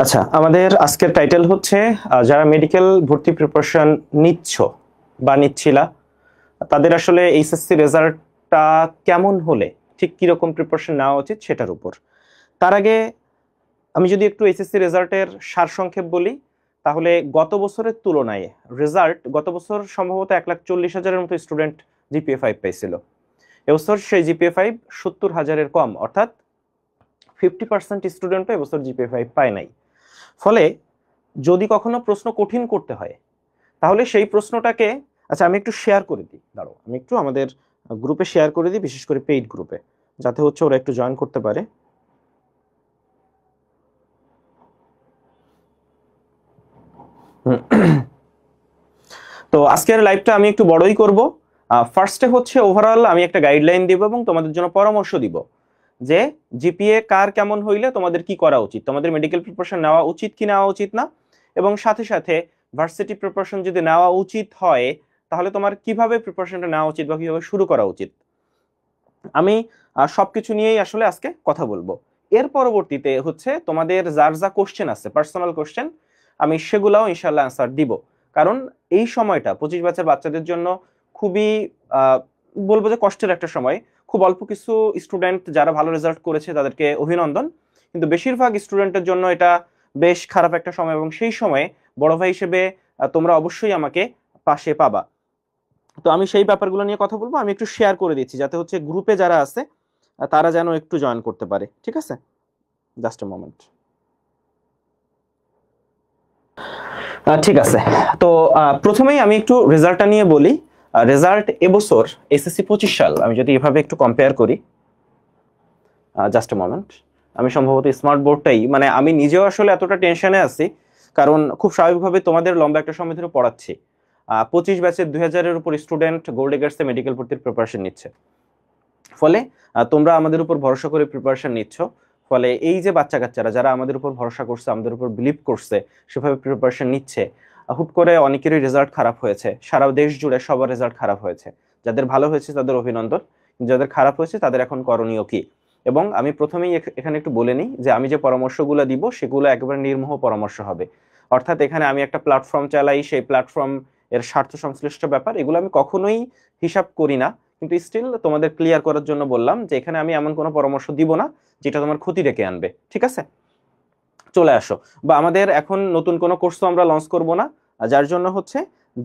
আচ্ছা, আমাদের আজকের টাইটেল হচ্ছে যারা মেডিকেল ভর্তি প্রিপারেশন নিচ্ছ বা নিচ্ছিলা তাদের আসলে এইচএসসি রেজাল্টটা কেমন হলে ঠিক কিরকম প্রিপারেশন নেওয়া উচিত সেটার উপর। তার আগে আমি যদি একটু এইচএসসি রেজাল্টের সারসংক্ষেপ বলি, তাহলে গত বছরের তুলনায় রেজাল্ট গত বছর সম্ভবত 1,40,000-এর মতো স্টুডেন্ট জিপিএ 5 পাইছিল। এবছর সেই জিপিএ 5 70,000-এর কম, অর্থাৎ 50% স্টুডেন্টও এবছর জিপিএ 5 পায় নাই। ফলে যদি কখনো প্রশ্ন কঠিন করতে হয় তাহলে সেই প্রশ্নটাকে, আচ্ছা আমি একটু শেয়ার করে দিই, দাঁড়াও আমি একটু আমাদের গ্রুপে শেয়ার করে দিই, বিশেষ করে পেইড গ্রুপে, যাতে হচ্ছে ওরা একটু জয়েন করতে পারে। তো আজকের লাইভটা আমি একটু বড়ই করব। ফার্স্টে হচ্ছে ওভারঅল আমি একটা গাইডলাইন দিব এবং তোমাদের জন্য পরামর্শ দিব যে জিপিএ কার কেমন হইলে তোমাদের কি করা উচিত, তোমাদের মেডিকেল প্রিপারেশন নেওয়া উচিত কি নেওয়া উচিত না, এবং সাথে সাথে ভার্সিটি প্রিপারেশন যদি নেওয়া উচিত হয় তাহলে তোমার কিভাবে প্রিপারেশনটা নেওয়া উচিত বা কিভাবে শুরু করা উচিত। আমি সবকিছু নিয়েই আসলে আজকে কথা বলবো। এর পরবর্তীতে হচ্ছে তোমাদের যার যা কোশ্চেন আছে, পার্সোনাল কোশ্চেন, আমি সেগুলাও ইনশাল্লাহ আনসার দিব। কারণ এই সময়টা 25 বছর বাচ্চাদের জন্য খুবই বলবো যে কষ্টের একটা সময়। খুব অল্প কিছু স্টুডেন্ট যারা ভালো রেজাল্ট করেছে তাদেরকে অভিনন্দন, কিন্তু বেশিরভাগ স্টুডেন্টের জন্য এটা বেশ খারাপ একটা সময়, এবং সেই সময়ে বড় ভাই হিসেবে তোমরা অবশ্যই আমাকে পাশে পাবা। তো আমি সেই ব্যাপারগুলো নিয়ে কথা বলবো। আমি একটু শেয়ার করে দিচ্ছি যাতে হচ্ছে গ্রুপে যারা আছে তারা যেন একটু জয়েন করতে পারে, ঠিক আছে? Just a moment. ঠিক আছে, তো প্রথমেই আমি একটু রেজাল্টটা নিয়ে বলি। রেজাল্ট এবছর এসএসসি 25 সাল আমি যদি এভাবে একটু কম্পেয়ার করি, জাস্ট এ মোমেন্ট, আমি সম্ভবত স্মার্ট বোর্ডটাই, মানে আমি নিজেও আসলে এতটা টেনশনে আছি কারণ খুব স্বাভাবিকভাবে তোমাদের লম্বা একটা সময় ধরে পড়াচ্ছি। 25 ব্যাচের 2000-এর উপর স্টুডেন্ট গোল্ড এগার্সে মেডিকেল ভর্তির প্রিপারেশন নিচ্ছে। ফলে তোমরা আমাদের উপর ভরসা করে প্রিপারেশন নিচ্ছ, ফলে এই যে বাচ্চা কাচ্চারা যারা আমাদের উপর ভরসা করছে, আমাদের উপর বিলিভ করছে, সেভাবে প্রিপারেশন নিচ্ছে, হুট করে অনেকেরই রেজাল্ট খারাপ হয়েছে। সারা দেশ জুড়ে সবার রেজাল্ট খারাপ হয়েছে। যাদের ভালো হয়েছে তাদের অভিনন্দন, যাদের খারাপ হয়েছে তাদের এখন করণীয় কি। এবং আমি প্রথমেই এখানে একটু বলে নিই যে আমি যে পরামর্শগুলো দিব সেগুলো একেবারে নির্মোহ পরামর্শ হবে। অর্থাৎ এখানে আমি একটা প্ল্যাটফর্ম চালাই, সেই প্ল্যাটফর্ম এর স্বার্থ সংশ্লিষ্ট ব্যাপার, এগুলো আমি কখনোই হিসাব করি না, কিন্তু স্টিল তোমাদের ক্লিয়ার করার জন্য বললাম যে এখানে আমি এমন কোনো পরামর্শ দিব না যেটা তোমার ক্ষতি ডেকে আনবে, ঠিক আছে? চলে আসো, বা আমাদের এখন নতুন কোনো কোর্সও আমরা লঞ্চ করব না, যার জন্য হচ্ছে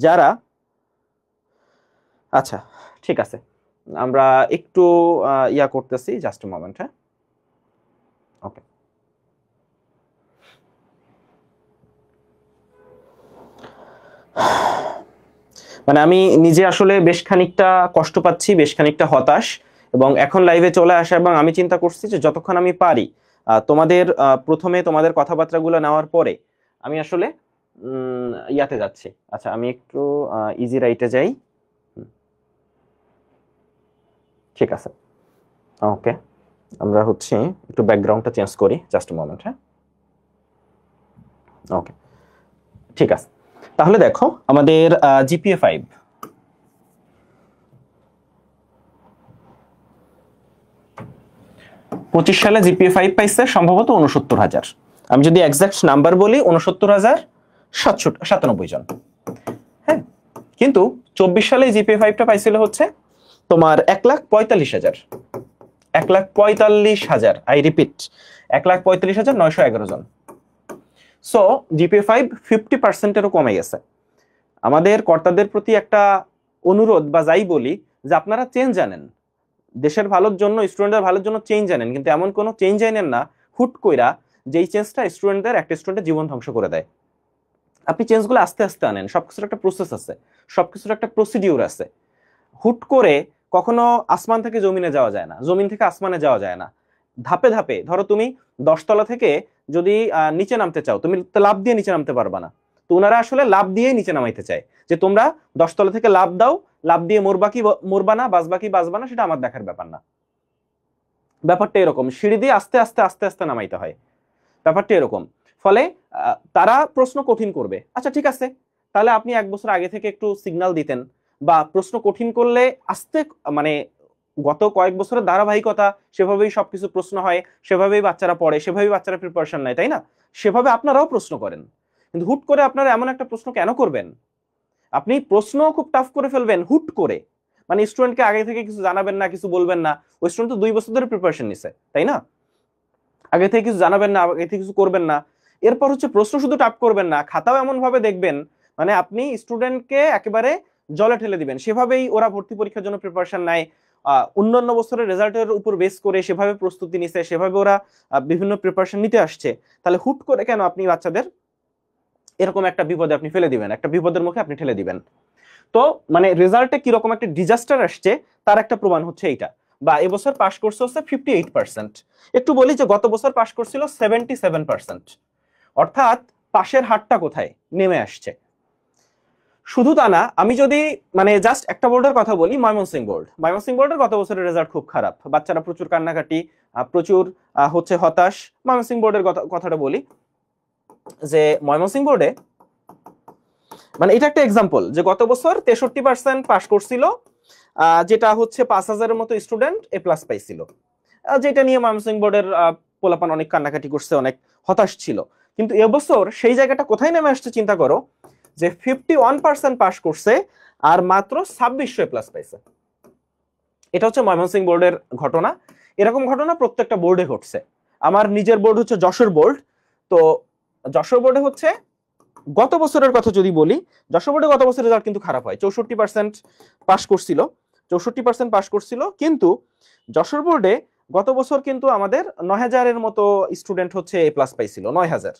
যারা, আচ্ছা ঠিক আছে, আমরা একটু ইয়া করতেছি, জাস্ট মোমেন্ট। হ্যাঁ, ওকে। মানে আমি নিজে আসলে বেশ খানিকটা কষ্ট পাচ্ছি, বেশ খানিকটা হতাশ, এবং এখন লাইভে চলে আসা, এবং আমি চিন্তা করছি যে যতক্ষণ আমি পারি তোমাদের প্রথমে তোমাদের কথাবার্তাগুলো নেওয়ার পরে আমি আসলে ইয়াতে যাচ্ছি। আচ্ছা আমি একটু ইজি রাইটে যাই, ঠিক আছে? ওকে, আমরা হচ্ছে একটু ব্যাকগ্রাউন্ডটা চেঞ্জ করি, জাস্ট মোমেন্ট। হ্যাঁ, ওকে, ঠিক আছে। তাহলে দেখো আমাদের জিপিএ 5 25 সালে জিপিএ 5 পাইছে সম্ভবত 69,000। আমি যদি এক্সাক্ট নাম্বার বলি 69,797 জন। হ্যাঁ, কিন্তু 24 সালে জিপিএ 5টা পাইছিল হচ্ছে তোমার 1,45,000, 1,45,000, আই রিপিট 1,45,911 জন। সো জিপিএ 5 50%-এরও কমে গেছে। আমাদের কর্তাদের প্রতি একটা অনুরোধ বা যাই বলি যে আপনারা চেঞ্জ আনেন, দেশের ভালোর জন্য, স্টুডেন্টদের ভালোর জন্য চেঞ্জ আনেন, কিন্তু এমন কোনো চেঞ্জ আনেন না হুট কইরা যেই চেঞ্জটা স্টুডেন্টদের, একটা স্টুডেন্টের জীবন ধ্বংস করে দেয়। আপনি চেঞ্জগুলো আস্তে আস্তে আনেন, সবকিছুর একটা প্রসেস আছে, সবকিছুর একটা প্রসিডিউর আছে। হুট করে কখনো আসমান থেকে জমিনে যাওয়া যায় না, জমিন থেকে আসমানে যাওয়া যায় না। ধাপে ধাপে, ধরো তুমি 10 তলা থেকে যদি নিচে নামতে চাও, তুমি লাফ দিয়ে নিচে নামতে পারবা না। তো ওনারা আসলে লাফ দিয়ে নিচে নামাইতে চায় যে তোমরা 10 তলা থেকে লাফ দাও, লাফ দিয়ে মরবা কি মরবা না, বাঁচবা কি বাঁচবা না, সেটা আমার দেখার ব্যাপার না। ব্যাপারটা এরকম, সিঁড়ি দিয়ে আস্তে আস্তে আস্তে আস্তে নামাইতে হয়, ব্যাপারটা এরকম। ফলে তারা প্রশ্ন কঠিন করবে। আচ্ছা ঠিক আছে, তাহলে আপনি 1 বছর আগে থেকে একটু সিগন্যাল দিতেন, বা প্রশ্ন কঠিন করলে আস্তে, মানে গত কয়েক বছরের ধারাবাহিকতা, সেভাবেই সবকিছু প্রশ্ন হয়, সেভাবেই বাচ্চারা পড়ে, সেভাবেই বাচ্চারা প্রিপারেশন নেয়, তাই না? সেভাবে আপনারাও প্রশ্ন করেন, কিন্তু হুট করে আপনারা এমন একটা প্রশ্ন কেন করবেন? আপনি প্রশ্ন খুব টাফ করে ফেলবেন হুট করে, মানে স্টুডেন্টকে আগে থেকে কিছু জানাবেন না, কিছু বলবেন না। ওই স্টুডেন্ট তো 2 বছর ধরে প্রিপারেশন নিছে, তাই না? আগে থেকে কিছু জানাবেন না, আগে থেকে কিছু করবেন না। এরপর হচ্ছে প্রশ্ন শুধু টাফ করবেন না, খাতাও এমন ভাবে দেখবেন মানে আপনি স্টুডেন্টকে একেবারে জলে ঠেলে দিবেন। সেভাবেই ওরা ভর্তি পরীক্ষার জন্য প্রিপারেশন নেয়, অন্যান্য বছরের রেজাল্টের উপর বেস করে সেভাবে প্রস্তুতি নিছে, সেভাবে ওরা বিভিন্ন প্রিপারেশন নিতে আসছে। তাহলে হুট করে কেন আপনি বাচ্চাদের এরকম একটা বিপদে আপনি ফেলে দিবেন, একটা বিপদের মুখে আপনি ঠেলে দিবেন? তো মানে রেজাল্টে কিরকম একটা ডিজাস্টার আসছে তার একটা প্রমাণ হচ্ছে এইটা। বা এবছর পাস করছে হচ্ছে 58%। একটু বলি যে গত বছর পাস করছিল 77%। অর্থাৎ পাশের হারটা কোথায় নেমে আসছে। শুধু তা না, আমি যদি মানে জাস্ট একটা বোর্ডের কথা বলি, ময়মনসিংহ বোর্ড। ময়মনসিংহ বোর্ডের গত বছরের রেজাল্ট খুব খারাপ, বাচ্চারা প্রচুর কান্নাকাটি, প্রচুর হচ্ছে হতাশ। ময়মনসিংহ বোর্ডের কথাটা বলি যে ময়মনসিংহ বোর্ডে মানে এটা একটা এক্সাম্পল যে গত বছর 63% পাস করছিল, যেটা হচ্ছে 5,000-এর মতো স্টুডেন্ট এ প্লাস পাইছিল, যেটা নিয়ে ময়মনসিংহ বোর্ডের পোলাপান অনেক কান্নাকাটি করছে, অনেক হতাশ ছিল। কিন্তু এবছর সেই জায়গাটা কোথায় নেমে আসছে চিন্তা করো, যে 51% পাস করছে আর মাত্র 2600 এ প্লাস পাইছে। এটা হচ্ছে ময়মনসিংহ বোর্ডের ঘটনা। এরকম ঘটনা প্রত্যেকটা বোর্ডে ঘটছে। আমার নিজের বোর্ড হচ্ছে যশোর বোর্ড। তো যশোর বোর্ডে হচ্ছে গত বছরের কথা যদি বলি, যশোর বোর্ডে গত বছরের রেজাল্ট কিন্তু খারাপ হয়, 64% পাস করছিল, 64% পাস করছিল। কিন্তু যশোর বোর্ডে গত বছর কিন্তু আমাদের 9,000-এর মতো স্টুডেন্ট হচ্ছে এ প্লাস পাইছিল, 9,000।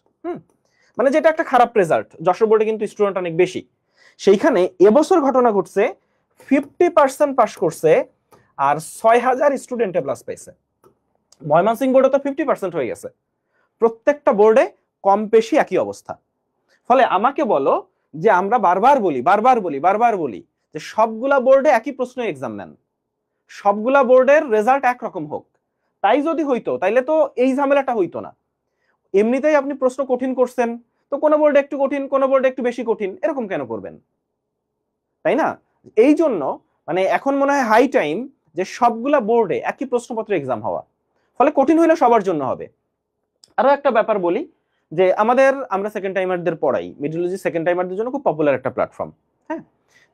মানে যেটা একটা খারাপ রেজাল্ট, যশোর বোর্ডে কিন্তু স্টুডেন্ট অনেক বেশি। সেইখানে এবছর ঘটনা ঘটছে 50% পাস করছে আর 6,000 স্টুডেন্ট এ প্লাস পাইছে। ময়মনসিংহ বোর্ডে তো 50% হয়ে গেছে। প্রত্যেকটা বোর্ডে কম বেশি একই অবস্থা। ফলে আমাকে বলো যে আমরা বারবার বলি যে সবগুলা বোর্ডে একই প্রশ্ন এক্সাম নেন, সবগুলা বোর্ডের রেজাল্ট একরকম হোক। তাই যদি হইতো তাইলে তো এই ঝামেলাটা হইতো না। এমনিতেই আপনি প্রশ্ন কঠিন করছেন, তো কোনো বোর্ডে একটু কঠিন, কোনো বোর্ডে একটু বেশি কঠিন, এরকম কেন করবেন? তাই না? এই জন্য মানে এখন মনে হয় হাই টাইম যে সবগুলা বোর্ডে একই প্রশ্নপত্র এক্সাম হওয়া, ফলে কঠিন হইলে সবার জন্য হবে। আরো একটা ব্যাপার বলি যে আমরা সেকেন্ড টাইমারদের পড়াই, মিডোলজি সেকেন্ড টাইমারদের জন্য খুব পপুলার একটা প্ল্যাটফর্ম। হ্যাঁ,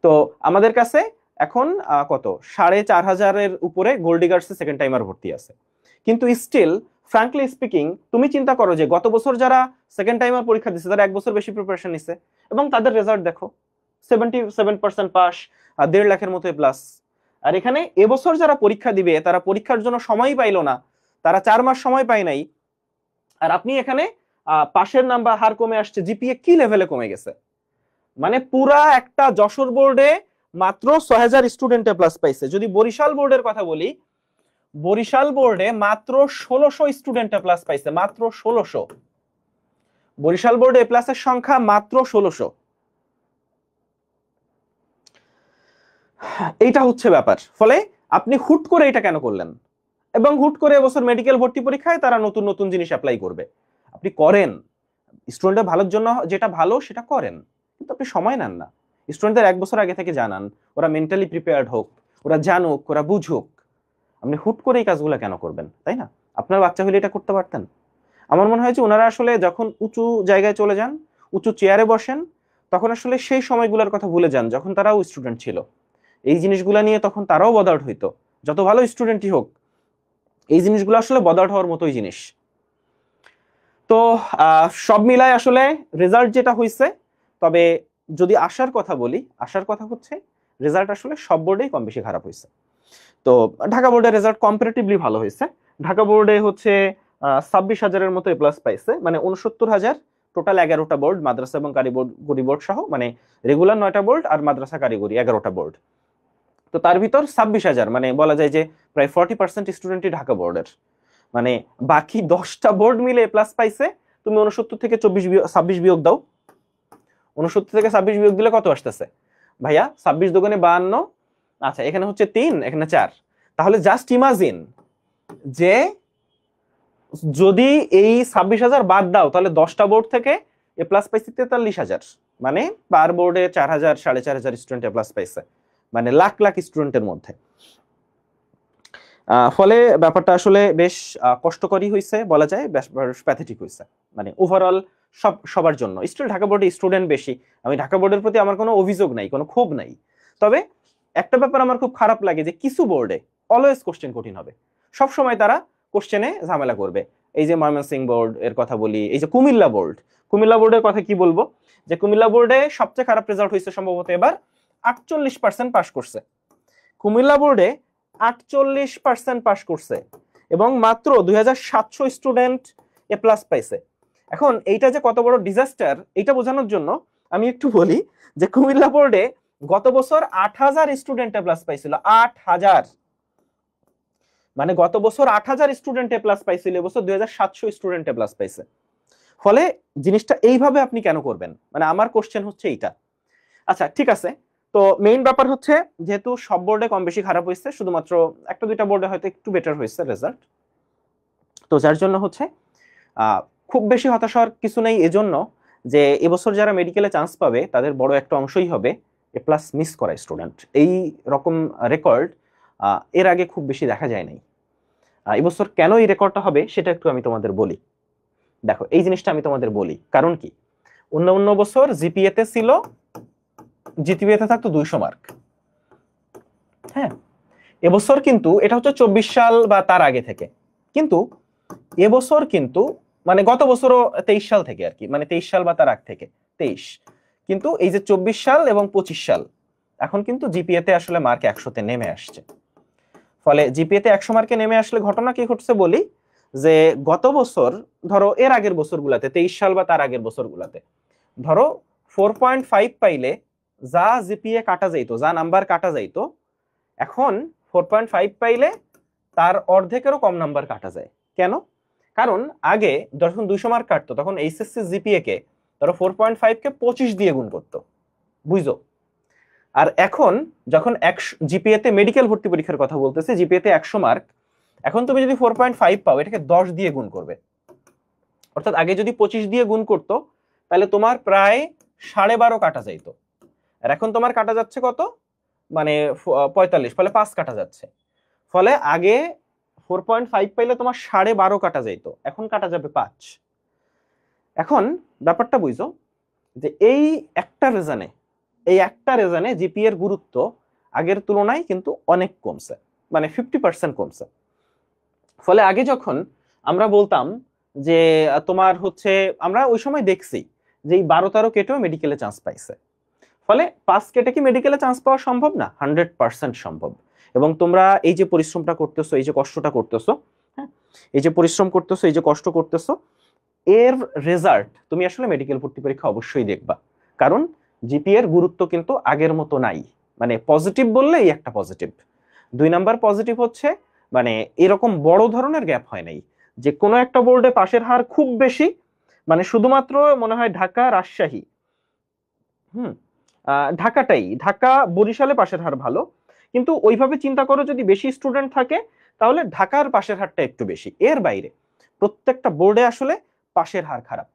তো আমাদের কাছে এখন কত 4,500-এর উপরে গোল্ড ডিগার্স সেকেন্ড টাইমার ভর্তি আছে। কিন্তু স্টিল ফ্র্যাঙ্কলি স্পিকিং, তুমি চিন্তা করো যে গত বছর যারা সেকেন্ড টাইমার পরীক্ষা দিচ্ছে তারা 1 বছর বেশি প্রিপারেশন নিছে এবং তাদের রেজাল্ট দেখো 77% পাস, 1.5 লাখের মতো প্লাস। আর এখানে এবছর যারা পরীক্ষা দিবে তারা পরীক্ষার জন্য সময়ই পাইলো না, তারা 4 মাস সময় পায় নাই। আর আপনি এখানে পাশের নাম্বার হার কমে আসছে, জিপিএ কি লেভেলে কমে গেছে। মানে পুরা একটা যশোর বোর্ডে মাত্র 6,000 স্টুডেন্টে প্লাস পাইছে। যদি বরিশাল বোর্ডের কথা বলি, বরিশাল বোর্ডে মাত্র 1,600 স্টুডেন্টে প্লাস পাইছে, মাত্র 1,600। বরিশাল বোর্ডে এ প্লাসের সংখ্যা মাত্র 1,600। এইটা হচ্ছে ব্যাপার। ফলে আপনি হুট করে এটা কেন করলেন? এবং হুট করে এবছর মেডিকেল ভর্তি পরীক্ষায় তারা নতুন নতুন জিনিস অ্যাপ্লাই করবে। আপনি করেন, স্টুডেন্টের ভালোর জন্য যেটা ভালো সেটা করেন, কিন্তু আপনি সময় নেন না। স্টুডেন্টদের 1 বছর আগে থেকে জানান, ওরা মেন্টালি প্রিপেয়ার্ড হোক, ওরা জানুক, ওরা বুঝুক। আপনি হুট করে এই কাজগুলো কেন করবেন? তাই না? আপনার বাচ্চা হলে এটা করতে পারতেন। আমার মনে হয় যে ওনারা আসলে যখন উঁচু জায়গায় চলে যান, উঁচু চেয়ারে বসেন, তখন আসলে সেই সময়গুলোর কথা ভুলে যান যখন তারাও স্টুডেন্ট ছিল। এই জিনিসগুলা নিয়ে তখন তারাও বদাউট হইতো, যত ভালো স্টুডেন্টই হোক। এই জিনিসগুলো আসলে বদাউট হওয়ার মতোই জিনিস। তো সব মিলায় আসলে রেজাল্ট যেটা হয়েছে, তবে যদি আশার কথা বলি, আশার কথা হচ্ছে রেজাল্ট আসলে সব বোর্ডেই কম বেশি খারাপ হয়েছে। তো ঢাকা বোর্ডের রেজাল্ট কম্পারেটিভলি ভালো হয়েছে। ঢাকা বোর্ডে হচ্ছে 26,000-এর মতো এ প্লাস পাইছে, মানে 69,000। টোটাল 11টা বোর্ড, মাদ্রাসা এবং কারিগরি বোর্ড সহ, মানে রেগুলার 9টা বোর্ড আর মাদ্রাসা কারিগরি 11টা বোর্ড। তো তার ভিতর 26,000, মানে বলা যায় যে প্রায় 40% স্টুডেন্টই ঢাকা বোর্ডের। মানে বাকি 10টা বোর্ড মিলে এ প্লাস পাইছে। তুমি 69 থেকে 26 বিয়োগ দাও, 69 থেকে 26 বিয়োগ দিলে কত আসতেছে ভাইয়া? 26 দোকানে 52। আচ্ছা, এখানে হচ্ছে 3, এখানে 4। তাহলে জাস্ট ইমাজিন যে যদি এই 26,000 বাদ দাও, তাহলে 10টা বোর্ড থেকে এ প্লাস পাইছে 43,000। মানে পার বোর্ডে 4,000 4,500 স্টুডেন্ট এ প্লাস পাইছে, মানে লাখ লাখ স্টুডেন্টের মধ্যে। ফলে ব্যাপারটা আসলে বেশ কষ্টকরই হয়েছে বলা যায়, বেশ প্যাথেটিক হয়েছে, মানে ওভারঅল সবার জন্য। স্টিল ঢাকা বোর্ডে স্টুডেন্ট বেশি, আমি ঢাকা বোর্ডের প্রতি আমার কোনো অভিযোগ নাই, কোনো ক্ষোভ নাই। তবে একটা ব্যাপার আমার খুব খারাপ লাগে যে কিছু বোর্ডে অলওয়েজ কোশ্চেন কঠিন হবে, সব সময় তারা কোশ্চেনে ঝামেলা করবে। এই যে ময়মনসিংহ বোর্ড এর কথা বলি, এই যে কুমিল্লা বোর্ডের কথা কি বলবো, যে কুমিল্লা বোর্ডে সবচেয়ে খারাপ রেজাল্ট হয়েছে সম্ভবত এবার, 48% পাস করছে কুমিল্লা বোর্ডে, 48% পাস করছে, এবং মাত্র 2700 স্টুডেন্ট এ প্লাস পাইছে। এখন এইটা যে কত বড় ডিজাস্টার এটা বোঝানোর জন্য আমি একটু বলি যে কুমিল্লা বোর্ডে গত বছর 8000 স্টুডেন্ট এ প্লাস পাইছিল, 8000, মানে গত বছর 8000 স্টুডেন্ট এ প্লাস পাইছিল, এবছর 2700 স্টুডেন্ট এ প্লাস পাইছে। ফলে জিনিসটা এইভাবে আপনি কেন করবেন, মানে আমার কোশ্চেন হচ্ছে এইটা। আচ্ছা ঠিক আছে, তো মেইন ব্যাপার হচ্ছে যেহেতু সব বোর্ডে কম বেশি খারাপ হয়েছে, শুধুমাত্র একটা দুইটা বোর্ডে হয়তো একটু বেটার হয়েছে রেজাল্ট, তো যার জন্য হচ্ছে খুব বেশি হতাশ হওয়ার কিছু নেই। এজন্য যে এবছর যারা মেডিকেলে চান্স পাবে তাদের বড় একটা অংশই হবে এ প্লাস মিস করা স্টুডেন্ট। এই রকম রেকর্ড এর আগে খুব বেশি দেখা যায় নাই। এবছর কেন এই রেকর্ডটা হবে সেটা একটু আমি তোমাদের বলি। দেখো এই জিনিসটা আমি তোমাদের বলি, কারণ কি অন্য বছর জিপিএতে ছিল, জিপিএতে থাকতো 200 মার্ক, হ্যাঁ, এবছর কিন্তু এটা হচ্ছে 24 সাল বা তার আগে থেকে, কিন্তু এবছর কিন্তু মানে গত বছরও 23 সাল থেকে আর কি, মানে 23 সাল বা তার আগ থেকে 23, কিন্তু এই যে 24 সাল এবং 25 সাল এখন কিন্তু জিপিএতে আসলে মার্ক 100-তে নেমে আসছে। ফলে জিপিএতে 100 মার্কে নেমে আসলে ঘটনা কি ঘটছে বলি, যে গত বছর ধরো এর আগের বছরগুলাতে 23 সাল বা তার আগের বছরগুলাতে ধরো 4.5 পাইলে যা জিপিএ কাটা যাইতো, যা নাম্বার কাটা যাইতো, এখন 4.5 পাইলে তার অর্ধেকেরও কম নাম্বার কাটা যায়। কেন? কারণ আগে যখন 200 মার্ক কাটতো তখন এইচএসসি জিপিএ কে ধরো 4.5 কে 25 দিয়ে গুণ করতো, বুঝছো? আর এখন যখন জিপিএ তে মেডিকেল ভর্তি পরীক্ষার কথা বলতেছে, জিপিএ তে 100 মার্ক, এখন তুমি যদি 4.5 পাও এটাকে 10 দিয়ে গুণ করবে। অর্থাৎ আগে যদি 25 দিয়ে গুণ করতো তাহলে তোমার প্রায় 12.5 কাটা যাইতো, আর এখন তোমার কাটা যাচ্ছে কত, মানে 45, ফলে 5 কাটা যাচ্ছে। ফলে আগে 4.5 পাইলে তোমার 12.5 কাটা যাইতো, এখন কাটা যাবে 5। এখন ব্যাপারটা বুঝো যে এই একটা রেজনে জিপিএর গুরুত্ব আগের তুলনায় কিন্তু অনেক কমছে, মানে 50% কমছে। ফলে আগে যখন আমরা বলতাম যে তোমার হচ্ছে, আমরা ওই সময় দেখছি যে এই 12-13 কেটেও মেডিকেলে চান্স পাইছে, ফলে 5 কেটে কি মেডিকেলে চান্স পাওয়া সম্ভব না? 100% সম্ভব। এবং তোমরা এই যে পরিশ্রমটা করতেছো, এই যে কষ্টটা করতেছো, হ্যাঁ, এই যে পরিশ্রম করতেছো, এই যে কষ্ট করতেছো, এর রেজাল্ট তুমি আসলে মেডিকেল ভর্তি পরীক্ষা অবশ্যই দেখবা। কারণ জিপিএর গুরুত্ব কিন্তু আগের মতো নাই, মানে পজিটিভ বললে এই একটা পজিটিভ। 2 নাম্বার পজিটিভ হচ্ছে মানে এরকম বড় ধরনের গ্যাপ হয় নাই, যে কোনো একটা বোর্ডে পাশের হার খুব বেশি, মানে শুধুমাত্র মনে হয় ঢাকা, রাজশাহী, ঢাকা বরিশালে পাশের হার ভালো, কিন্তু ওইভাবে চিন্তা করো যদি বেশি স্টুডেন্ট থাকে তাহলে ঢাকার পাশের হারটা একটু বেশি। এর বাইরে প্রত্যেকটা বোর্ডে আসলে পাশের হার খারাপ,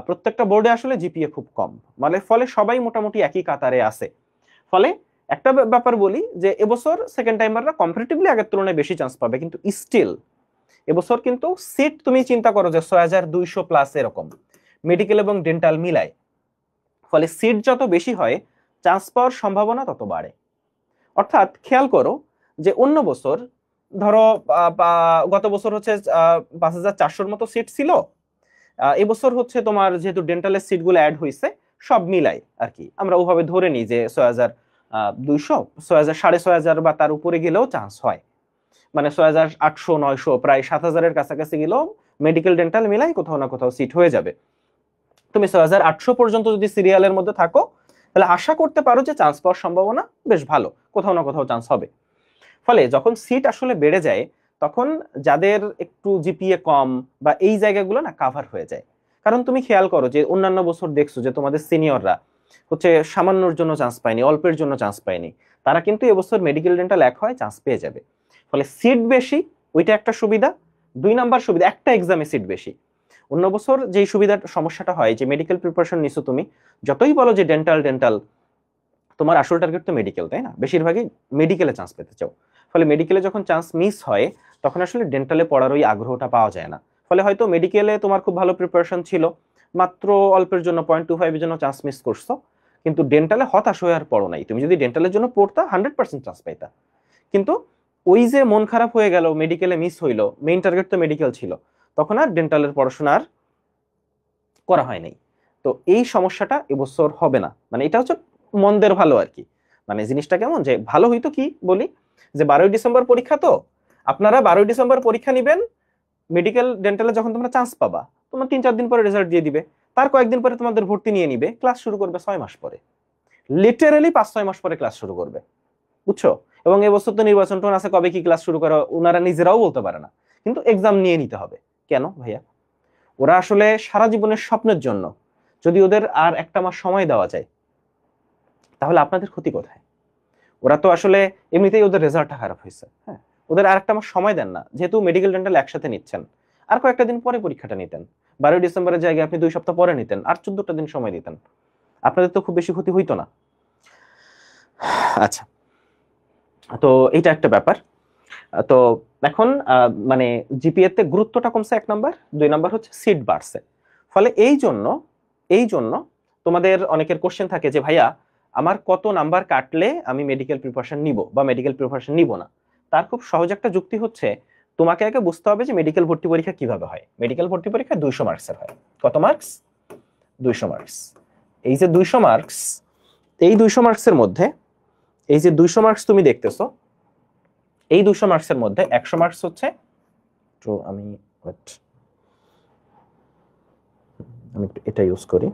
প্রত্যেকটা বোর্ডে আসলে জিপিএ খুব কম, মানে ফলে সবাই মোটামুটি একই কাতারে আছে। ফলে একটা ব্যাপার বলি যে এবছর সেকেন্ড টাইমাররা কম্পারেটিভলি আগের তুলনায় বেশি চান্স পাবে, কিন্তু স্টিল এবছর কিন্তু সিট তুমি চিন্তা করো যে 6200 প্লাস এরকম মেডিকেল এবং ডেন্টাল মিলায়। ফলে সিট যত বেশি হয় চান্স পাওয়ার সম্ভাবনা তত বাড়ে। অর্থাৎ খেয়াল করো যে অন্য বছর ধরো গত বছর হচ্ছে 5400-র মতো সিট ছিল, এবছর হচ্ছে তোমার যেহেতু ডেন্টালের সিটগুলো অ্যাড হয়েছে সব মিলাই আর কি, আমরা ওভাবে ধরে নিই যে 6200, 6500 বা তার উপরে গেলেও চান্স হয়, মানে 6800-900 প্রায় 7000-এর কাছাকাছি গেলেও মেডিকেল ডেন্টাল মিলাই কোথাও না কোথাও সিট হয়ে যাবে। তুমি 6800 পর্যন্ত যদি সিরিয়ালের মধ্যে থাকো তাহলে আশা করতে পারো যে চান্স পাওয়ার সম্ভাবনা বেশ ভালো, কোথাও না কোথাও চান্স হবে। ফলে যখন সিট আসলে বেড়ে যায় তখন যাদের একটু জিপিএ কম বা এই জায়গাগুলো না কাভার হয়ে যায়। কারণ তুমি খেয়াল করো যে অন্যান্য বছর দেখছো যে তোমাদের সিনিয়ররা হচ্ছে সামান্যর জন্য চান্স পায়নি, অল্পের জন্য চান্স পায়নি, তারা কিন্তু এবছর মেডিকেল ডেন্টাল এক হয় চান্স পেয়ে যাবে। ফলে সিট বেশি, ওইটা একটা সুবিধা। 2 নাম্বার সুবিধা, একটা এক্সামে সিট বেশি। অন্য বছর যেই সুবিধার সমস্যাটা হয় যে মেডিকেল প্রিপারেশন নিছো তুমি, যতই বলো যে ডেন্টাল, তোমার আসল টার্গেট তো মেডিকেল, তাই না? বেশিরভাগই মেডিকেলে চান্স পেতে চাও। ফলে মেডিকেলে যখন চান্স মিস হয় তখন আসলে ডেন্টালে পড়ার ওই আগ্রহটা পাওয়া যায় না। ফলে হয়তো মেডিকেলে তোমার খুব ভালো প্রিপারেশন ছিল, মাত্র অল্পের জন্য 0.25 এর জন্য চান্স মিস করছো, কিন্তু ডেন্টালে হতাশ হয়ে আর পড়ো নাই। তুমি যদি ডেন্টালের জন্য পড়তা 100% চান্স পাইতা, কিন্তু ওই যে মন খারাপ হয়ে গেল, মেডিকেলে মিস হইলো, মেইন টার্গেট তো মেডিকেল ছিল, তখন আর ডেন্টালের পড়াশোনা আর করা হয় নাই। তো এই সমস্যাটা এবছর হবে না, মানে এটা হচ্ছে মন্দের ভালো আর কি। মানে জিনিসটা কেমন, যে ভালো হইতো কি বলি, যে 12ই ডিসেম্বর পরীক্ষা, তো আপনারা 12ই ডিসেম্বর পরীক্ষা নিবেন, মেডিকেল ডেন্টালে যখন তোমরা চান্স পাবা, তোমরা 3-4 দিন পরে রেজাল্ট দিয়ে দিবে, তার কয়েকদিন পরে তোমাদের ভর্তি নিয়ে নিবে, ক্লাস শুরু করবে 6 মাস পরে, লিটারালি 5-6 মাস পরে ক্লাস শুরু করবে, বুঝছো? এবং এবছর তো নির্বাচন টোন আছে, কবে কি ক্লাস শুরু করে ওনারা নিজেরাও বলতে পারে না, কিন্তু এক্সাম নিয়ে নিতে হবে। কেন ভাইয়া? ওরা আসলে সারা জীবনের স্বপ্নের জন্য যদি ওদের আর একটা মাস সময় দেওয়া যায়, তাহলে আপনাদের ক্ষতি কোথায়? ওরা তো আসলে এমনিতেই ওদের রেজাল্টটা খারাপ হয়েছে, হ্যাঁ, ওদের আর একটা মাস সময় দেন না, যেহেতু মেডিকেল ডেন্টাল একসাথে নিচ্ছেন, আর কয়েকটা দিন পরে পরীক্ষাটা নিতেন, 12ই ডিসেম্বরের জায়গায় আপনি 2 সপ্তাহ পরে নিতেন, আর 14টা দিন সময় দিতেন, আপনাদের তো খুব বেশি ক্ষতি হইতো না। আচ্ছা, তো এটা একটা ব্যাপার। তো এখন মানে জিপিএ তে গুরুত্বটা কমছে 1 নাম্বার, 2 নাম্বার হচ্ছে সিট বাড়ছে। ফলে এই জন্য তোমাদের অনেকের কোশ্চেন থাকে যে ভাইয়া আমার কত নাম্বার কাটলে আমি মেডিকেল প্রিপারেশন নিব বা মেডিকেল প্রিপারেশন নিব না। তার খুব সহজ একটা যুক্তি হচ্ছে, তোমাকে আগে বুঝতে হবে যে মেডিকেল ভর্তি পরীক্ষা কিভাবে হয়। মেডিকেল ভর্তি পরীক্ষা 200 মার্কসের হয়। কত মার্কস? 200 মার্কস। এই যে 200 মার্কস, এই 200 মার্কসের মধ্যে, এই যে 200 মার্কস তুমি দেখতেছো, এই 200 মার্কসের মধ্যে 100 মার্কস হচ্ছে, তো আমি একটু এটা ইউজ করি,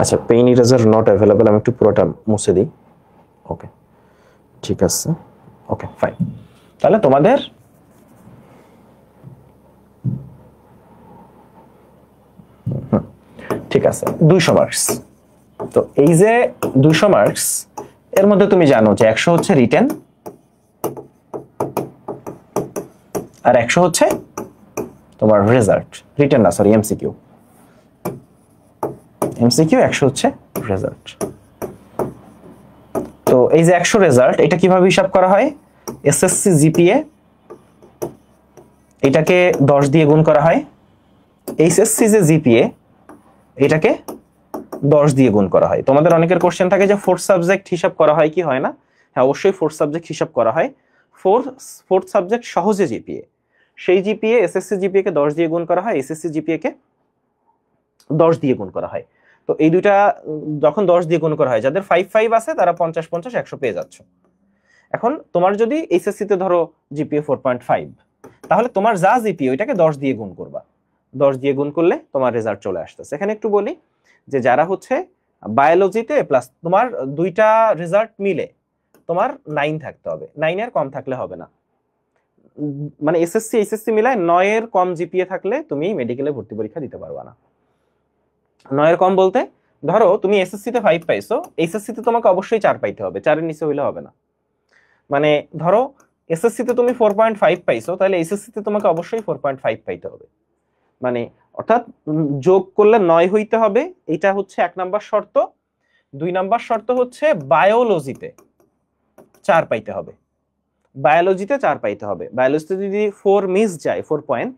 আচ্ছা, পেইন ইরেজার নট অ্যাভেলেবল, আমি একটু পুরোটা মুছে দিই। ওকে, ঠিক আছে, ওকে ফাইন। তাহলে তোমাদের ঠিক আছে 200 মার্কস। তো এই যে 200 মার্কস, এর মধ্যে তুমি জানো যে 100 হচ্ছে রিটেন, আর 100 হচ্ছে তোমার রেজাল্ট, রিটেন না সরি এমসিকিউ, 100 হচ্ছে রেজাল্ট। তো এই যে 100 রেজাল্ট, এটা কিভাবে হিসাব করা হয়? এসএসসি জিপিএ এটাকে 10 দিয়ে গুণ করা হয়, এইচএসসি যে জিপিএ এটাকে 10 দিয়ে গুণ করা হয়। তোমাদের অনেকের কোশ্চেন থাকে যে ফোর্থ সাবজেক্ট হিসাব করা হয় কি হয় না? হ্যাঁ, অবশ্যই ফোর্থ সাবজেক্ট হিসাব করা হয়। ফোর্থ সাবজেক্ট সহজে জিপিএ, সেই জিপিএ এসএসসি জিপিএ কে 10 দিয়ে গুণ করা হয়, এসএসসি জিপিএ কে 10 দিয়ে গুণ করা হয়। তো এই দুইটা যখন 10 দিয়ে গুণ করা হয়, যাদের 5-5 আছে তারা 50-50-100 পেয়ে যাচ্ছ। এখন তোমার যদি এইচএসসি তে ধরো জিপিএ 4.5, তাহলে তোমার যা জিপিএ ওইটাকে 10 দিয়ে গুণ করবা, 10 দিয়ে গুণ করলে তোমার রেজাল্ট চলে আসতেছে। এখানে একটু বলি যে যারা হচ্ছে বায়োলজিতে প্লাস তোমার দুইটা রেজাল্ট মিলে তোমার 9 থাকতে হবে, 9 এর কম থাকলে হবে না। মানে এসএসসি এইচএসসি মিলায় 9 এর কম জিপিএ থাকলে তুমি মেডিকেলে ভর্তি পরীক্ষা দিতে পারবা না। 9 এর কম বলতে ধরো তুমি এসএসসি তে 5 পাইছো, এইচএসসি তে তোমাকে অবশ্যই 4 পাইতে হবে, 4 এর নিচে হইলে হবে না। মানে ধরো এসএসসি তে তুমি 4.5 পাইছো, তাহলে এইচএসসি তে তোমাকে অবশ্যই 4.5 পাইতে হবে। মানে অর্থাৎ যোগ করলে 9 হইতে হবে, এটা হচ্ছে 1 নাম্বার শর্ত। 2 নাম্বার শর্ত হচ্ছে বায়োলজিতে 4 পাইতে হবে, বায়োলজিতে 4 পাইতে হবে। বায়োলজিতে যদি 4 মিস যায়, 4 পয়েন্ট,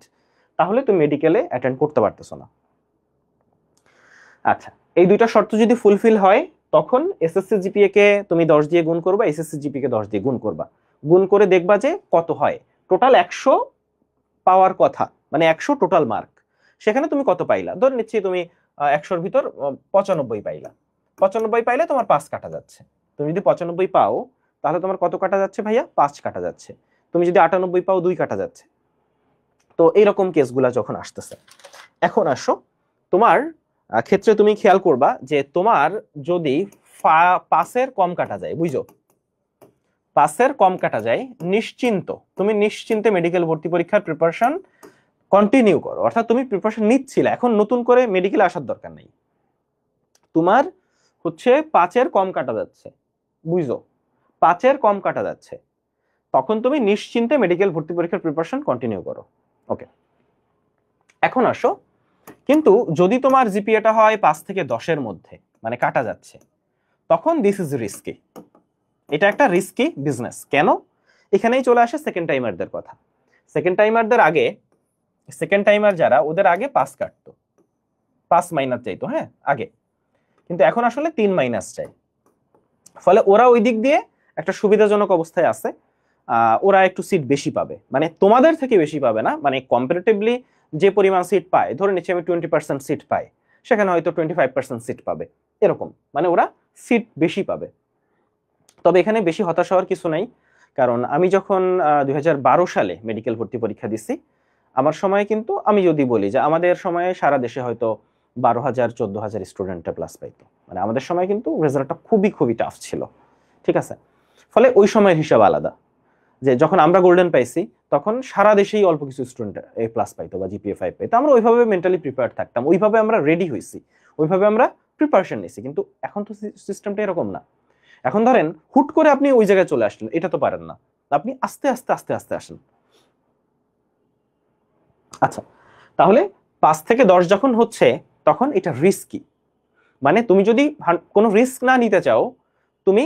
তাহলে তুমি মেডিকেলে অ্যাটেন্ড করতে পারতেছো না। আচ্ছা, এই দুইটা শর্ত যদি ফুলফিল হয়, তখন এসএসসি জিপিএ কে তুমি 10 দিয়ে গুণ করবা, এসএসসি জিপিএ কে 10 দিয়ে গুণ করবা, গুণ করে দেখবা যে কত হয়। টোটাল 100 পাওয়ার কথা, মানে 100 টোটাল মার্ক, সেখানে তুমি কত পাইলা? ধরে নিচ্ছি তুমি 100-র ভিতর 95 পাইলা, 95 পাইলে তোমার 5 কাটা যাচ্ছে। তুমি যদি 95 পাও, তাহলে তোমার কত কাটা যাচ্ছে ভাইয়া? 5 কাটা যাচ্ছে। তুমি যদি 98 পাও, 2 কাটা যাচ্ছে। তো এইরকম কেসগুলা যখন আসতেছে, এখন আসো তোমার ক্ষেত্রে তুমি খেয়াল করবা যে তোমার যদি 5-এর কম কাটা যায়, বুঝছো, 5-এর কম কাটা যায়, তুমি নিশ্চিন্তে মেডিকেল ভর্তি পরীক্ষার প্রিপারেশন কন্টিনিউ করো। অর্থাৎ তুমি প্রিপারেশন নিচ্ছিলে, এখন নতুন করে মেডিকেলে আসার দরকার নেই। তোমার হচ্ছে 5-এর কম কাটা যাচ্ছে, বুঝছো, 5-এর কম কাটা যাচ্ছে, তখন তুমি নিশ্চিন্তে মেডিকেল ভর্তি পরীক্ষার প্রিপারেশন কন্টিনিউ করো। ওকে, এখন আসো, কিন্তু যদি তোমার জিপিএটা হয় 5 থেকে 10-এর মধ্যে, মানে কাটা যাচ্ছে, তখন দিস ইজ রিস্কি। এটা একটা রিস্কি বিজনেস। কেন? এখানেই চলে আসে সেকেন্ড টাইমারদের কথা। সেকেন্ড টাইমারদের আগে, সেকেন্ড টাইমার যারা, ওদের আগে 5 কাটতো, 5 মাইনাস চাইতো, হ্যাঁ আগে, কিন্তু এখন আসলে 3 মাইনাস চাই। ফলে ওরা ওই দিক দিয়ে একটা সুবিধাজনক অবস্থায় আছে। ওরা একটু সিট বেশি পাবে, মানে তোমাদের থেকে বেশি পাবে না, মানে কম্পারেটিভলি যে পরিমাণ সিট পায়, ধরে নিচ্ছি আমি 20% সিট পাই, সেখানে হয়তো 25% সিট পাবে, এরকম, মানে ওরা সিট বেশি পাবে। তবে এখানে বেশি হতাশ হওয়ার কিছু নাই, কারণ আমি যখন 2012 সালে মেডিকেল ভর্তি পরীক্ষা দিছি, আমার সময় কিন্তু, আমি যদি বলি যে আমাদের সময়ে সারা দেশে হয়তো 12,000 14,000 স্টুডেন্টটা প্লাস পাইতো, মানে আমাদের সময় কিন্তু রেজাল্টটা খুবই খুবই টাফ ছিল, ঠিক আছে। ফলে ওই সময়ের হিসাব আলাদা, যে যখন আমরা গোল্ডেন পাইছি তখন সারা দেশেই অল্প কিছু স্টুডেন্ট এ প্লাস পাইতো বা জিপিএ 5 পাইতো। আমরা ওইভাবে মেন্টালি প্রিপেয়ার থাকতাম, ওইভাবে আমরা রেডি হয়েছি, ওইভাবে আমরা প্রিপারেশন নিয়েছি। কিন্তু এখন তো সিস্টেমটা এরকম না। এখন ধরেন হুট করে আপনি ওই জায়গায় চলে আসলেন, এটা তো পারেন না, আপনি আস্তে আস্তে আস্তে আস্তে আসেন। আচ্ছা, তাহলে 5 থেকে 10 যখন হচ্ছে তখন এটা রিস্কি। মানে তুমি যদি কোনো রিস্ক না নিতে চাও, তুমি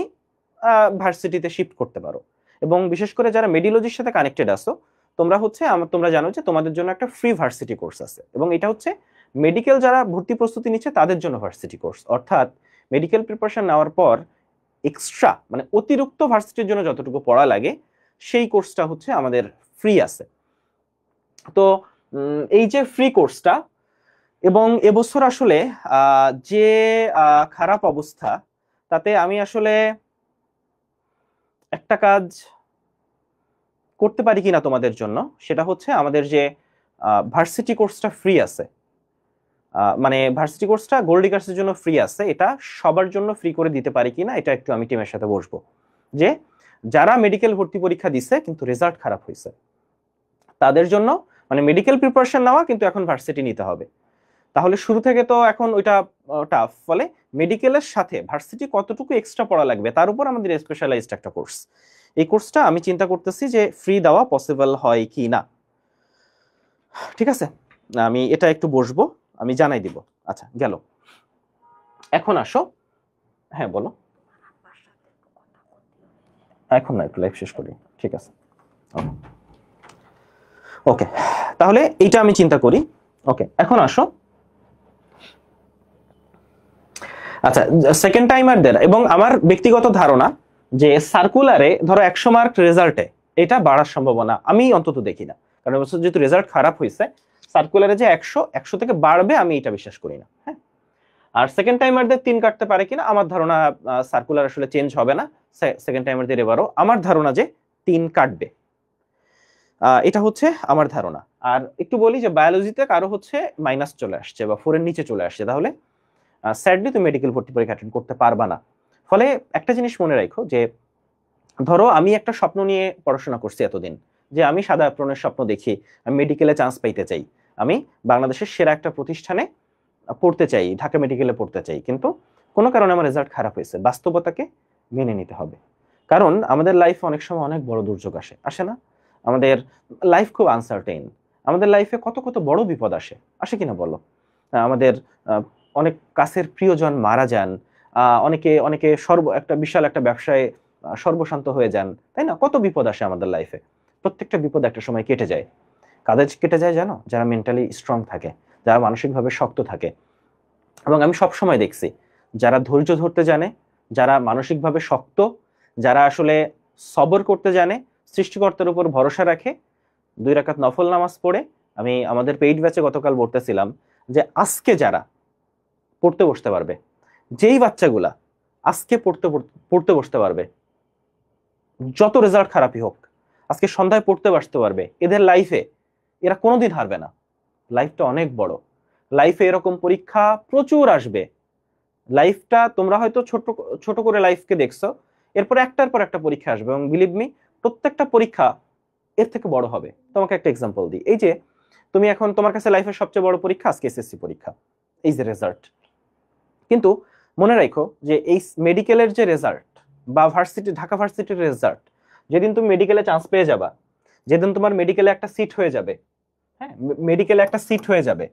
ভার্সিটিতে শিফট করতে পারো। এবং বিশেষ করে যারা মেডিওলজির সাথে কানেক্টেড আছো, তোমরা হচ্ছে তোমরা জানো যে তোমাদের জন্য একটা ফ্রি ভার্সিটি কোর্স আছে, এবং এটা হচ্ছে মেডিকেল যারা ভর্তি প্রস্তুতি নিচ্ছে তাদের জন্য ভার্সিটি কোর্স। অর্থাৎ মেডিকেল প্রিপারেশন নেওয়ার পর এক্সট্রা, মানে অতিরিক্ত ভার্সিটির জন্য যতটুকু পড়া লাগে, সেই কোর্সটা হচ্ছে আমাদের ফ্রি আছে। তো এই যে ফ্রি কোর্সটা, এবং এবছর আসলে যে খারাপ অবস্থা, তাতে আমি আসলে একটা কাজ করতে পারি কিনা তোমাদের জন্য, সেটা হচ্ছে আমাদের যে ভার্সিটি কোর্সটা ফ্রি আছে, মানে ভার্সিটি কোর্সটা গোল্ড ডিগার্সের জন্য ফ্রি আছে, এটা সবার জন্য ফ্রি করে দিতে পারি কিনা, এটা একটু আমি টিমের সাথে বসবো। যে যারা মেডিকেল ভর্তি পরীক্ষা দিছে কিন্তু রেজাল্ট খারাপ হয়েছে, তাদের জন্য, মানে মেডিকেল প্রিপারেশন নেওয়া কিন্তু এখন ভার্সিটি নিতে হবে। তাহলে শুরু থেকে তো এখন ওইটা টাফ। ফলে মেডিকেলের সাথে ভার্সিটি কতটুকু এক্সট্রা পড়া লাগবে তার উপর আমাদের স্পেশালাইজড একটা কোর্স। এই কোর্সটা আমি চিন্তা করতেছি যে ফ্রি দেওয়া পসিবল হয় কি না। ঠিক আছে, আমি এটা একটু বসবো, আমি জানাই দিব। আচ্ছা গেল, এখন আসো। হ্যাঁ বলো। এখন না, একটু লাইভ শেষ করি, ঠিক আছে। ওকে, তাহলে এইটা আমি চিন্তা করি। ওকে, এখন আসো। আচ্ছা, সেকেন্ড টাইমারদের এবং আমার ব্যক্তিগত ধারণা যে সার্কুলারে ধরো 100 মার্ক রেজাল্টে এটা বাড়ার সম্ভাবনা আমি অন্তত দেখি না, কারণ এবছর যেহেতু রেজাল্ট খারাপ হয়েছে, সার্কুলারে যে 100 থেকে বাড়বে আমি এটা বিশ্বাস করি না। হ্যাঁ, আর সেকেন্ড টাইমারদের 3 কাটতে পারে কিনা, আমার ধারণা সার্কুলার আসলে চেঞ্জ হবে না, সেকেন্ড টাইমারদের এবারও আমার ধারণা যে 3 কাটবে, এটা হচ্ছে আমার ধারণা। আর একটু বলি যে বায়োলজিতে কারো হচ্ছে মাইনাস চলে আসছে বা 4 এর নিচে চলে আসছে, তাহলে স্যাডলি তুমি মেডিকেল ভর্তি পরীক্ষা অ্যাটেন্ড করতে পারবা না। ফলে একটা জিনিস মনে রাখো যে ধরো আমি একটা স্বপ্ন নিয়ে পড়াশোনা করছি এতদিন, যে আমি সাদা অ্যাপ্রনের স্বপ্ন দেখি, আমি মেডিকেলে চান্স পাইতে চাই, আমি বাংলাদেশের সেরা একটা প্রতিষ্ঠানে পড়তে চাই, ঢাকা মেডিকেলে পড়তে চাই, কিন্তু কোনো কারণে আমার রেজাল্ট খারাপ হয়েছে। বাস্তবতাকে মেনে নিতে হবে, কারণ আমাদের লাইফে অনেক সময় অনেক বড় দুর্যোগ আসে, আসে না? আমাদের লাইফ খুব আনসার্টেইন, আমাদের লাইফে কত কত বড় বিপদ আসে, আসে কিনা বলো? আমাদের অনেক কাছের প্রিয়জন মারা যান, অনেকে অনেকে একটা বিশাল একটা ব্যবসায় সর্বশান্ত হয়ে যান, তাই না? কত বিপদ আসে আমাদের লাইফে। প্রত্যেকটা বিপদ একটা সময় কেটে যায়। কাদের কেটে যায় জানো? যারা মেন্টালি স্ট্রং থাকে, যারা মানসিকভাবে শক্ত থাকে। এবং আমি সব সময় দেখছি যারা ধৈর্য ধরতে জানে, যারা মানসিকভাবে শক্ত, যারা আসলে সবর করতে জানে, সৃষ্টিকর্তার উপর ভরসা রাখে, 2 রাকাত নফল নামাজ পড়ে। আমি আমাদের পেইড ব্যাচে গতকাল বলতেছিলাম যে আজকে যারা পড়তে বসতে পারবে, যেই বাচ্চাগুলা আজকে পড়তে বসতে পারবে, যত রেজাল্ট খারাপই হোক, আজকে সন্ধ্যায় পড়তে বসতে পারবে, এদের লাইফে এরা কোনোদিন হারবে না। লাইফটা অনেক বড়, লাইফে এরকম পরীক্ষা প্রচুর আসবে। লাইফটা তোমরা হয়তো ছোট ছোট করে লাইফকে দেখছো, এরপর একটার পর একটা পরীক্ষা আসবে, এবং বিলিভ মি প্রত্যেকটা পরীক্ষা এর থেকে বড় হবে। তোমাকে একটা এক্সাম্পল দিই, এই যে তুমি এখন, তোমার কাছে লাইফের সবচেয়ে বড় পরীক্ষা আজকে এসএসসি পরীক্ষা, এই যে রেজাল্ট। কিন্তু মনে রাখো যে এই মেডিকেলের যে রেজাল্ট বা ঢাকা ভার্সিটির রেজাল্ট, যেদিন তুমি মেডিকেলে চান্স পেয়ে যাবা, যেদিন তোমার মেডিকেলে একটা সিট হয়ে যাবে, হ্যাঁ, মেডিকেলে একটা সিট হয়ে যাবে,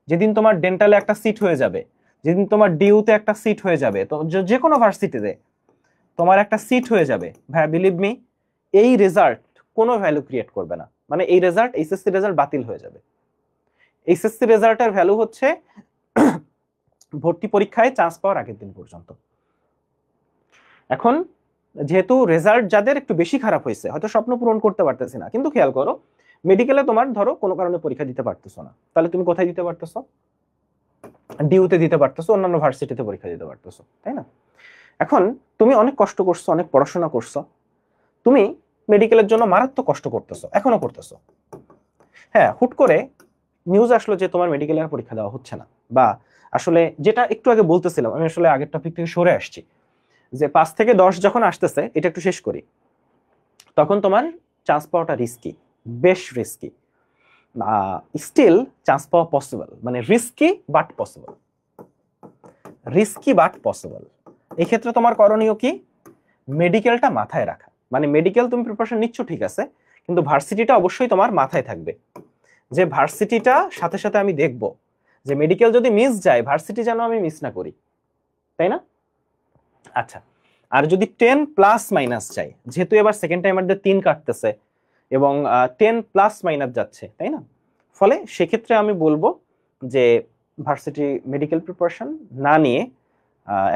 যেদিন তোমার ডেন্টালে একটা সিট হয়ে যাবে, যেদিন তোমার ডিউতে একটা সিট হয়ে যাবে, তো যে কোনো ভার্সিটিতে তোমার একটা সিট হয়ে যাবে, ভাই বিলিভ মি, এই রেজাল্ট কোনো ভ্যালু ক্রিয়েট করবে না। মানে এই রেজাল্ট, এইচএসসি রেজাল্ট বাতিল হয়ে যাবে। এইচএসসি রেজাল্টের ভ্যালু হচ্ছে ভর্তি পরীক্ষায় চান্স পাওয়ার আগের দিন পর্যন্ত। এখন যেহেতু রেজাল্ট যাদের একটু বেশি খারাপ হয়েছে, হয়তো স্বপ্ন পূরণ করতে পারতেছি না, কিন্তু খেয়াল করো মেডিকেলে তোমার ধরো কোনো কারণে পরীক্ষা দিতে পারতেছো না, তাহলে তুমি কোথায় দিতে পারতেছো? ডিউতে দিতে পারতেছো, অন্যান্য ভার্সিটিতে পরীক্ষা দিতে পারতেছো, তাই না? এখন তুমি অনেক কষ্ট করছো, অনেক পড়াশোনা করছো, তুমি মেডিকেলের জন্য মারাত্মক কষ্ট করতেছো, এখনো করতেছো। হ্যাঁ, হুট করে নিউজ আসলো যে তোমার মেডিকেলের পরীক্ষা দেওয়া হচ্ছে না, বা আসলে যেটা একটু আগে বলতেছিলাম, আমি আসলে আগের টপিক থেকে সরে আসছি, যে 5 থেকে 10 যখন আসতেছে, এটা একটু শেষ করি, তখন তোমার চান্স পাওয়াটা রিস্কি, বেশ রিস্কি। স্টিল চান্স পাওয়া পসিবল, মানে risky but possible, risky but possible. এই ক্ষেত্রে তোমার করণীয় কি? মেডিকেলটা মাথায় রাখা। মানে মেডিকেল তুমি প্রিপারেশন নিচ্ছ ঠিক আছে, কিন্তু ভার্সিটিটা অবশ্যই তোমার মাথায় থাকবে, যে ভার্সিটিটা সাথে সাথে আমি দেখব যে মেডিকেল যদি মিস যায়, ভার্সিটি যেন আমি মিস না করি, তাই না? আচ্ছা, আর যদি 10 প্লাস মাইনাস চাই, যেহেতু এবার সেকেন্ড টাইমারদের 3 কাটতেছে এবং 10 প্লাস মাইনাস যাচ্ছে, তাই না? ফলে সেক্ষেত্রে আমি বলবো যে ভার্সিটি মেডিকেল প্রিপারেশন না নিয়ে,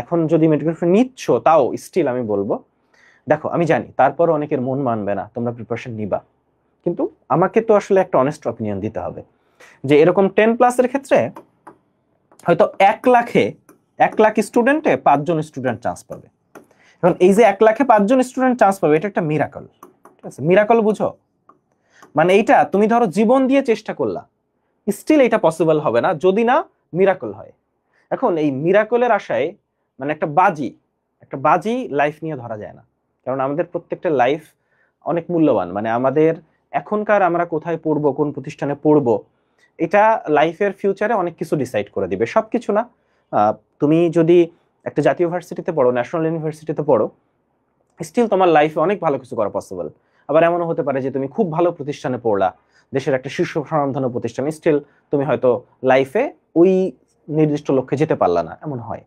এখন যদি মেডিকেল নিচ্ছ তাও স্টিল আমি বলবো, দেখো আমি জানি তারপর অনেকের মন মানবে না, তোমরা প্রিপারেশন নিবা, কিন্তু আমাকে তো আসলে একটা অনেস্ট অপিনিয়ন দিতে হবে, যে এরকম 10 প্লাসের ক্ষেত্রে হয়তো 1 লাখ স্টুডেন্টে 5 জন স্টুডেন্ট চান্স পাবে। এখন এই যে 1 লাখে 5 জন স্টুডেন্ট চান্স পাবে, এটা একটা মিরাকল, ঠিক আছে? মিরাকল বুঝো? মানে এইটা তুমি ধরো জীবন দিয়ে চেষ্টা করলা, স্টিল এটা পসিবল হবে না যদি না মিরাকল হয়। এখন এই মিরাকলের আশায়, মানে একটা বাজি লাইফ নিয়ে ধরা যায় না, কারণ আমাদের প্রত্যেকটা লাইফ অনেক মূল্যবান। মানে আমাদের এখনকার আমরা কোথায় পড়বো, কোন প্রতিষ্ঠানে পড়বো, এটা লাইফের ফিউচারে অনেক কিছু ডিসাইড করে দিবে, সবকিছু না। তুমি যদি একটা জাতীয় ভার্সিটিতে পড়ো, ন্যাশনাল ইউনিভার্সিটিতে পড়ো, স্টিল তোমার লাইফে অনেক ভালো কিছু করা পসিবল। আবার এমনও হতে পারে যে তুমি খুব ভালো প্রতিষ্ঠানে পড়লা, দেশের একটা শীর্ষ স্বনামধন্য প্রতিষ্ঠানে, স্টিল তুমি হয়তো লাইফে ওই নির্দিষ্ট লক্ষ্যে যেতে পারলা না, এমন হয়।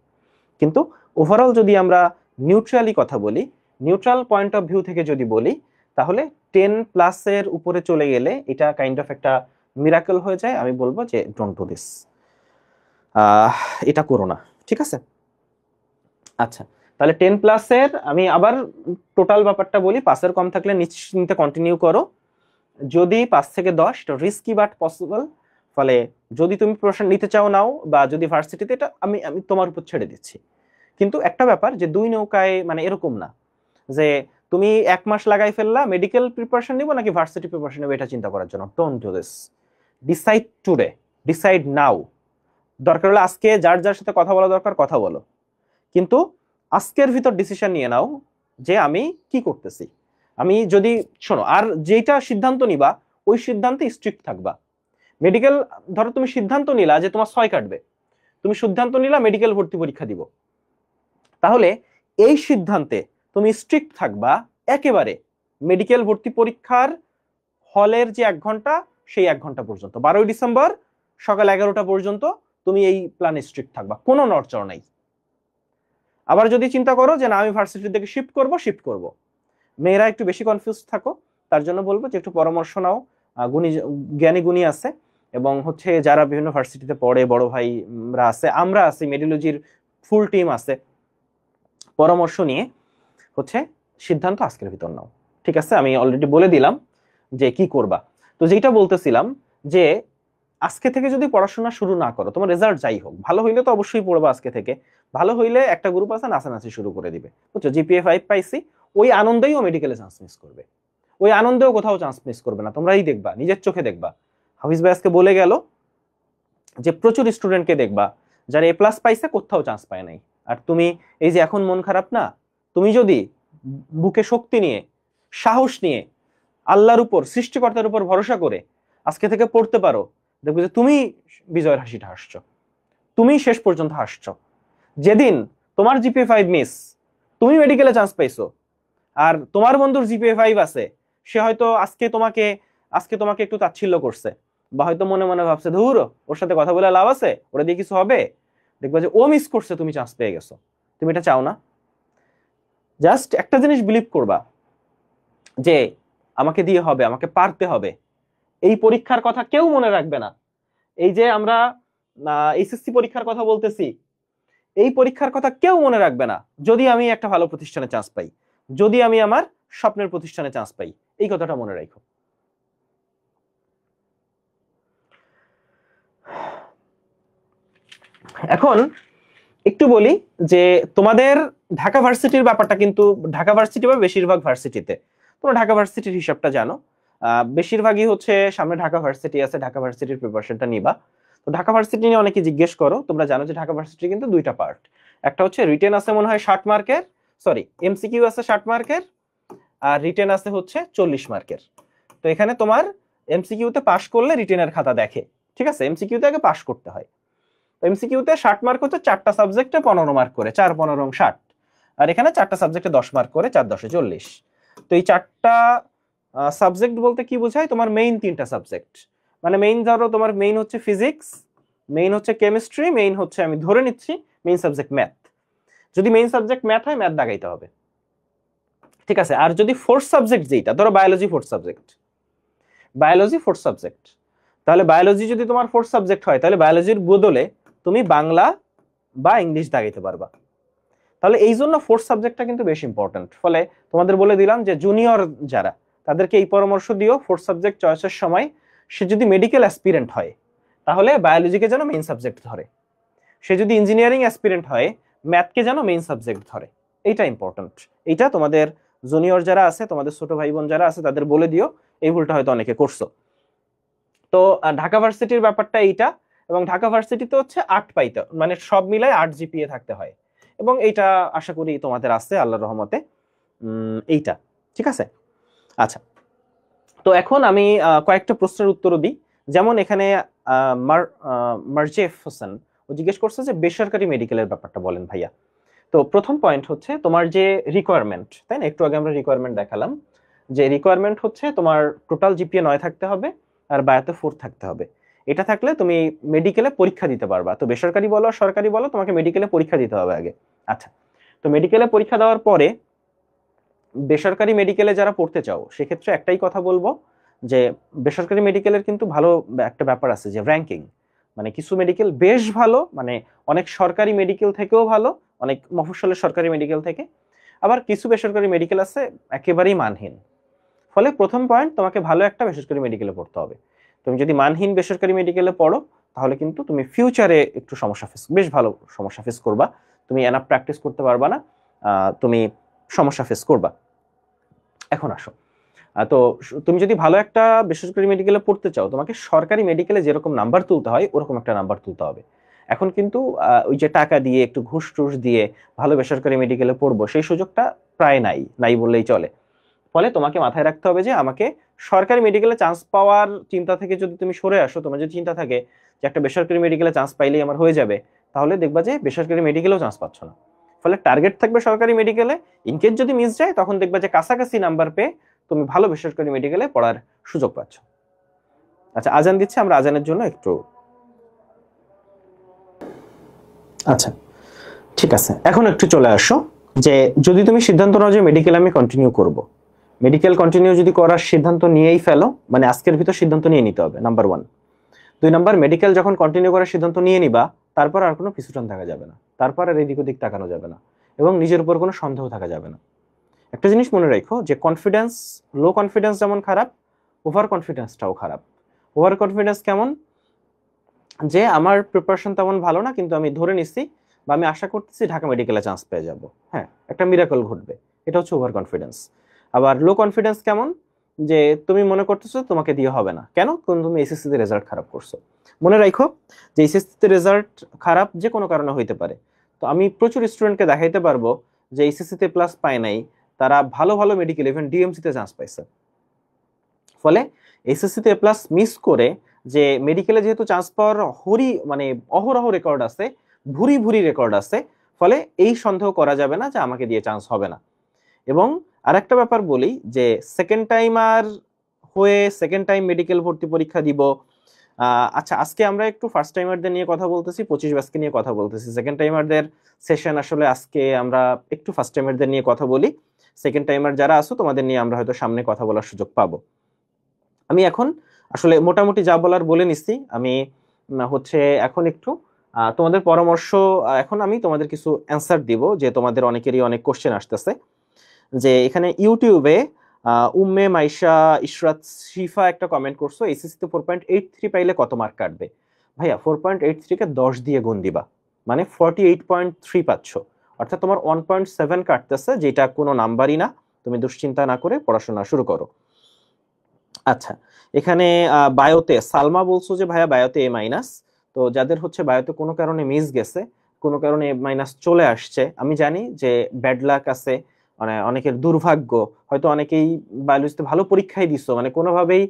কিন্তু ওভারঅল যদি আমরা নিউট্রালি কথা বলি, নিউট্রাল পয়েন্ট অফ ভিউ থেকে যদি বলি, তাহলে 10 প্লাসের উপরে চলে গেলে এটা কাইন্ড অফ একটা মিরাকল হয়ে যায়। আমি বলবো যে ডোন্ট ডু দিস, এটা করো না, ঠিক আছে? আচ্ছা, তাহলে 10 প্লাসের আমি আবার টোটাল ব্যাপারটা বলি, 5-এর কম থাকলে নিশ্চিন্তে কন্টিনিউ করো, যদি 5 থেকে 10, এটা রিস্কি বাট পসিবল। ফলে যদি তুমি প্রশ্ন নিতে চাও নাও, বা যদি ভার্সিটিতে, এটা আমি আমি তোমার উপর ছেড়ে দিচ্ছি। কিন্তু একটা ব্যাপার, যে দুই নৌকায়, মানে এরকম না যে তুমি 1 মাস লাগাই ফেললা মেডিকেল প্রিপারেশন নিব নাকি ভার্সিটি প্রিপারেশন নেব, এটা চিন্তা করার জন্য don't do this. Decide today, decide now. দরকার হলে আজকে যার যার সাথে কথা বলা দরকার কথা বলো, কিন্তু আজকের ভিতর ডিসিশন নিয়ে নাও যে আমি কি করতেছি। আমি যদি শোনো, আর যেটা সিদ্ধান্ত নিবা ওই সিদ্ধান্তে স্ট্রিক্ট থাকবা। মেডিকেল, ধরো তুমি সিদ্ধান্ত নিলা যে তোমার 6 কাটবে, তুমি সিদ্ধান্ত নিলা মেডিকেল ভর্তি পরীক্ষা দিব, তাহলে এই সিদ্ধান্তে তুমি স্ট্রিক্ট থাকবা একেবারে মেডিকেল ভর্তি পরীক্ষার হলের যে 1 ঘন্টা, সেই 1 ঘন্টা পর্যন্ত, 12ই ডিসেম্বর সকাল 11টা পর্যন্ত তুমি এই প্ল্যানে স্ট্রিক্ট থাকবা, কোনো নড়চড় নাই। আবার যদি চিন্তা করো যে না আমি ভার্সিটির দিকে শিফট করব, মেয়েরা একটু বেশি কনফিউজ থাকো, তার জন্য বলবো যে একটু পরামর্শ নাও, জ্ঞানী গুণী আছে, এবং হচ্ছে যারা বিভিন্ন ভার্সিটিতে পড়ে, বড় ভাইরা আছে, আমরা আছি, মেডিওলজির ফুল টিম আছে, পরামর্শ নিয়ে হচ্ছে সিদ্ধান্ত আজকের ভিতর নাও, ঠিক আছে? আমি অলরেডি বলে দিলাম যে কি করবা। তো যেটা বলতেছিলাম, যে আজকে থেকে যদি পড়াশোনা শুরু না করো, তোমার রেজাল্ট যাই হোক, ভালো হইলে তো অবশ্যই পড়বা আজকে থেকে, ভালো হইলে একটা গ্রুপ আছে নাচানাচি শুরু করে দিবে, বুঝছো? জিপিএ 5 পাইছি, ওই আনন্দেই ও মেডিকেলে চান্স মিস করবে, ওই আনন্দেও কোথাও চান্স মিস করবে না, তোমরাই দেখবা, নিজের চোখে দেখবা। হাফিজ ভাই আজকে বলে গেল যে প্রচুর স্টুডেন্টকে দেখবা যারা এ প্লাস পাইছে, কোথাও চান্স পায় নাই। আর তুমি এই যে এখন মন খারাপ না, তুমি যদি বুকে শক্তি নিয়ে, সাহস নিয়ে, আল্লাহর উপর, সৃষ্টিকর্তার উপর ভরসা করে আজকে থেকে পড়তে পারো, দেখবে যে তুমি বিজয়ের হাসিটা হাসছো, তুমি শেষ পর্যন্ত হাসছো। যেদিন তোমার জিপিএ 5 মিস, তুমি মেডিকেলে চান্স পাইছো, আর তোমার বন্ধুর জিপিএ 5 আছে, সে হয়তো আজকে তোমাকে একটু তাচ্ছিল্য করছে, বা হয়তো মনে মনে ভাবছে ধুর ওর সাথে কথা বলে লাভ আছে, ওরা দিয়ে কিছু হবে, দেখবা যে ও মিস করছে, তুমি চান্স পেয়ে গেছো। তুমি এটা চাও না। জাস্ট একটা জিনিস বিলিভ করবা যে আমাকে দিয়ে হবে, আমাকে পারতে হবে। এই পরীক্ষার কথা কেউ মনে রাখবে না। এই যে আমরা এইচএসসি পরীক্ষার কথা বলতেছি, এই পরীক্ষার কথা কেউ মনে রাখবে না যদি আমি একটা ভালো প্রতিষ্ঠানে চান্স পাই, যদি আমি আমার স্বপ্নের প্রতিষ্ঠানে চান্স পাই। এই কথাটা মনে রাখো। এখন একটু বলি যে তোমাদের ঢাকা ভার্সিটির ব্যাপারটা কিন্তু, ঢাকা ভার্সিটি বা বেশিরভাগ ভার্সিটিতে তোমরা ঢাকা ভার্সিটির হিসাবটা জানো। বেশিরভাগই হচ্ছে সামনে ঢাকা ভার্সিটি আছে, ঢাকা ভার্সিটির প্রিপারেশনটা নিবা। তো ঢাকা ভার্সিটি নিয়ে অনেকে জিজ্ঞেস করো, তোমরা জানো যে ঢাকা ভার্সিটি কিন্তু দুইটা পার্ট। একটা হচ্ছে রিটেন আছে মনে হয় 60 মার্কের, সরি এমসিকিউ আছে 60 মার্কের, আর রিটেন আছে হচ্ছে 40 মার্কের। তো এখানে তোমার এমসিকিউতে পাশ করলে রিটেনের খাতা দেখে, ঠিক আছে? এমসিকিউতে আগে পাশ করতে হয়। এমসিকিউতে 60 মার্ক হচ্ছে 4টা সাবজেক্টে 15 মার্ক করে, 4 15 60। আর এখানে 4টা সাবজেক্টে 10 মার্ক করে, 4 10 40। তো এই 4টা সাবজেক্ট বলতে কি বোঝায়? তোমার মেইন 3টা সাবজেক্ট, মানে মেইন ধরো তোমার মেইন হচ্ছে ফিজিক্স, মেইন হচ্ছে কেমিস্ট্রি, মেইন হচ্ছে আমি ধরে নিচ্ছি মেইন সাবজেক্ট ম্যাথ। যদি মেইন সাবজেক্ট ম্যাথ হয়, ম্যাথ দাগাইতে হবে, ঠিক আছে? আর যদি ফোর্থ সাবজেক্ট যেটা ধরো biology fourth subject, biology fourth subject, তাহলে বায়োলজি যদি তোমার ফোর্থ সাবজেক্ট হয়, তাহলে বায়োলজির বদলে তুমি বাংলা বা ইংলিশ দাগাইতে পারবা। তাহলে এই জন্য ফোর্থ সাবজেক্টটা কিন্তু বেশ ইম্পর্টেন্ট। ফলে তোমাদের বলে দিলাম যে জুনিয়র যারা, তাদেরকে এই পরামর্শ দিও ফোর্থ সাবজেক্ট চয়েসের সময় সে যদি মেডিকেল অ্যাসপিরেন্ট হয়, তাহলে বায়োলজিকে যেন মেইন সাবজেক্ট ধরে। সে যদি ইঞ্জিনিয়ারিং অ্যাসপিরেন্ট হয়, ম্যাথকে যেন মেইন সাবজেক্ট ধরে। এইটা ইম্পর্টেন্ট। এইটা তোমাদের জুনিয়র যারা আছে, তোমাদের ছোট ভাই বোন যারা আছে, তাদের বলে দিও। এই ভুলটা হয়তো অনেকে করছো। তো ঢাকা ভার্সিটির ব্যাপারটা এইটা। এবং ঢাকা ভার্সিটিতে হচ্ছে 8 পাইতে, মানে সব মিলায় 8 জিপিএ থাকতে হয়। এবং এইটা আশা করি তোমাদের আছে আল্লাহর রহমতে। এইটা ঠিক আছে। আচ্ছা, তো এখন আমি কয়েকটা প্রশ্নের উত্তর দিই। যেমন এখানে মারজেফ হোসেন ও জিজ্ঞেস করছে যে বেসরকারি মেডিকেলের ব্যাপারটা বলেন ভাইয়া। তো প্রথম পয়েন্ট হচ্ছে তোমার যে রিকোয়ারমেন্ট, তাই না? একটু আগে আমরা রিকোয়ারমেন্ট দেখালাম যে রিকোয়ারমেন্ট হচ্ছে তোমার টোটাল জিপিএ 9 থাকতে হবে আর বায়োতে 4 থাকতে হবে। এটা থাকলে তুমি মেডিকেলে পরীক্ষা দিতে পারবা। তো বেসরকারি বলো সরকারি বলো, তোমাকে মেডিকেলে পরীক্ষা দিতে হবে আগে। আচ্ছা, তো মেডিকেলে পরীক্ষা দেওয়ার পরে বেসরকারি মেডিকেলে যারা পড়তে চাও, সেক্ষেত্রে একটাই কথা বলবো যে বেসরকারি মেডিকেলের কিন্তু ভালো একটা ব্যাপার আছে যে র্যাঙ্কিং। মানে কিছু মেডিকেল বেশ ভালো, মানে অনেক সরকারি মেডিকেল থেকেও ভালো, অনেক মফস্বলের সরকারি মেডিকেল থেকে। আবার কিছু বেসরকারি মেডিকেল আছে একেবারেই মানহীন। ফলে প্রথম পয়েন্ট, তোমাকে ভালো একটা বেসরকারি মেডিকেলে পড়তে হবে। তুমি যদি মানহীন বেসরকারি মেডিকেলে পড়ো, তাহলে কিন্তু তুমি ফিউচারে একটু সমস্যা ফেস, বেশ ভালো সমস্যা ফেস করবা। তুমি এনাফ প্র্যাকটিস করতে পারবা না, তুমি সমস্যা ফেস করবা। এখন আসো, তো তুমি যদি ভালো একটা বেসরকারি মেডিকেলে পড়তে চাও, তোমাকে সরকারি মেডিকেলে যেরকম নাম্বার তুলতে হয় ওরকম একটা নাম্বার তুলতে হবে। এখন কিন্তু ওই যে টাকা দিয়ে একটু ঘুষ টুস দিয়ে ভালো বেসরকারি মেডিকেলে পড়বো, সেই সুযোগটা প্রায় নাই, নাই বললেই চলে। ফলে তোমাকে মাথায় রাখতে হবে যে আমাকে সরকারি মেডিকেলে চান্স পাওয়ার চিন্তা থেকে যদি তুমি সরে আসো, তোমার যদি চিন্তা থাকে যে একটা বেসরকারি মেডিকেলে চান্স পাইলেই আমার হয়ে যাবে, তাহলে দেখবা যে বেসরকারি মেডিকেলেও চান্স পাচ্ছ না। ফলে টার্গেট থাকবে সরকারি মেডিকেলে। ইনকেস যদি মিস যায়, তখন দেখবা যে কাছাকাছি নাম্বার পেয়ে তুমি ভালো বেসরকারি মেডিকেলে পড়ার সুযোগ পাচ্ছ। আচ্ছা, আজান দিচ্ছে, আমরা আজানের জন্য একটু, আচ্ছা ঠিক আছে, এখন একটু চলে আসো যে যদি তুমি সিদ্ধান্ত নাও যে মেডিকেল আমি কন্টিনিউ করব, মেডিকেল কন্টিনিউ যদি করার সিদ্ধান্ত নিয়েই ফেলো, মানে আজকের ভিতর সিদ্ধান্ত নিয়ে নিতে হবে, নাম্বার 1। 2 নাম্বার, মেডিকেল যখন কন্টিনিউ করার সিদ্ধান্ত নিয়ে নিবা, তারপর আর কোনো পিছুটান থাকা যাবে না, তারপর আর এদিক ওদিক তাকানো যাবে না, এবং নিজের উপর কোনো সন্দেহ থাকা যাবে না। একটা জিনিস মনে রাখো যে কনফিডেন্স, লো কনফিডেন্স যেমন খারাপ, ওভার কনফিডেন্সটাও খারাপ। ওভার কনফিডেন্স কেমন? যে আমার প্রিপারেশন তেমন ভালো না, কিন্তু আমি ধরে নিচ্ছি বা আমি আশা করতেছি ঢাকা মেডিকেলে চান্স পেয়ে যাব, হ্যাঁ একটা মিরাকল ঘটবে, এটা হচ্ছে ওভার কনফিডেন্স। আবার লো কনফিডেন্স কেমন? যে তুমি মনে করতেছো তোমাকে দিয়ে হবে না, কেন? কারণ তুমি এসএসসি তে রেজাল্ট খারাপ করছো। মনে রাখো যে এসএসসি তে রেজাল্ট খারাপ যে কোনো কারণে হইতে পারে। তো আমি প্রচুর স্টুডেন্টকে দেখাইতে পারবো যে এসএসসি তে প্লাস পায় নাই, তারা ভালো ভালো মেডিকেল ইভেন ডিএমসি তে চান্স পাইছে। ফলে এসএসসি তে প্লাস মিস করে যে মেডিকেলে যেহেতু চান্স পাওয়ার মানে অহরহ রেকর্ড আছে, ভুরি ভুরি রেকর্ড আছে, ফলে এই সন্দেহ করা যাবে না যে আমাকে দিয়ে চান্স হবে না। এবং আরেকটা ব্যাপার বলি যে সেকেন্ড টাইম আর হয়ে সেকেন্ড টাইম মেডিকেল ভর্তি পরীক্ষা দিব, আচ্ছা, আজকে আমরা একটু ফার্স্ট টাইমারদের নিয়ে কথা বলতেছি, 25 ব্যাচকে নিয়ে কথা বলতেছি। সেকেন্ড টাইমারদের সেশন আসলে আজকে আমরা একটু ফার্স্ট টাইমারদের নিয়ে কথা বলি। সেকেন্ড টাইমার যারা আছো তোমাদের নিয়ে আমরা হয়তো সামনে কথা বলার সুযোগ পাবো। আমি এখন আসলে মোটামুটি যা বলার বলে নিচ্ছি। আমি হচ্ছে এখন একটু তোমাদের পরামর্শ, এখন আমি তোমাদের কিছু অ্যান্সার দিব, যে তোমাদের অনেকেরই অনেক কোশ্চেন আসতেছে। যে এখানে ইউটিউবে উম্মে মাইশা ইশরাত শিফা একটা কমেন্ট করছো, এইচএসসি তে 4.83 পাইলে কত মার্ক কাটবে? ভাইয়া 4.83 কে 10 দিয়ে গুণ দিবা, মানে 48.3 পাচ্ছ। অর্থাৎ তোমার 1.7 কাটতেছে, যেটা কোনো নাম্বারই না। তুমি দুশ্চিন্তা না করে পড়াশোনা শুরু করো। আচ্ছা, এখানে বায়োতে সালমা বলছো যে ভাইয়া বায়োতে এ মাইনাস। তো যাদের হচ্ছে বায়োতে কোনো কারণে মিস গেছে, কোনো কারণে এ মাইনাস চলে আসছে, আমি জানি যে ব্যাড লাক আছে, মানে অনেকের দুর্ভাগ্য। হয়তো অনেকেই বায়োলজিতে ভালো পরীক্ষাই দিছো, মানে কোনোভাবেই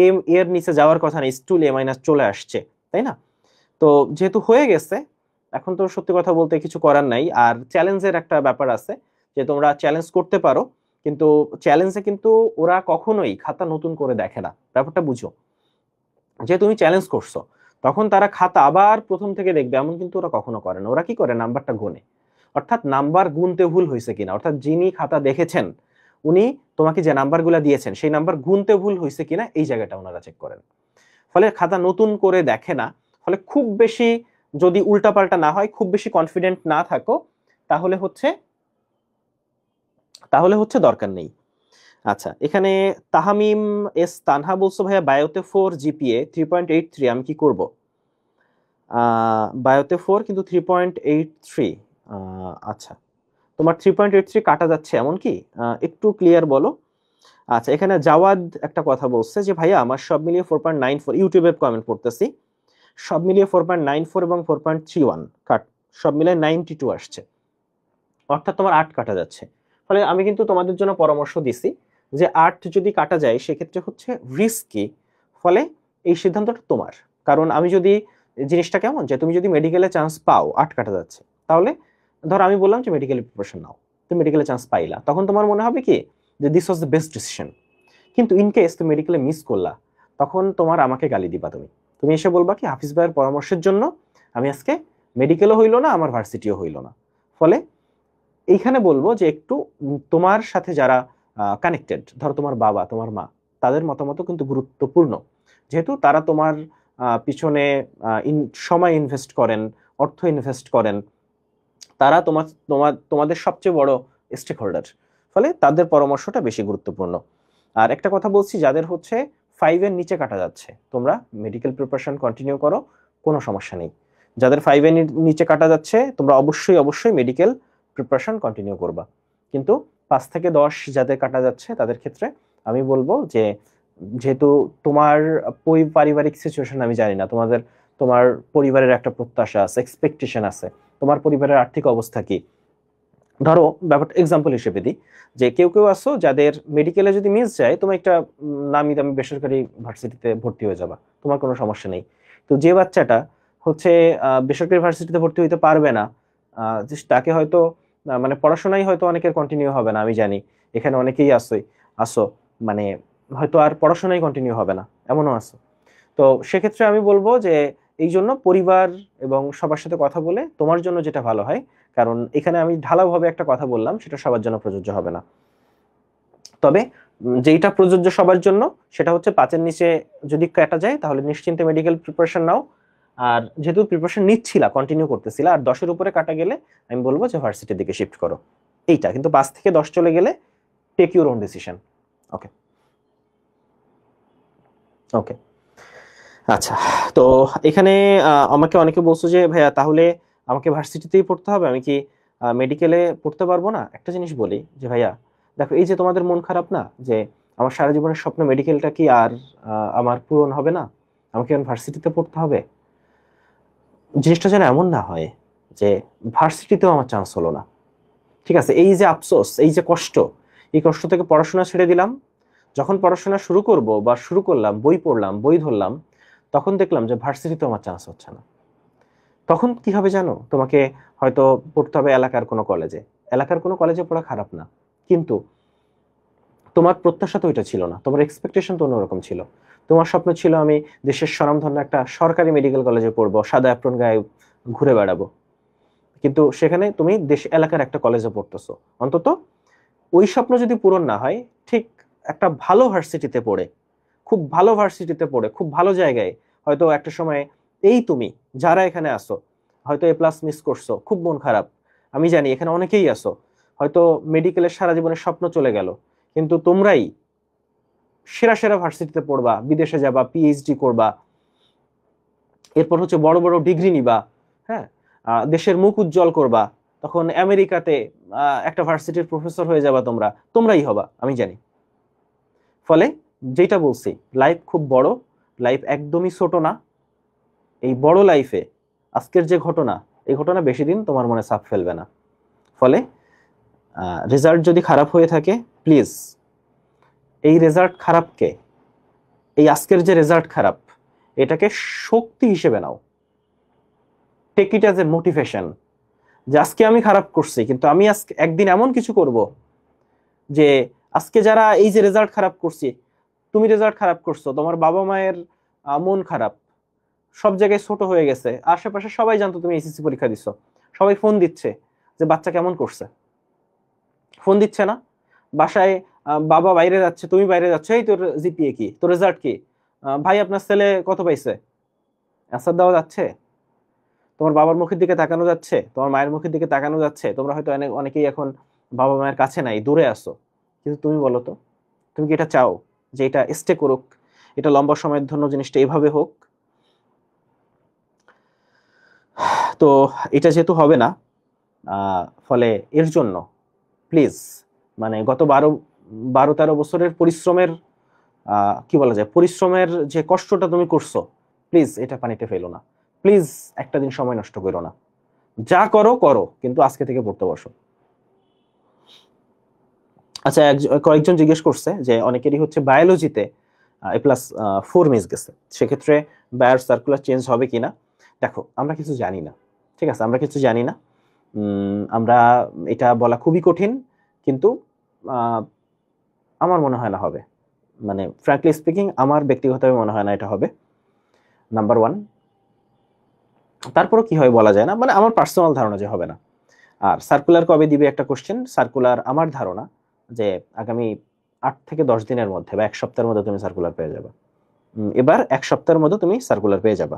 এ এর নিচে যাওয়ার কথা নেই, স্টুল এ মাইনাস চলে আসছে, তাই না? তো যেহেতু হয়ে গেছে, এখন তো সত্যি কথা বলতে কিছু করার নাই। আর চ্যালেঞ্জের একটা ব্যাপার আছে, যে তোমরা চ্যালেঞ্জ করতে পারো, কিন্তু চ্যালেঞ্জে কিন্তু ওরা কখনোই খাতা নতুন করে দেখে না, ব্যাপারটা বুঝো। যে তুমি চ্যালেঞ্জ করছো, তখন তারা খাতা আবার প্রথম থেকে দেখবে, এমন কিন্তু ওরা কখনো করে না। ওরা কি করে, নাম্বারটা গুনে, অর্থাৎ নাম্বার গুনতে ভুল হয়েছে কিনা, অর্থাৎ যিনি খাতা দেখেছেন উনি তোমাকে যে নাম্বারগুলো দিয়েছেন সেই নাম্বার গুনতে ভুল হয়েছে কিনা এই জায়গাটা ওনারা চেক করেন। ফলে খাতা নতুন করে দেখে না। ফলে খুব বেশি যদি উল্টাপাল্টা না হয়, খুব বেশি কনফিডেন্ট না থাকো, তাহলে হচ্ছে দরকার নেই। আচ্ছা, এখানে তাহামিম এস তানহা বলছো ভাইয়া বায়োতে 4 জিপিএ 3.83, আমি কি করব? বায়োতে 4 কিন্তু 3.83। আচ্ছা, তোমার 3.83 কাটা যাচ্ছে এমন কি? একটু ক্লিয়ার বলো। আচ্ছা, এখানে জাওয়াদ একটা কথা বলছে যে ভাইয়া আমার সব মিলিয়ে 4.94, ইউটিউবে কমেন্ট করতেছি, সব মিলিয়ে 4.94 এবং 4.31 কাট, সব মিলিয়ে 92 আসছে, অর্থাৎ তোমার 8 কাটা যাচ্ছে। ফলে আমি কিন্তু তোমাদের জন্য পরামর্শ দিছি যে 8 যদি কাটা যায় সেক্ষেত্রে হচ্ছে রিস্কি। ফলে এই সিদ্ধান্তটা তোমার। কারণ আমি যদি, জিনিসটা কেমন, যে তুমি যদি মেডিকেলে চান্স পাও 8 কাটা যাচ্ছে, তাহলে ধর আমি বললাম যে মেডিকেল প্রিপারেশন নাও, তুমি মেডিকেলে চান্স পাইলা, তখন তোমার মনে হবে কি যে this was the best decision. কিন্তু ইন কেস তুমি মেডিকেলে মিস করলা, তখন তোমার আমাকে গালি দিবা। তুমি তুমি এসে বলবা কি হাফিজ ভাইয়ের পরামর্শের জন্য আমি আজকে মেডিকেলও হইলো না, আমার ভার্সিটিও হইলো না। ফলে এইখানে বলবো যে একটু তোমার সাথে যারা কানেক্টেড, ধরো তোমার বাবা, তোমার মা, তাদের মতামতও কিন্তু গুরুত্বপূর্ণ। যেহেতু তারা তোমার পিছনে সময় ইনভেস্ট করেন, অর্থ ইনভেস্ট করেন, তারা তোমাদের সবচেয়ে বড় স্টেক হোল্ডার। ফলে তাদের পরামর্শটা বেশি গুরুত্বপূর্ণ। আর একটা কথা বলছি, যাদের হচ্ছে 5 এর নিচে কাটা যাচ্ছে, তোমরা মেডিকেল প্রিপারেশন কন্টিনিউ করো, কোনো সমস্যা নেই। যাদের 5 এর নিচে কাটা যাচ্ছে, তোমরা অবশ্যই অবশ্যই মেডিকেল প্রিপারেশন কন্টিনিউ করবা। কিন্তু 5 থেকে 10 যাদের কাটা যাচ্ছে, তাদের ক্ষেত্রে আমি বলবো যে, যেহেতু তোমার পারিবারিক সিচুয়েশন আমি জানি না, তোমার পরিবারের একটা প্রত্যাশা আছে, এক্সপেকটেশন আছে, তোমার পরিবারের আর্থিক অবস্থা কি। ধরো ব্যাপারটা এক্সাম্পল হিসেবে দিই, যে কেউ কেউ আসো যাদের মেডিকেলে যদি মিস যায়, তুমি একটা নামি দামি বেসরকারি ভার্সিটিতে ভর্তি হয়ে যাবা, তোমার কোনো সমস্যা নেই। তো যে বাচ্চাটা হচ্ছে বেসরকারি ভার্সিটিতে ভর্তি হইতে পারবে না, তাকে হয়তো মানে পড়াশোনাই হয়তো অনেকের কন্টিনিউ হবে না, আমি জানি এখানে অনেকেই আসো মানে হয়তো আর পড়াশোনাই কন্টিনিউ হবে না, এমনও আছে। তো সেক্ষেত্রে আমি বলবো যে এই জন্য পরিবার এবং সবার সাথে কথা বলে তোমার জন্য যেটা ভালো হয়, কারণ এখানে আমি ঢালাওভাবে একটা কথা বললাম, সেটা সবার জন্য প্রযোজ্য হবে না। তবে যেইটা প্রযোজ্য সবার জন্য সেটা হচ্ছে 5 এর নিচে যদি কাটা যায়, তাহলে নিশ্চিন্তে মেডিকেল প্রিপারেশন নাও। আর যেহেতু প্রিপারেশন নিচ্ছিলা, কন্টিনিউ করতেছিলা, আর 10-এর উপরে কাটা গেলে আমি বলবো যে ভার্সিটির দিকে শিফট করো। এইটা কিন্তু 5 থেকে 10 চলে গেলে টেক ইউর ওন ডিসিশন। ওকে ওকে। আচ্ছা, তো এখানে আমাকে অনেকে বলছো যে ভাইয়া তাহলে আমাকে ভার্সিটিতেই পড়তে হবে, আমি কি মেডিকেলে পড়তে পারবো না? একটা জিনিস বলি যে ভাইয়া, দেখো এই যে তোমাদের মন খারাপ না, যে আমার সারা জীবনের স্বপ্ন মেডিকেলটা কি আর আমার পূরণ হবে না, আমাকে এখন ভার্সিটিতে পড়তে হবে। জিনিসটা যেন এমন না হয় যে ভার্সিটিতেও আমার চান্স হলো না। ঠিক আছে, এই যে আফসোস, এই যে কষ্ট, এই কষ্ট থেকে পড়াশোনা ছেড়ে দিলাম, যখন পড়াশোনা শুরু করব বা শুরু করলাম, বই পড়লাম, বই ধরলাম, তখন দেখলাম যে ভার্সিটিতে আমার চান্স হচ্ছে না। তখন কি হবে জানো? তোমাকে হয়তো পড়তে হবে এলাকার কোনো কলেজে। এলাকার কোনো কলেজে পড়া খারাপ না, কিন্তু তোমার প্রত্যাশা তো ওইটা ছিল না, তোমার এক্সপেকটেশন তো অন্যরকম ছিল। তোমার স্বপ্ন ছিল আমি দেশের স্বনামধন্য একটা সরকারি মেডিকেল কলেজে পড়বো, সাদা অ্যাপ্রন গায়ে ঘুরে বেড়াবো, কিন্তু সেখানে তুমি দেশ এলাকার একটা কলেজে পড়তেছো। অন্তত ওই স্বপ্ন যদি পূরণ না হয়, ঠিক একটা ভালো ভার্সিটিতে পড়ে, খুব ভালো ভার্সিটিতে পড়ে, খুব ভালো জায়গায়, হয়তো একটা সময় এই তুমি যারা এখানে আসো, হয়তো এ প্লাস মিস করছো, খুব মন খারাপ, আমি জানি এখানে অনেকেই আসো, হয়তো মেডিকেলের সারা জীবনের স্বপ্ন চলে গেল, কিন্তু তোমরাই সেরা সেরা ভার্সিটিতে পড়বা, বিদেশে যাবা, পিএইচডি করবা, এরপর হচ্ছে বড় বড় ডিগ্রি নিবা, হ্যাঁ, দেশের মুখ উজ্জ্বল করবা, তখন আমেরিকাতে একটা ভার্সিটির প্রফেসর হয়ে যাবা, তোমরাই হবা, আমি জানি। ফলে যেটা বলছি, লাইফ খুব বড়, লাইফ একদমই ছোট না। এই বড় লাইফে আজকের যে ঘটনা, এই ঘটনা বেশি দিন তোমার মনে ছাপ ফেলবে না। ফলে রেজাল্ট যদি খারাপ হয়ে থাকে, প্লিজ এই রেজাল্ট খারাপকে, এই আজকের যে রেজাল্ট খারাপ, এটাকে শক্তি হিসেবে নাও, take it as a motivation, যে আজকে আমি খারাপ করছি, কিন্তু আমি আজকে একদিন এমন কিছু করব যে আজকে যারা এই যে রেজাল্ট খারাপ করছি, তুমি রেজাল্ট খারাপ করছো, তোমার বাবা মায়ের মন খারাপ, সব জায়গায় ছোট হয়ে গেছে, আশেপাশে সবাই জানতো তুমি এসএসসি পরীক্ষা দিছো, সবাই ফোন দিচ্ছে যে বাচ্চা কেমন করছে, ফোন দিচ্ছে না? বাসায় বাবা বাইরে যাচ্ছে, তুমি বাইরে যাচ্ছ, এই তোর জিপিএ কি, তোর রেজাল্ট কি, ভাই আপনার ছেলে কত পাইছে, অ্যান্সার দেওয়া যাচ্ছে? তোমার বাবার মুখের দিকে তাকানো যাচ্ছে, তোমার মায়ের মুখের দিকে তাকানো যাচ্ছে? তোমরা হয়তো অনেকেই এখন বাবা মায়ের কাছে নাই, দূরে আসো, কিন্তু তুমি বলো তো, তুমি কি এটা চাও যে এটা স্টে করুক, এটা লম্বা সময়ের জন্য জিনিসটা এভাবে হোক? তো এটা যেহেতু হবে না, ফলে এর জন্য প্লিজ, মানে গত 12-13 বছরের পরিশ্রমের, কি বলা যায়, পরিশ্রমের যে কষ্টটা তুমি করছো, প্লিজ এটা পানিতে ফেলো না, প্লিজ একটা দিন সময় নষ্ট করো না, যা করো করো, কিন্তু আজকে থেকে পড়তে বসো। আচ্ছা, কয়েকজন জিজ্ঞেস করছে যে অনেকেরই হচ্ছে বায়োলজিতে A+4 মিস গেছে, সেক্ষেত্রে বায়োর সার্কুলার চেঞ্জ হবে কিনা। দেখো, আমরা কিছু জানি না, ঠিক আছে, আমরা কিছু জানি না, আমরা, এটা বলা খুবই কঠিন, কিন্তু আমার মনে হয় না হবে, মানে ফ্র্যাঙ্কলি স্পিকিং আমার ব্যক্তিগতভাবে মনে হয় না এটা হবে, নাম্বার 1। তারপরও কি হয় বলা যায় না, মানে আমার পার্সোনাল ধারণা যে হবে না। আর সার্কুলার কবে দিবে একটা কোশ্চেন, সার্কুলার আমার ধারণা যে আগামী 8 থেকে 10 দিনের মধ্যে বা 1 সপ্তাহের মধ্যে তুমি সার্কুলার পেয়ে যাবে। এবার 1 সপ্তাহের মধ্যে তুমি সার্কুলার পেয়ে যাবা।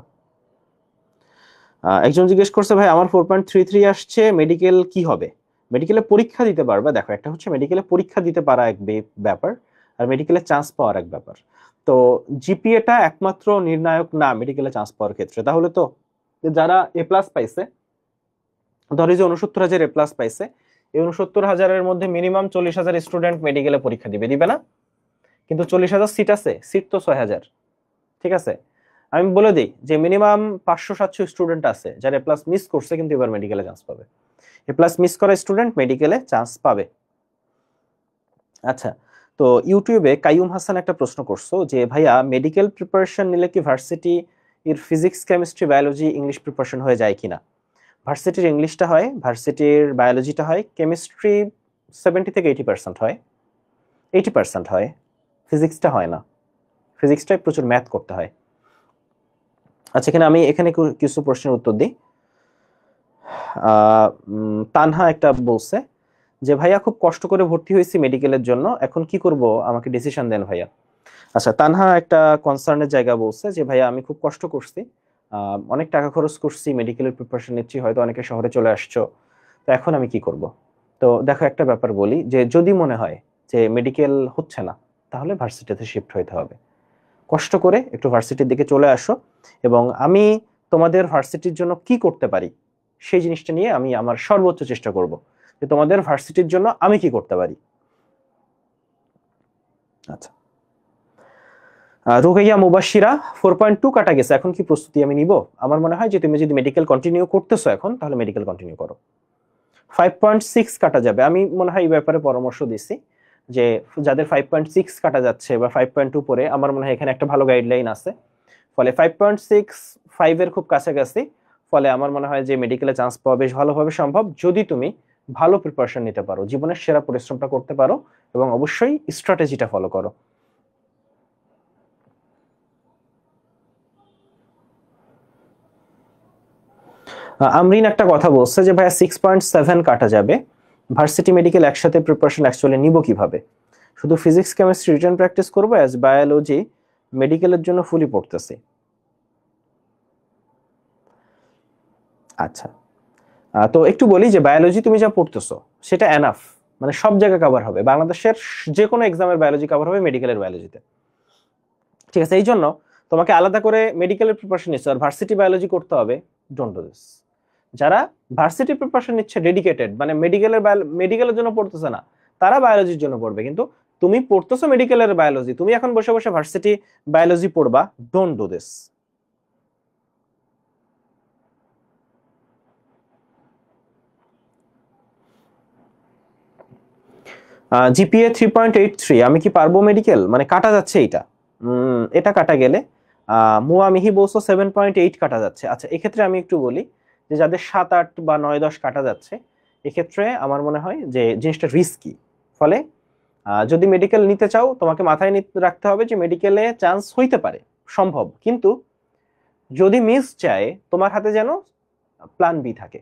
একজন জিজ্ঞেস করছে, ভাই আমার 4.33 আসছে, মেডিকেল কি হবে? মেডিকেলে পরীক্ষা দিতে পারবা। দেখো, একটা হচ্ছে মেডিকেলে পরীক্ষা দিতে পারা এক ব্যাপার, আর মেডিকেলে চান্স পাওয়ার এক ব্যাপার। তো জিপিএটা একমাত্র নির্ণায়ক না মেডিকেলে চান্স পাওয়ার ক্ষেত্রে। তাহলে তো যারা A+ পাইছে, ধরে যে 69,000 A+ পাইছে, এই 69,000-এর মধ্যে মিনিমাম 40,000 স্টুডেন্ট মেডিকেলে পরীক্ষা দিবে না? কিন্তু 40,000 সিট আছে, সিট তো 6,000, ঠিক আছে? আমি বলে দিই যে মিনিমাম 500-700 স্টুডেন্ট আছে যারা A+ মিস করছে, কিন্তু এবার মেডিকেলে চান্স পাবে। A+ মিস করা স্টুডেন্ট মেডিকেলে চান্স পাবে। আচ্ছা, তো ইউটিউবে কাইয়ুম হাসান একটা প্রশ্ন করছো যে ভাইয়া মেডিকেল প্রিপারেশন নিলে কি ভার্সিটি এর physics, chemistry, biology, English preparation হয়ে যায় কিনা? ভার্সিটির ইংলিশটা হয়, ভার্সিটির বায়োলজিটা হয়, কেমিস্ট্রি 70 থেকে 80% হয়, 80% হয়, ফিজিক্সটা হয় না, ফিজিক্সটায় প্রচুর ম্যাথ করতে হয়। আচ্ছা, এখানে কিছু প্রশ্নের উত্তর দিই। তানহা একটা বলছে যে ভাইয়া খুব কষ্ট করে ভর্তি হয়েছি মেডিকেলের জন্য, এখন কি করব, আমাকে ডিসিশন দেন ভাইয়া। আচ্ছা, তানহা একটা কনসার্নের জায়গা বলছে যে ভাইয়া আমি খুব কষ্ট করছি, অনেক টাকা খরচ করছি, মেডিকেলের প্রিপারেশন নিচ্ছি, হয়তো অনেকে শহরে চলে আসছো, তো এখন আমি কি করব? তো দেখো, একটা ব্যাপার বলি, যে যদি মনে হয় যে মেডিকেল হচ্ছে না, তাহলে ভার্সিটিতে শিফট হইতে হবে। কষ্ট করে একটু ভার্সিটির দিকে চলে আসো, এবং আমি তোমাদের ভার্সিটির জন্য কি করতে পারি সেই জিনিসটা নিয়ে আমি আমার সর্বোচ্চ চেষ্টা করব, যে তোমাদের ভার্সিটির জন্য আমি কি করতে পারি। আচ্ছা, রুকাইয়া মুবাশিরা, 4.2 কাটা গেছে, এখন কি প্রস্তুতি আমি নিব? আমার মনে হয় যে তুমি যদি মেডিকেল কন্টিনিউ করতেছো এখন, তাহলে মেডিকেল কন্টিনিউ করো। 5.6 কাটা যাবে, আমি মনে হয় এই ব্যাপারে পরামর্শ দিছি, যে যাদের 5.6 কাটা যাচ্ছে বা 5.2 পরে, আমার মনে হয় এখানে একটা ভালো গাইডলাইন আছে। ফলে 5.6 5-এর খুব কাছাকাছি, ফলে আমার মনে হয় যে মেডিকেলে চান্স পাওয়া বেশ ভালোভাবে সম্ভব, যদি তুমি ভালো প্রিপারেশন নিতে পারো, জীবনের সেরা পরিশ্রমটা করতে পারো, এবং অবশ্যই স্ট্র্যাটেজিটা ফলো করো। আমরিন একটা কথা বলছে যে ভাইয়া 6.7 কাটা যাবে, ভার্সিটি মেডিকেল একসাথে প্রিপারেশন অ্যাকচুয়ালি নিব কিভাবে? শুধু ফিজিক্স কেমিস্ট্রি রিটেন প্র্যাকটিস করবো, অ্যাজ বায়োলজি মেডিকেলের জন্য ফুলি পড়তেছি। আচ্ছা, তো একটু বলি যে বায়োলজি তুমি যা পড়তেছো সেটা এনাফ, মানে সব জায়গায় কভার হবে, বাংলাদেশের যে কোনো এক্সামের বায়োলজি কভার হবে মেডিকেলের বায়োলজিতে, ঠিক আছে? এই জন্য তোমাকে আলাদা করে মেডিকেলের প্রিপারেশন নিচ্ছে আর ভার্সিটি বায়োলজি করতে হবে, ডোন্ট ডু দিস। যারা ভার্সিটি প্রিপারেশন নিচ্ছে ডেডিকেটেড, মানে মেডিকেলের জন্য পড়তেছে না, তারা বায়োলজির জন্য পড়বে, কিন্তু তুমি পড়তেছো মেডিকেলের বায়োলজি, তুমি এখন বসে বসে ভার্সিটি বায়োলজি পড়বা, ডোন্ট ডু দিস। জিপিএ 3.83, আমি কি পারবো মেডিকেল? মানে কাটা যাচ্ছে এটা, এটা কাটা গেলে মুয়া মিহি বলছো 7.8 কাটা যাচ্ছে। আচ্ছা, এক্ষেত্রে আমি একটু বলি যে যাদের 7, 8 বা 9, 10 কাটা যাচ্ছে, এক্ষেত্রে আমার মনে হয় যে জিনিসটা রিস্কি। ফলে যদি মেডিকেল নিতে চাও, তোমাকে মাথায় রাখতে হবে যে মেডিকেলে চান্স হইতে পারে, সম্ভব, কিন্তু যদি মিস যায় তোমার হাতে যেন প্ল্যান বি থাকে।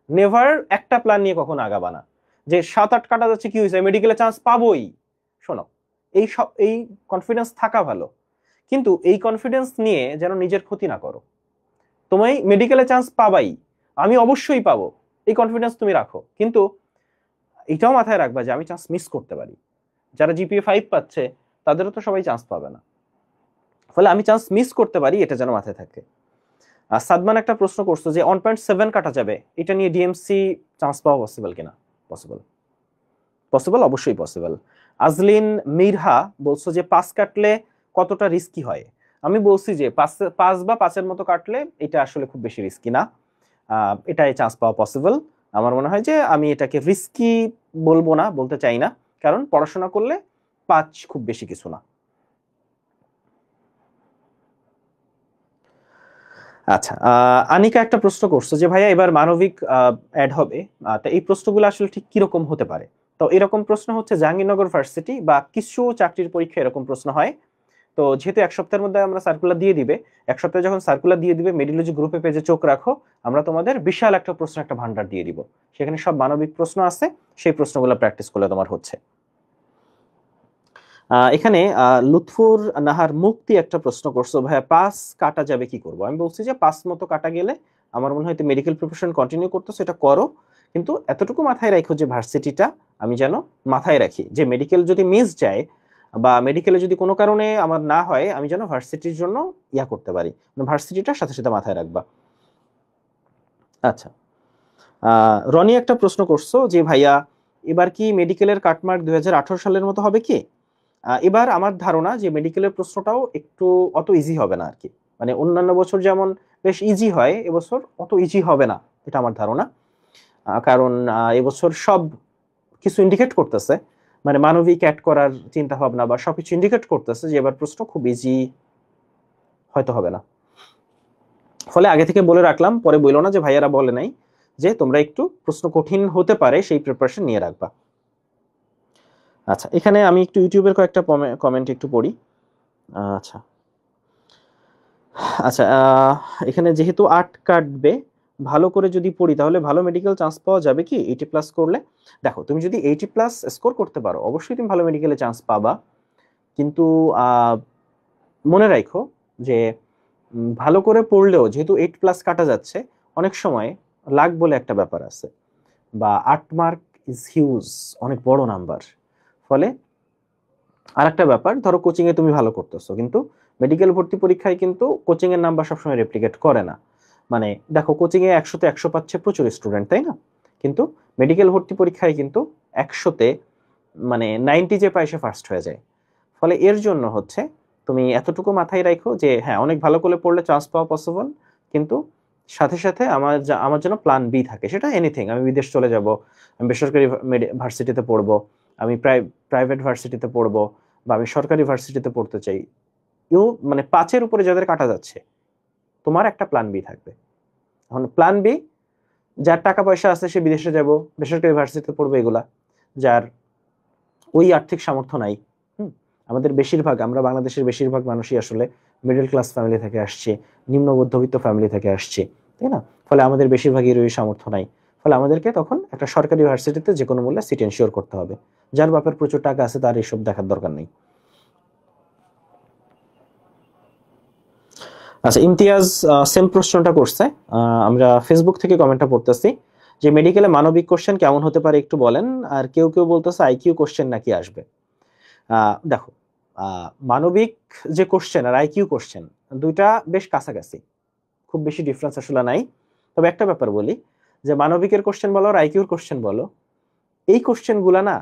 নেভার একটা প্ল্যান নিয়ে কখনো আগাবা না যে 7, 8 কাটা যাচ্ছে, কি হয়েছে, মেডিকেলে চান্স পাবোই। শোনো, এই কনফিডেন্স থাকা ভালো, কিন্তু এই কনফিডেন্স নিয়ে যেন নিজের ক্ষতি না করো। তুমি মেডিকেলে চান্স পাবাই, আমি অবশ্যই পাবো, এই কনফিডেন্স তুমি রাখো, কিন্তু এটাও মাথায় রাখবা যে আমি চান্স মিস করতে পারি। যারা জিপিএ 5 পাচ্ছে তাদেরও তো সবাই চান্স পাবে না, ফলে আমি চান্স মিস করতে পারি, এটা যেন মাথায় থাকে। আর সাদমান একটা প্রশ্ন করছো যে 1.7 কাটা যাবে, এটা নিয়ে ডিএমসি চান্স পাওয়া পসিবল কিনা? পসিবল, পসিবল, অবশ্যই পসিবল। আজলিন মিরহা বলছো যে 5 কাটলে কতটা রিস্কি হয়? আমি বলছি যে 5 বা 5-এর মতো কাটলে এটা আসলে খুব বেশি রিস্কি না, এটাই চান্স পাওয়া পসিবল। আমার মনে হয় যে আমি এটাকে রিস্কি বলবো না, বলতে চাই না, কারণ পড়াশোনা করলে 5 খুব বেশি কিছু না। আচ্ছা, আনিকা একটা প্রশ্ন করছো যে ভাইয়া এবার মানবিক অ্যাড হবে, তো এই প্রশ্নগুলো আসলে ঠিক কিরকম হতে পারে? তো এরকম প্রশ্ন হচ্ছে জাহাঙ্গীরনগর ভার্সিটি বা কিছু চাকরির পরীক্ষা এরকম প্রশ্ন হয়। তো যেহেতু 1 সপ্তাহের মধ্যে আমরা সার্কুলার দিয়ে দিবে, 1 সপ্তাহে যখন সার্কুলার দিয়ে দিবে, মেডিলজি গ্রুপে পেজে চোখ রাখো, আমরা তোমাদের বিশাল একটা প্রশ্ন, একটা ভান্ডার দিয়ে দিব, সেখানে সব মানবিক প্রশ্ন আছে, সেই প্রশ্নগুলো প্র্যাকটিস করলে তোমার হচ্ছে। এখানে লুৎফুর নাহার মুক্তি একটা প্রশ্ন করছো, ভাইয়া 5 কাটা যাবে কি করবো? আমি বলছি যে 5 মতো কাটা গেলে আমার মনে হয় মেডিকেল প্রিপারেশন কন্টিনিউ করতেছো, এটা করো, কিন্তু এতটুকু মাথায় রাখো যে ভার্সিটিটা আমি যেন মাথায় রাখি, যে মেডিকেল যদি মিস যায় বা মেডিকেলে যদি কোনো কারণে আমার না হয়, আমি যেন ভার্সিটির জন্য ইয়া করতে পারি, ভার্সিটিটার সাথে সাথে মাথায় রাখবা। আচ্ছা, রনি একটা প্রশ্ন করছো যে ভাইয়া এবার কি মেডিকেলের কাটমার্ক 2018 সালের মতো হবে কি? এবার আমার ধারণা যে মেডিকেলের প্রশ্নটাও একটু অত ইজি হবে না আর কি, মানে অন্যান্য বছর যেমন বেশ ইজি হয়, এবছর অত ইজি হবে না, এটা আমার ধারণা। কারণ এবছর সব কিছু ইন্ডিকেট করতেছে, মানে মানবিক অ্যাড করার চিন্তা ভাবনা বা সবকিছু ইন্ডিকেট করতেছে যে এবার প্রশ্ন খুব ইজি হয়তো হবে না। ফলে আগে থেকে বলে রাখলাম, পরে বললো না যে ভাইয়ারা বলে নাই, যে তোমরা একটু প্রশ্ন কঠিন হতে পারে সেই প্রিপারেশন নিয়ে রাখবা। আচ্ছা, এখানে আমি একটু ইউটিউবের কয়েকটা কমেন্ট একটু পড়ি। আচ্ছা আচ্ছা, এখানে যেহেতু 8 কাটবে, ভালো করে যদি পড়ি তাহলে ভালো মেডিকেল চান্স পাওয়া যাবে কি 80+ করলে? দেখো, তুমি যদি 80+ স্কোর করতে পারো, অবশ্যই তুমি ভালো মেডিকেলে চান্স পাবা, কিন্তু মনে রাখো যে ভালো করে পড়লেও যেহেতু 8+ কাটা যাচ্ছে, অনেক সময় লাক বলে একটা ব্যাপার আছে, বা 8 মার্ক ইজ হিউজ, অনেক বড় নাম্বার। ফলে আরেকটা ব্যাপার, ধরো কোচিং এ তুমি ভালো করতেছো, কিন্তু মেডিকেল ভর্তি পরীক্ষায় কিন্তু কোচিং এর নাম্বার সবসময় রেপ্লিকেট করে না। মানে দেখো, কোচিং এ 100-তে 100 পাচ্ছে প্রচুর স্টুডেন্ট, তাই না? কিন্তু মেডিকেল ভর্তি পরীক্ষায় কিন্তু 100-তে মানে 90 যে পায় সে ফার্স্ট হয়ে যায়। ফলে এর জন্য হচ্ছে তুমি এতটুকু মাথায় রাখো যে হ্যাঁ, অনেক ভালো করে পড়লে চান্স পাওয়া পসিবল, কিন্তু সাথে সাথে আমার জন্য প্ল্যান বি থাকে, সেটা এনিথিং, আমি বিদেশ চলে যাব, আমি বেসরকারি ভার্সিটিতে পড়বো, আমি প্রাইভেট ভার্সিটিতে পড়বো, বা আমি সরকারি ভার্সিটিতে পড়তে চাই, মানে 5-এর উপরে যাদের কাটা যাচ্ছে, তোমার একটা প্ল্যান বি থাকবে। এখন প্ল্যান বি, যার টাকা পয়সা আছে সে বিদেশে যাব, বেসরকারি ভার্সিটিতে পড়বে, এগুলা যার ওই আর্থিক সামর্থ্য নাই। আমাদের বেশিরভাগ, আমরা বাংলাদেশের বেশিরভাগ মানুষই আসলে মিডল ক্লাস ফ্যামিলি থেকে আসছে, নিম্ন মধ্যবিত্ত ফ্যামিলি থেকে আসছে, তাই না? ফলে আমাদের বেশিরভাগের ওই সামর্থ্য নাই, ফলে আমাদেরকে তখন একটা সরকারি ইউনিভার্সিটিতে যে কোনো মূল্যে সিট এনশিওর করতে হবে। যার বাপের প্রচুর টাকা আছে তার এসব দেখার দরকার নেই। আচ্ছা, ইমতিয়াজ সেম প্রশ্নটা করছে, আমরা ফেসবুক থেকে কমেন্টটা পড়তেছি যে মেডিকেলে মানবিক কোশ্চেন কেমন হতে পারে একটু বলেন, আর কেউ কেউ বলতেছে আইকিউ কোশ্চেন নাকি আসবে। দেখো, মানবিক যে কোশ্চেন আর আইকিউ কোশ্চেন দুইটা বেশ কাছাকাছি, খুব বেশি ডিফারেন্স আসলে নাই। তবে একটা ব্যাপার বলি, যে মানবিকের কোশ্চেন বলো আর আইকিউর কোশ্চেন বলো, এই কোশ্চেন গুলা না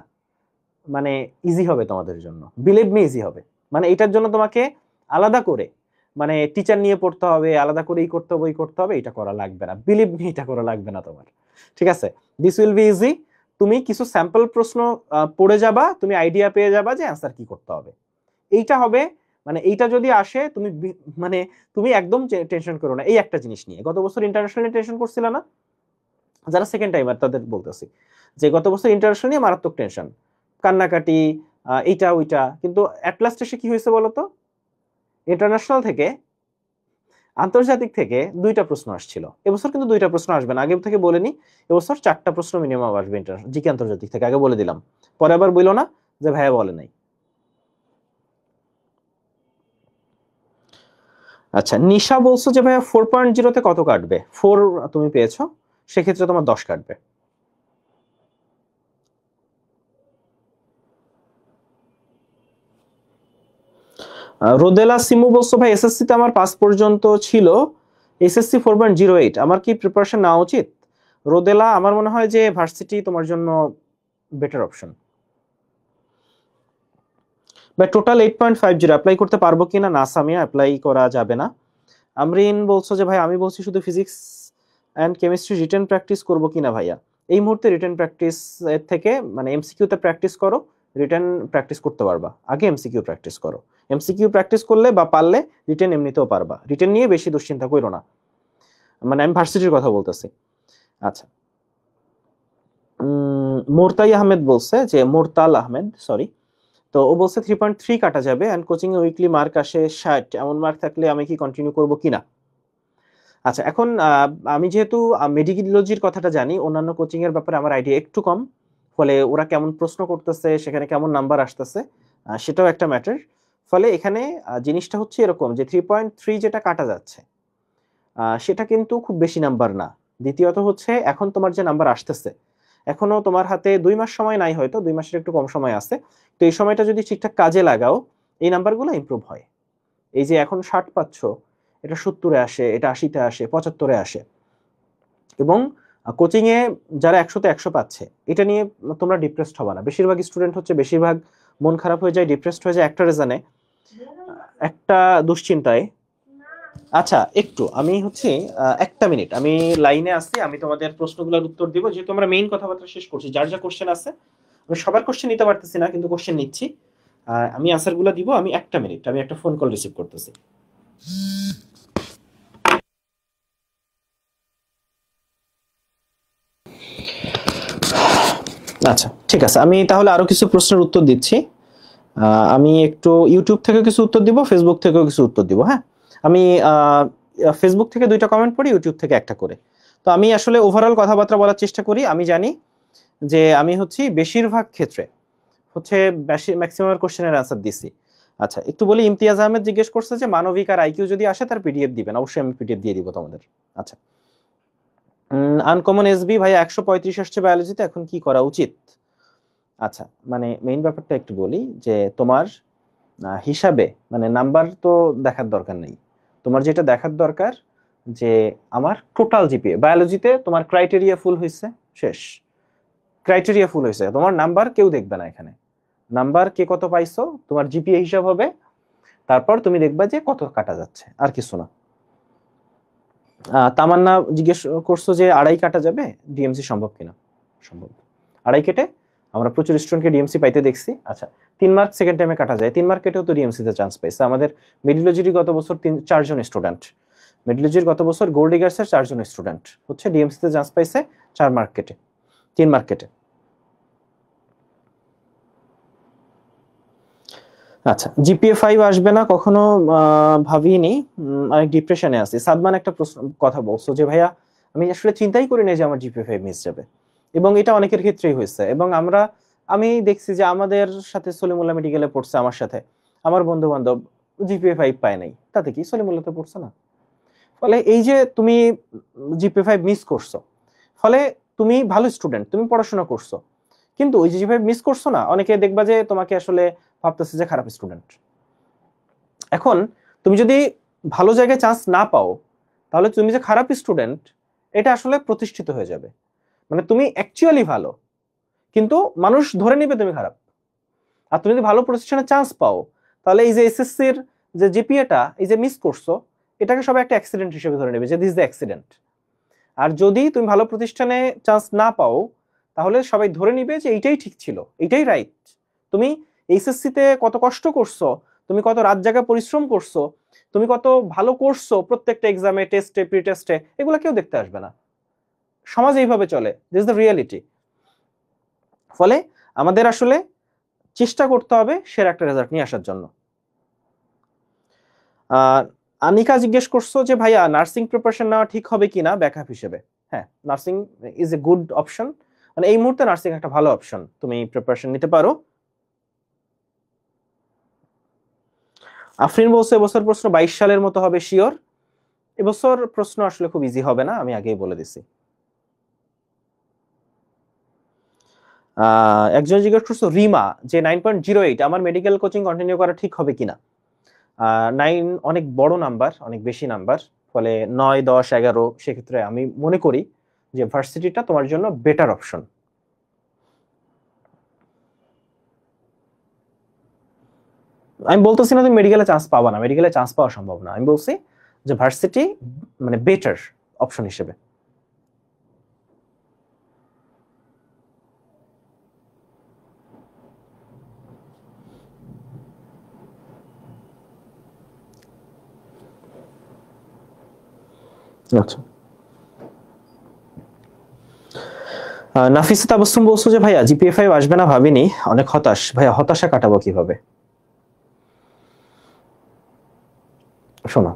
মানে ইজি হবে তোমাদের জন্য, বিলিভ মি ইজি হবে। মানে এটার জন্য তোমাকে আলাদা করে মানে টিচার নিয়ে পড়তে হবে, আলাদা করে এই করতে হবে, এই করতে হবে, এটা করা লাগবে না, বিলিভ মি, এটা করা লাগবে না তোমার। ঠিক আছে, দিস উইল বি ইজি। তুমি কিছু স্যাম্পল প্রশ্ন পড়ে যাবা, তুমি আইডিয়া পেয়ে যাবা যে অ্যান্সার কি করতে হবে। এইটা হবে, মানে এইটা যদি আসে তুমি মানে তুমি একদম টেনশন করো না এই একটা জিনিস নিয়ে। গত বছর ইন্টারন্যাশনাল টেনশন করছিল না, যারা সেকেন্ড টাইমার তাদের বলতেছি যে গত বছর ইন্টারন্যাশনাল নিয়ে মারাত্মক টেনশন, কান্নাকাটি, এইটা ওইটা, কিন্তু অ্যাট লাস্ট এসে কি হয়েছে বলতো, ইন্টারন্যাশনাল থেকে আন্তর্জাতিক থেকে 2টা প্রশ্ন আসছিল। এবছর কিন্তু 2টা প্রশ্ন আসবে না, আগে থেকে বলে নি, এবছর 4টা প্রশ্ন মিনিমাম আসবে ইন্টারন্যাশনাল জিকে আন্তর্জাতিক থেকে, আগে বলে দিলাম, পরে আবার বইলো না যে ভাইয়া বলে নাই। আচ্ছা, নিশা বলছো যে ভাইয়া 4.0 তে কত কাটবে? 4 তুমি পেয়েছো, সেক্ষেত্রে তোমার 10 কাটবে। রোদেলা সিমু বলছো ভাই এসএসসি তে আমার 5 পর্যন্ত ছিল, এসএসসি 4.08, আমার কি প্রিপারেশন নেওয়া উচিত? রোদেলা, আমার মনে হয় যে ভার্সিটি তোমার জন্য বেটার অপশন। ভাই টোটাল 8.50 অ্যাপ্লাই করতে পারবো কিনা? না সামিয়া, অ্যাপ্লাই করা যাবে না। আমরিন বলছো যে ভাই আমি বলছি শুধু physics and chemistry written practice করবো কিনা ভাইয়া? এই মুহূর্তে রিটেন প্র্যাকটিস এর থেকে মানে এমসিকিউ তে প্র্যাকটিস করো, রিটেন প্র্যাকটিস করতে পারবা, আগে এমসিকিউ প্র্যাকটিস করো। এমসিকিউ প্র্যাকটিস করলে বা পারলে রিটেন এমনিতেও পারবা, রিটেন নিয়ে বেশি দুশ্চিন্তা করো না, মানে আমি ভার্সিটির কথা বলতেছি। আচ্ছা, মোরতাই আহমেদ বলছে, যে মোরতাল আহমেদ সরি, তো ও বলছে 3.3 কাটা যাবে এন্ড কোচিং এ উইকলি মার্ক আসে 60, এমন মার্ক থাকলে আমি কি কন্টিনিউ করব কিনা? আচ্ছা, এখন আমি যেহেতু মেডিকোলজির কথাটা জানি, অন্যান্য কোচিং এর ব্যাপারে আমার আইডিয়া একটু কম, ফলে ওরা কেমন প্রশ্ন করতেছে, সেখানে কেমন নাম্বার আসতেছে, সেটাও একটা ম্যাটার। ফলে এখানে জিনিসটা হচ্ছে এরকম যে 3.3 যেটা কাটা যাচ্ছে সেটা কিন্তু খুব বেশি নাম্বার না। দ্বিতীয়ত হচ্ছে এখন তোমার যে নাম্বার আসতেছে, এখনো তোমার হাতে 2 মাস সময় নাই, হয়তো 2 মাসের একটু কম সময় আছে, তো এই সময়টা যদি ঠিকঠাক কাজে লাগাও এই নাম্বারগুলো ইমপ্রুভ হয়। এই যে এখন 60 পাচ্ছ, এটা 70-এ আসে, এটা 80-তে আসে, 75-এ আসে। এবং কোচিং এ যারা 100-তে 100 পাচ্ছে, এটা নিয়ে তোমরা ডিপ্রেসড হবে না। বেশিরভাগ স্টুডেন্ট হচ্ছে বেশিরভাগ মন খারাপ হয়ে যায়, ডিপ্রেসড হয়ে যায় একটা রিজনে, একটা দুশ্চিন্তায়। আচ্ছা, একটু আমি হচ্ছে 1টা মিনিট আমি লাইনে আছি, আমি তোমাদের প্রশ্নগুলোর উত্তর দিব, যেহেতু আমরা মেইন কথাবার্তা শেষ করছি, যার যা কোশ্চেন আছে আমি সবার কোশ্চেন নিতে পারতেছি না, কিন্তু কোশ্চেন নিচ্ছি, আমি আনসারগুলো দিব। আমি 1টা মিনিট, আমি একটা ফোন কল রিসিভ করতেছি। আচ্ছা ঠিক আছে, আমি তাহলে আরো কিছু প্রশ্নের উত্তর দিচ্ছি। আমি একটু ইউটিউব থেকে কিছু উত্তর দিব, ফেসবুক থেকেও কিছু উত্তর দিব। হ্যাঁ, আমি ফেসবুক থেকে 2টা কমেন্ট পড়ি, ইউটিউব থেকে একটা করে। তো আমি আসলে ওভারঅল কথাবার্তা বলার চেষ্টা করি। আমি জানি যে আমি হচ্ছি বেশিরভাগ ক্ষেত্রে হচ্ছে ম্যাক্সিমাম কোশ্চেনের আনসার দিছি। আচ্ছা, একটু বলি, ইমতিয়াজ আহমেদ জিজ্ঞেস করছে যে মানবিক আর আইকিউ যদি আসে তার পিডিএফ দিবেন। অবশ্যই আমি পিডিএফ দিয়ে দিব তোমাদের। আচ্ছা, আনকমন এসবি ভাই 135 আসছে বায়োলজিতে, এখন কি করা উচিত? আচ্ছা, মানে মেইন ব্যাপারটা একটু বলি, যে তোমার হিসাবে মানে নাম্বার তো দেখার দরকার নেই, তোমার যেটা দেখার দরকার যে আমার টোটাল জিপিএ বায়োলজিতে তোমার ক্রাইটেরিয়া ফুল হয়েছে, শেষ। ক্রাইটেরিয়া ফুল হয়েছে, তোমার নাম্বার কেউ দেখবে না এখানে, নাম্বার কে কত পাইছো তোমার জিপিএ হিসাব হবে, তারপর তুমি দেখবা যে কত কাটা যাচ্ছে, আর কিছু না। তামান্না জিজ্ঞেস করছো যে 2.5 কাটা যাবে, ডিএমসি সম্ভব কিনা? সম্ভব। 2.5 কেটে আমরা প্রচুর স্টুডেন্টকে ডিএমসি পাইতে দেখছি। আচ্ছা, 3 মার্ক সেকেন্ড টাইমে কাটা যায়, 3 মার্ক কেটেও তো ডিএমসি তে চান্স পাইছে আমাদের মেডিলজির গত বছর 4 জন স্টুডেন্ট, মেডিলজির গত বছর গোল্ড ডিগার্সের 4 জন স্টুডেন্ট হচ্ছে ডিএমসি তে চান্স পাইছে 4 মার্ক কেটে, 3 মার্ক কেটে। আচ্ছা, জিপিএ 5 আসবে না কখনো ভাবিনি, অনেক ডিপ্রেশনে আছি। সাদমান একটা প্রশ্ন কথা বলছো যে ভাইয়া আমি আসলে চিন্তাই করি না যে আমার জিপিএ 5 মিস যাবে, এবং এটা অনেকের ক্ষেত্রেই হয়েছে। এবং আমি দেখছি যে আমাদের সাথে সলিমুল্লাহ মেডিকেলে পড়ছে, আমার সাথে আমার বন্ধু বান্ধব জিপিএ 5 পায় নাই, তাতে কি সলিমুল্লাহতে পড়ছে না? ফলে এই যে তুমি জিপিএ 5 মিস করছো, ফলে তুমি ভালো স্টুডেন্ট, তুমি পড়াশোনা করছো, কিন্তু ওই যে জিপিএ মিস করছো না, অনেকে দেখবা যে তোমাকে আসলে ভাবতেছে যে খারাপ স্টুডেন্ট। এখন তুমি যদি ভালো জায়গায় চান্স না পাও, তাহলে তুমি যে খারাপ স্টুডেন্ট এটা আসলে প্রতিষ্ঠিত হয়ে যাবে। মানে তুমি অ্যাকচুয়ালি ভালো, কিন্তু মানুষ ধরে নিবে তুমি খারাপ। আর তুমি যদি ভালো প্রতিষ্ঠানে চান্স পাও, তাহলে এই যে এসএসসির যে জিপিএটা এই যে মিস করছো, এটাকে সবাই একটা অ্যাক্সিডেন্ট হিসেবে ধরে নেবে যে দিস দ্য অ্যাক্সিডেন্ট। আর যদি তুমি ভালো প্রতিষ্ঠানে চান্স না পাও, তাহলে সবাই ধরে নিবে যে এইটাই ঠিক ছিল, এইটাই রাইট। তুমি এইচএসসিতে কত কষ্ট করছো, তুমি কত রাত জাগা পরিশ্রম করছো, তুমি কত ভালো করছো প্রত্যেকটা এক্সামে, টেস্টে, প্রি টেস্টে, এগুলো কেউ দেখতে আসবে না। সমাজ এইভাবে চলে, দিস দ্য রিয়ালিটি। ফলে আমাদের আসলে চেষ্টা করতে হবে সেরা একটা রেজাল্ট নিয়ে আসার জন্য। আনিকা জিজ্ঞেস করছো যে ভাইয়া নার্সিং প্রিপারেশন নেওয়া ঠিক হবে কিনা ব্যাকআপ হিসেবে। হ্যাঁ, nursing is a good option, মানে এই মুহূর্তে নার্সিং একটা ভালো অপশন, তুমি প্রিপারেশন নিতে পারো। আফরিন বলছে এবছর প্রশ্ন 22 সালের মতো হবে শিওর। এবছর প্রশ্ন আসলে খুব ইজি হবে না, আমি আগেই বলে দিছি। একজন জিজ্ঞেস করছো রিমা যে 9.08 আমার মেডিকেল কোচিং কন্টিনিউ করা ঠিক হবে কিনা। 9 অনেক বড় নাম্বার, অনেক বেশি নাম্বার, ফলে 9, 10, 11 সেক্ষেত্রে আমি মনে করি যে ভার্সিটিটা তোমার জন্য বেটার অপশন। আমি বলতেছি না তুমি মেডিকেলে চান্স পাবা না, মেডিকেলে চান্স পাওয়া সম্ভব না, আমি বলছি যে ভার্সিটি মানে বেটার অপশন হিসেবে। আচ্ছা, নাফিসা তাবাসসুম বলছো যে ভাইয়া জিপিএ 5 আসবে না ভাবিনি, অনেক হতাশ। ভাইয়া হতাশা কাটাবো কিভাবে? শোনো,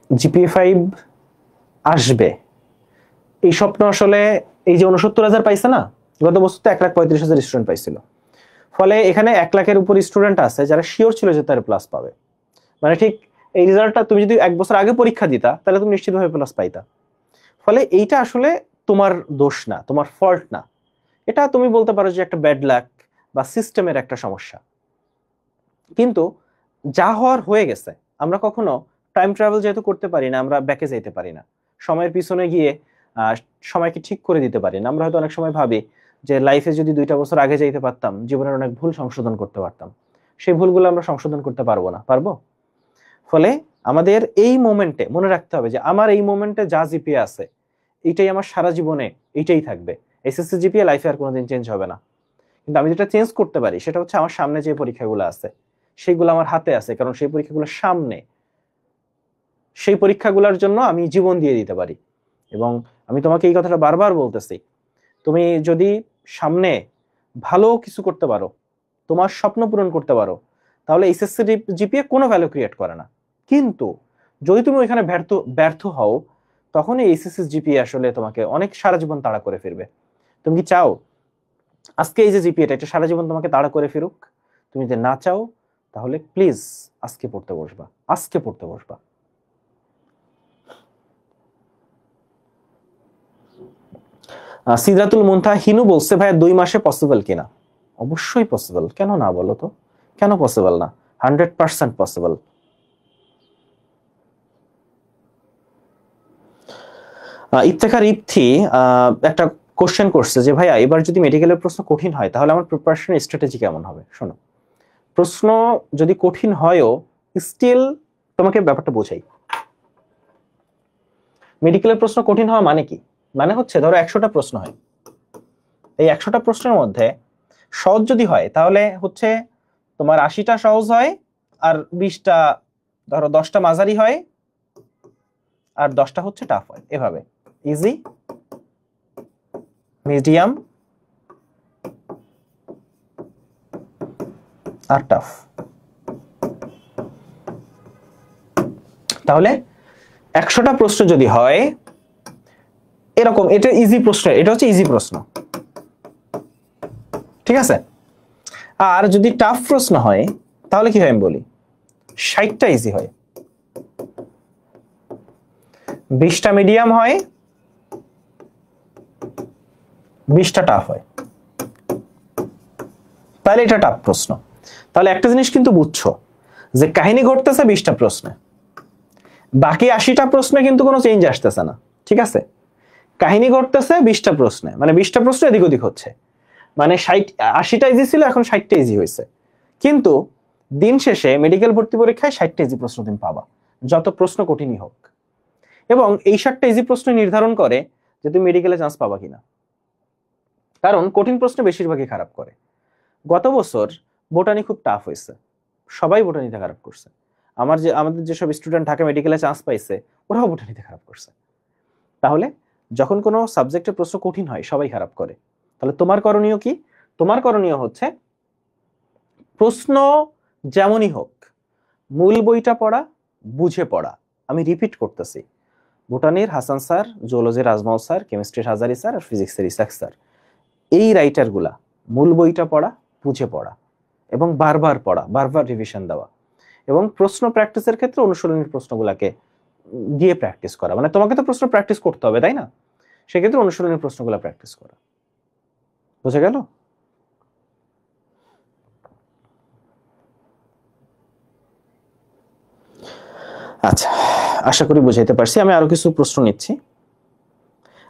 জিপিএ 5 আসবে এই স্বপ্ন আসলে, এই যে 69,000 পাইছে না, গত বছর তো 1,35,000 স্টুডেন্ট পাইছিল। ফলে এখানে 1 লাখের উপর স্টুডেন্ট আছে যারা শিওর ছিল যে তারা প্লাস পাবে। মানে ঠিক এই রেজাল্টটা তুমি যদি 1 বছর আগে পরীক্ষা দিতা, তাহলে তুমি নিশ্চিতভাবে প্লাস পাইতা। ফলে এইটা আসলে তোমার দোষ না, তোমার ফল্ট না, এটা তুমি বলতে পারো যে একটা ব্যাড লাক বা সিস্টেমের একটা সমস্যা। কিন্তু যা হওয়ার হয়ে গেছে, আমরা কখনো টাইম ট্রাভেল যেহেতু করতে পারি না, আমরা ব্যাকে যেতে পারি না, সময়ের পিছনে গিয়ে সময়কে ঠিক করে দিতে পারি না। আমরা হয়তো অনেক সময় ভাবি যে লাইফে যদি 2টা বছর আগে যাইতে পারতাম, জীবনের অনেক ভুল সংশোধন করতে পারতাম। সেই ভুলগুলো আমরা সংশোধন করতে পারবো না, পারবো? ফলে আমাদের এই মোমেন্টে মনে রাখতে হবে যে আমার এই মোমেন্টে যা জিপিএ আছে, এইটাই আমার সারা জীবনে, এইটাই থাকবে। এসএসসি জিপিএ লাইফে আর কোনোদিন চেঞ্জ হবে না। কিন্তু আমি যেটা চেঞ্জ করতে পারি সেটা হচ্ছে আমার সামনে যে পরীক্ষাগুলো আছে, সেইগুলো আমার হাতে আছে, কারণ সেই পরীক্ষাগুলো সামনে, সেই পরীক্ষাগুলোর জন্য আমি জীবন দিয়ে দিতে পারি। এবং আমি তোমাকে এই কথাটা বারবার বলতেছি, তুমি যদি সামনে ভালো কিছু করতে পারো, তোমার স্বপ্ন পূরণ করতে পারো, তাহলে এইচএসসি জিপিএ কোনো ভ্যালু ক্রিয়েট করে না। কিন্তু যদি তুমি ওইখানে ব্যর্থ ব্যর্থ হও, তখন এই এইচএসসি জিপিএ আসলে তোমাকে অনেক সারা জীবন তাড়া করে ফিরবে। তুমি কি চাও আজকে এই যে জিপিএটা এটা সারা জীবন তোমাকে তাড়া করে ফিরুক? তুমি যদি না চাও, তাহলে প্লিজ আজকে পড়তে বসবা, আজকে পড়তে বসবা। সিদরাতুল মুনতাহা হিনু বলছে ভাইয়া 2 মাসে পসিবল কিনা? অবশ্যই পসিবল, কেন না বলো তো? কেন পসিবল না? 100% পসিবল। ইফতেখার ইফতি একটা কোশ্চেন করছে যে ভাইয়া এবার যদি মেডিকেলের প্রশ্ন কঠিন হয়, তাহলে আমার প্রিপারেশন স্ট্র্যাটেজি কেমন হবে? শোনো, প্রশ্ন যদি কঠিন হয়ও, স্টিল তোমাকে ব্যাপারটা বোঝাই। মেডিকেলের প্রশ্ন কঠিন হওয়া মানে কি? মানে হচ্ছে ধরো 100টা প্রশ্ন হয়, এই 100টা প্রশ্নের মধ্যে সহজ যদি হয়, তাহলে হচ্ছে তোমার 80টা সহজ হয়, আর 20টা, ধরো 10টা মাঝারি হয়, আর 10টা হচ্ছে টাফ হয়। এভাবে ইজি, মিডিয়াম আর টাফ। তাহলে 100টা প্রশ্ন যদি হয়, এরকম, এটা ইজি প্রশ্ন, এটা হচ্ছে ইজি প্রশ্ন, ঠিক আছে। আর যদি টাফ প্রশ্ন হয় তাহলে কি হয় আমি বলি, 60টা ইজি হয়, 20টা মিডিয়াম হয়, 20টা টাফ হয়, তাহলে এটা টাফ প্রশ্ন। তাহলে একটা জিনিস কিন্তু বুঝছো যে কাহিনী ঘটতেছে 20টা প্রশ্নে, বাকি 80টা প্রশ্নে কিন্তু কোনো চেঞ্জ আসতেছে না, ঠিক আছে। কাহিনী ঘটতেছে 20টা প্রশ্নে, মানে 20টা প্রশ্ন এদিক ওদিক হচ্ছে, মানে 80টা ইজি ছিল, এখন 60টা ইজি হয়েছে। কিন্তু দিন শেষে মেডিকেল ভর্তি পরীক্ষায় 60টা ইজি প্রশ্ন তুমি পাবা, যত প্রশ্ন কঠিনই হোক। এবং এই 60টা ইজি প্রশ্ন নির্ধারণ করে যে তুমি মেডিকেলে চান্স পাবা কিনা, কারণ কঠিন প্রশ্ন বেশিরভাগই খারাপ করে। গত বছর বোটানি খুব টাফ হয়েছে, সবাই বোটানিতে খারাপ করছে। আমাদের যেসব স্টুডেন্ট ঢাকা মেডিকেলে চান্স পাইছে ওরাও বোটানিতে খারাপ করছে। তাহলে যখন কোনো সাবজেক্টের প্রশ্ন কঠিন হয় সবাই খারাপ করে। তাহলে তোমার করণীয় কি? তোমার করণীয় হচ্ছে প্রশ্ন যেমনই হোক মূল বইটা পড়া, বুঝে পড়া। আমি রিপিট করতেছি, বোটানির হাসান স্যার, জুওলজির আজমাল স্যার, কেমিস্ট্রির হাজারি স্যার আর ফিজিক্সের ইসাক স্যার, এই রাইটারগুলা মূল বইটা পড়া, বুঝে পড়া এবং বারবার পড়া, বারবার রিভিশন দেওয়া, এবং প্রশ্ন প্র্যাকটিসের ক্ষেত্রে অনুশীলনের প্রশ্নগুলোকে দিয়ে প্র্যাকটিস করা। মানে তোমাকে তো প্রশ্ন প্র্যাকটিস করতে হবে, তাই না? সেক্ষেত্রে অনুশীলনের প্রশ্নগুলো প্র্যাকটিস করা। বুঝে গেল? আচ্ছা, আশা করি বুঝাইতে পারছি। আমি আরো কিছু প্রশ্ন নিচ্ছি।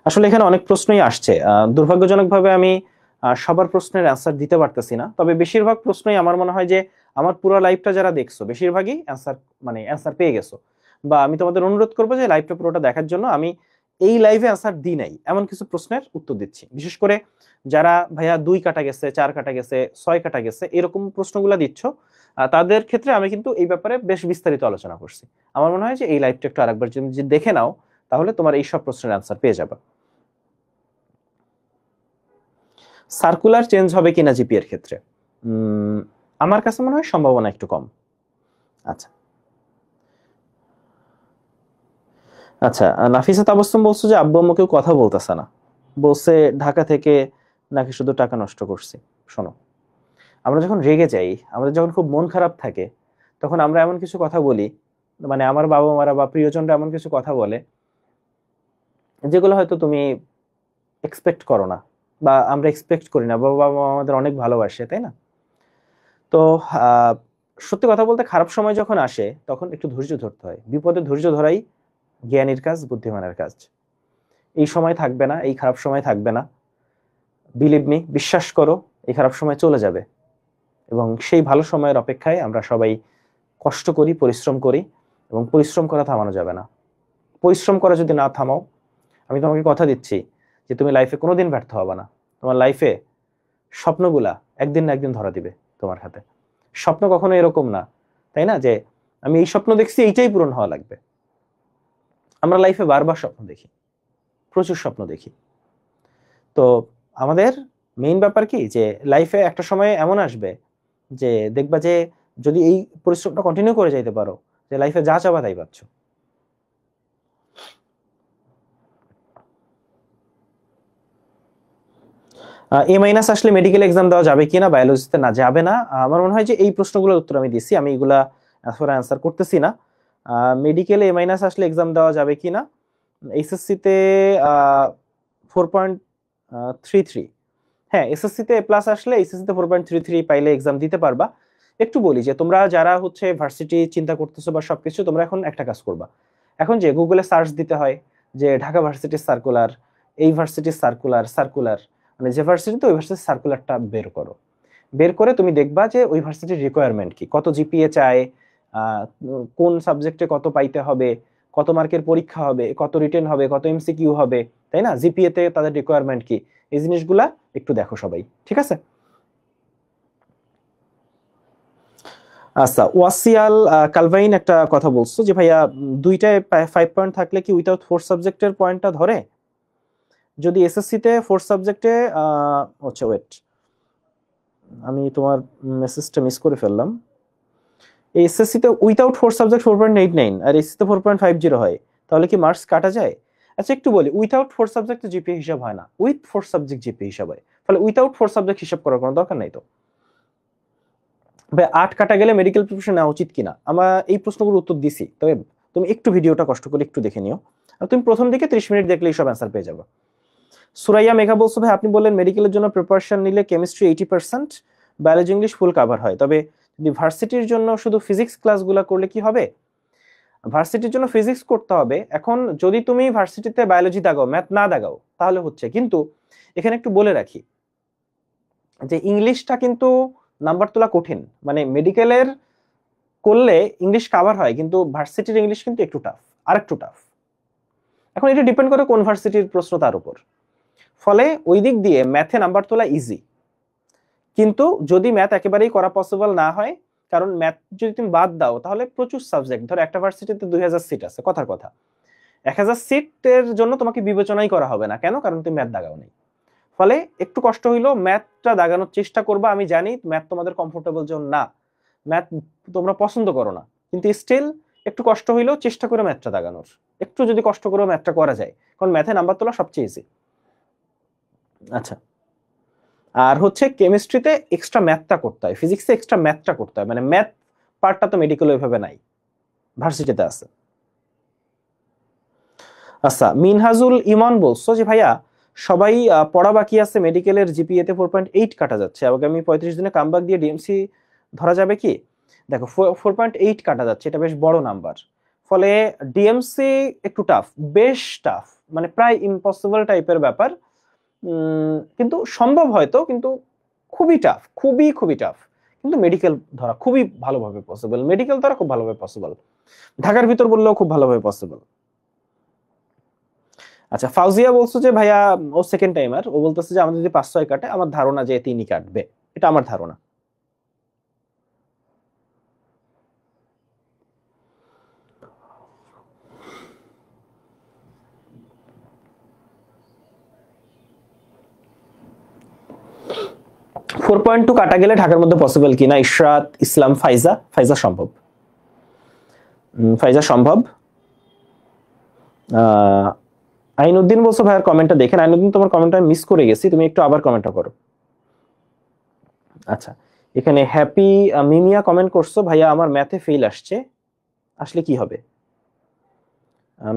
আসলে এখানে অনেক প্রশ্নই আসছে, দুর্ভাগ্যজনকভাবে আমি সবার প্রশ্নের অ্যান্সার দিতে পারতেছি না, তবে বেশিরভাগ প্রশ্নই আমার মনে হয় যে আমার পুরো লাইভটা যারা দেখছো বেশিরভাগই অ্যান্সার পেয়ে গেছো। বা আমি তোমাদের অনুরোধ করবো যে লাইভটা পুরোটা দেখার জন্য। আমি এই লাইভে অ্যান্সার দিই নাই এমন কিছু প্রশ্নের উত্তর দিচ্ছি, বিশেষ করে যারা ভাইয়া 2 কাটা গেছে, 4 কাটা গেছে, 6 কাটা গেছে এরকম প্রশ্নগুলো দিচ্ছ, তাদের ক্ষেত্রে আমি কিন্তু এই ব্যাপারে বেশ বিস্তারিত আলোচনা করছি। আমার মনে হয় যে এই লাইভটা একটু আরেকবার যদি দেখে নাও তাহলে তোমার এই সব প্রশ্নের অ্যান্সার পেয়ে যাবে। সার্কুলার চেঞ্জ হবে কিনা জিপি এর ক্ষেত্রে? আমার কাছে মনে হয় সম্ভাবনা একটু কম। আচ্ছা আচ্ছা, নাফিসা তাবাসসুম বলছো যে আব্বু আম্মু কেউ কথা বলতেছে না, বলছে ঢাকা থেকে নাকি শুধু টাকা নষ্ট করছি। শোনো, আমরা যখন রেগে যাই, আমাদের যখন খুব মন খারাপ থাকে, তখন আমরা এমন কিছু কথা বলি, মানে আমার বাবা মারা বা প্রিয়জনরা এমন কিছু কথা বলে যেগুলো হয়তো তুমি এক্সপেক্ট করো না, বা আমরা এক্সপেক্ট করি না। বাবা মা আমাদের অনেক ভালোবাসে, তাই না? তো সত্যি কথা বলতে খারাপ সময় যখন আসে তখন একটু ধৈর্য ধরতে হয়। বিপদে ধৈর্য ধরাই জ্ঞানীর কাজ, বুদ্ধিমানের কাজ। এই সময় থাকবে না, এই খারাপ সময় থাকবে না, বিলিভ মি, বিশ্বাস করো, এই খারাপ সময় চলে যাবে। এবং সেই ভালো সময়ের অপেক্ষায় আমরা সবাই কষ্ট করি, পরিশ্রম করি, এবং পরিশ্রম করা থামানো যাবে না। পরিশ্রম করা যদি না থামাও, আমি তোমাকে কথা দিচ্ছি যে তুমি লাইফে কোনোদিন ব্যর্থ হবে না। তোমার লাইফে স্বপ্নগুলা একদিন না একদিন ধরা দিবে তোমার হাতে। স্বপ্ন কখনো এরকম না, তাই না, যে আমি এই স্বপ্ন দেখছি এইটাই পূরণ হওয়া লাগবে। আমরা লাইফে বারবার স্বপ্ন দেখি, প্রচুর স্বপ্ন দেখি। তো আমাদের মেইন ব্যাপার কি, যে লাইফে একটা সময় এমন আসবে যে দেখবা যে যদি এই পরিশ্রমটা কন্টিনিউ করে যাইতে পারো, যে লাইফে যা চাবা তাই পাচ্ছ। এ মাইনাস আসলে মেডিকেল এক্সাম দেওয়া যাবে কিনা, বায়োলজিতে না যাবে না। আমার মনে হয় যে এই প্রশ্নগুলোর উত্তর আমি দিচ্ছি, আমি এগুলা অ্যান্সার করতেছি না। মেডিকেলে এ মাইনাস আসলে এক্সাম দেওয়া যাবে কিনা, এইচএসসিতে 4.33, হ্যাঁ এসএসসিতে এ প্লাস আসলে এইচএসসিতে 4.33 পাইলে এক্সাম দিতে পারবা। একটু বলি যে তোমরা যারা হচ্ছে ভার্সিটি চিন্তা করতেছো বা সবকিছু, তোমরা এখন একটা কাজ করবা। এখন যে গুগলে সার্চ দিতে হয় যে ঢাকা ভার্সিটির সার্কুলার, এই ভার্সিটির সার্কুলার, মানে যে ভার্সিটিতে ওই ভার্সিটির সার্কুলারটা বের করো। বের করে তুমি দেখবা যে ওই ভার্সিটির রিকোয়ারমেন্ট কি, কত জিপিএ চায়, কোন সাবজেক্টে কত পাইতে হবে, কত মার্কের পরীক্ষা হবে, কত রিটেন হবে, কত এমসিকিউ হবে, তাই না, জিপিএ তে তাদের রিকোয়ারমেন্ট কি, এই জিনিসগুলা একটু দেখো সবাই, ঠিক আছে? আচ্ছা, ওয়াসিয়াল কালভাইন একটা কথা বলছো যে ভাইয়া দুইটায় 5 পয়েন্ট থাকলে কি উইথাউট 4 সাবজেক্টের পয়েন্টটা ধরে? যদি এসএসসি তে 4 সাবজেক্টে আচ্ছা ওয়েট, আমি তোমার মেসেজটা মিস করে ফেললাম। এসএসসি তে উইথাউট 4 সাবজেক্ট 4.89 আর এসএসসি তে 4.50 হয়, তাহলে কি মার্কস কাটা যায়? আচ্ছা একটু বলি, উইথাউট 4 সাবজেক্ট জিপিএ হিসাব হয় না, উইথ 4 সাবজেক্ট জিপিএ হিসাব হয়। ফলে উইথাউট 4 সাবজেক্ট হিসাব করার কোনো দরকার নাই তো। ভাই 8 কাটা গেলে মেডিকেল প্রিপারেশন নেওয়া উচিত কিনা, আমরা এই প্রশ্নগুলোর উত্তর দিছি, তবে তুমি একটু ভিডিওটা কষ্ট করে একটু দেখে নিও, আর তুমি প্রথম দিকে 30 মিনিট দেখলেই সব অ্যান্সার পেয়ে যাবে। সুরাইয়া মেঘা বলছো, ভাই আপনি বললেন মেডিকেলের জন্য প্রিপারেশন নিলে chemistry 80%, biology English full cover হয়, তবে যদি ভার্সিটির জন্য শুধু ফিজিক্স ক্লাসগুলো করলে কি হবে? ভার্সিটির জন্য ফিজিক্স করতে হবে। এখন যদি তুমি ভার্সিটিতে বায়োলজি দাগাও, ম্যাথ না দাগাও, তাহলে হচ্ছে। কিন্তু এখানে একটু বলে রাখি যে ইংলিশটা কিন্তু নাম্বার তোলা কঠিন, মানে মেডিকেলের করলে ইংলিশ কভার হয়, কিন্তু ভার্সিটির ইংলিশ কিন্তু একটু টাফ, আর একটু টাফ। এখন এটা ডিপেন্ড করে কোন ভার্সিটির প্রশ্ন তার উপর। ফলে ওই দিক দিয়ে ম্যাথে নাম্বার তোলা ইজি, কিন্তু যদি ম্যাথ একেবারেই করা পসিবল না হয়, কারণ ম্যাথ যদি তুমি বাদ দাও তাহলে প্রচুর সাবজেক্ট, ধরো একটা ভার্সিটিতে 2000 সিট আছে, কথার কথা 1000 সিটের জন্য তোমাকে বিবেচনাই করা হবে না। কেন? কারণ তুমি ম্যাথ দাগাও নেই। ফলে একটু কষ্ট হইলেও ম্যাথটা দাগানোর চেষ্টা করবা। আমি জানি ম্যাথ তোমাদের কমফোর্টেবল জোন না, ম্যাথ তোমরা পছন্দ করো না, কিন্তু স্টিল একটু কষ্ট হইলেও চেষ্টা করে ম্যাথটা দাগানোর। একটু যদি কষ্ট করে ম্যাথটা করা যায়, কারণ ম্যাথে নাম্বার তোলা সবচেয়ে ইজি। আচ্ছা, আর হচ্ছে কেমিস্ট্রিতে এক্সট্রা ম্যাথটা করতে হয়, ফিজিক্সে এক্সট্রা ম্যাথটা করতে হয়, মানে ম্যাথ পার্টটা তো মেডিকেল ওইভাবে নাই, ভার্সিটিতে আছে। আচ্ছা, মিনহাজুল ইমান বলছো যে ভাইয়া সবাই পড়া বাকি আছে, মেডিকেলের জিপিএ তে 4.8 কাটা যাচ্ছে, আগামী 35 দিনে কামব্যাক দিয়ে ডিএমসি ধরা যাবে কি? দেখো 4.8 কাটা যাচ্ছে, এটা বেশ বড় নাম্বার। ফলে ডিএমসি একটু টাফ, বেশ টাফ, মানে প্রায় ইম্পসিবল টাইপের ব্যাপার। কিন্তু সম্ভব হয়তো, কিন্তু খুবই টাফ, খুবই খুবই টাফ। কিন্তু মেডিকেল ধরা খুবই ভালোভাবে পসিবল, মেডিকেল ধরা খুব ভালোভাবে পসিবল, ঢাকার ভিতর বললেও খুব ভালোভাবে পসিবল। আচ্ছা, ফাউজিয়া বলছো যে ভাইয়া ও সেকেন্ড টাইমার, ও বলতেছে যে আমাদের যদি 5-6 কাটে, আমার ধারণা যে 3ই কাটবে, এটা আমার ধারণা। ফোর পয়েন্ট টু কাটা গেলে ঢাকার মধ্যে পসিবল কিনা? ইশরাত ইসলাম ফাইজা, ফাইজা সম্ভব, ফাইজা সম্ভব। আইনুদ্দিন বলছো ভাইয়ার কমেন্টটা দেখেন। আইনুদ্দিন, তোমার কমেন্টটা মিস করে গেছি, তুমি একটু আবার কমেন্টটা করো। আচ্ছা, এখানে হ্যাপি মিমিয়া কমেন্ট করছো, ভাইয়া আমার ম্যাথে ফেল আসছে, আসলে কি হবে?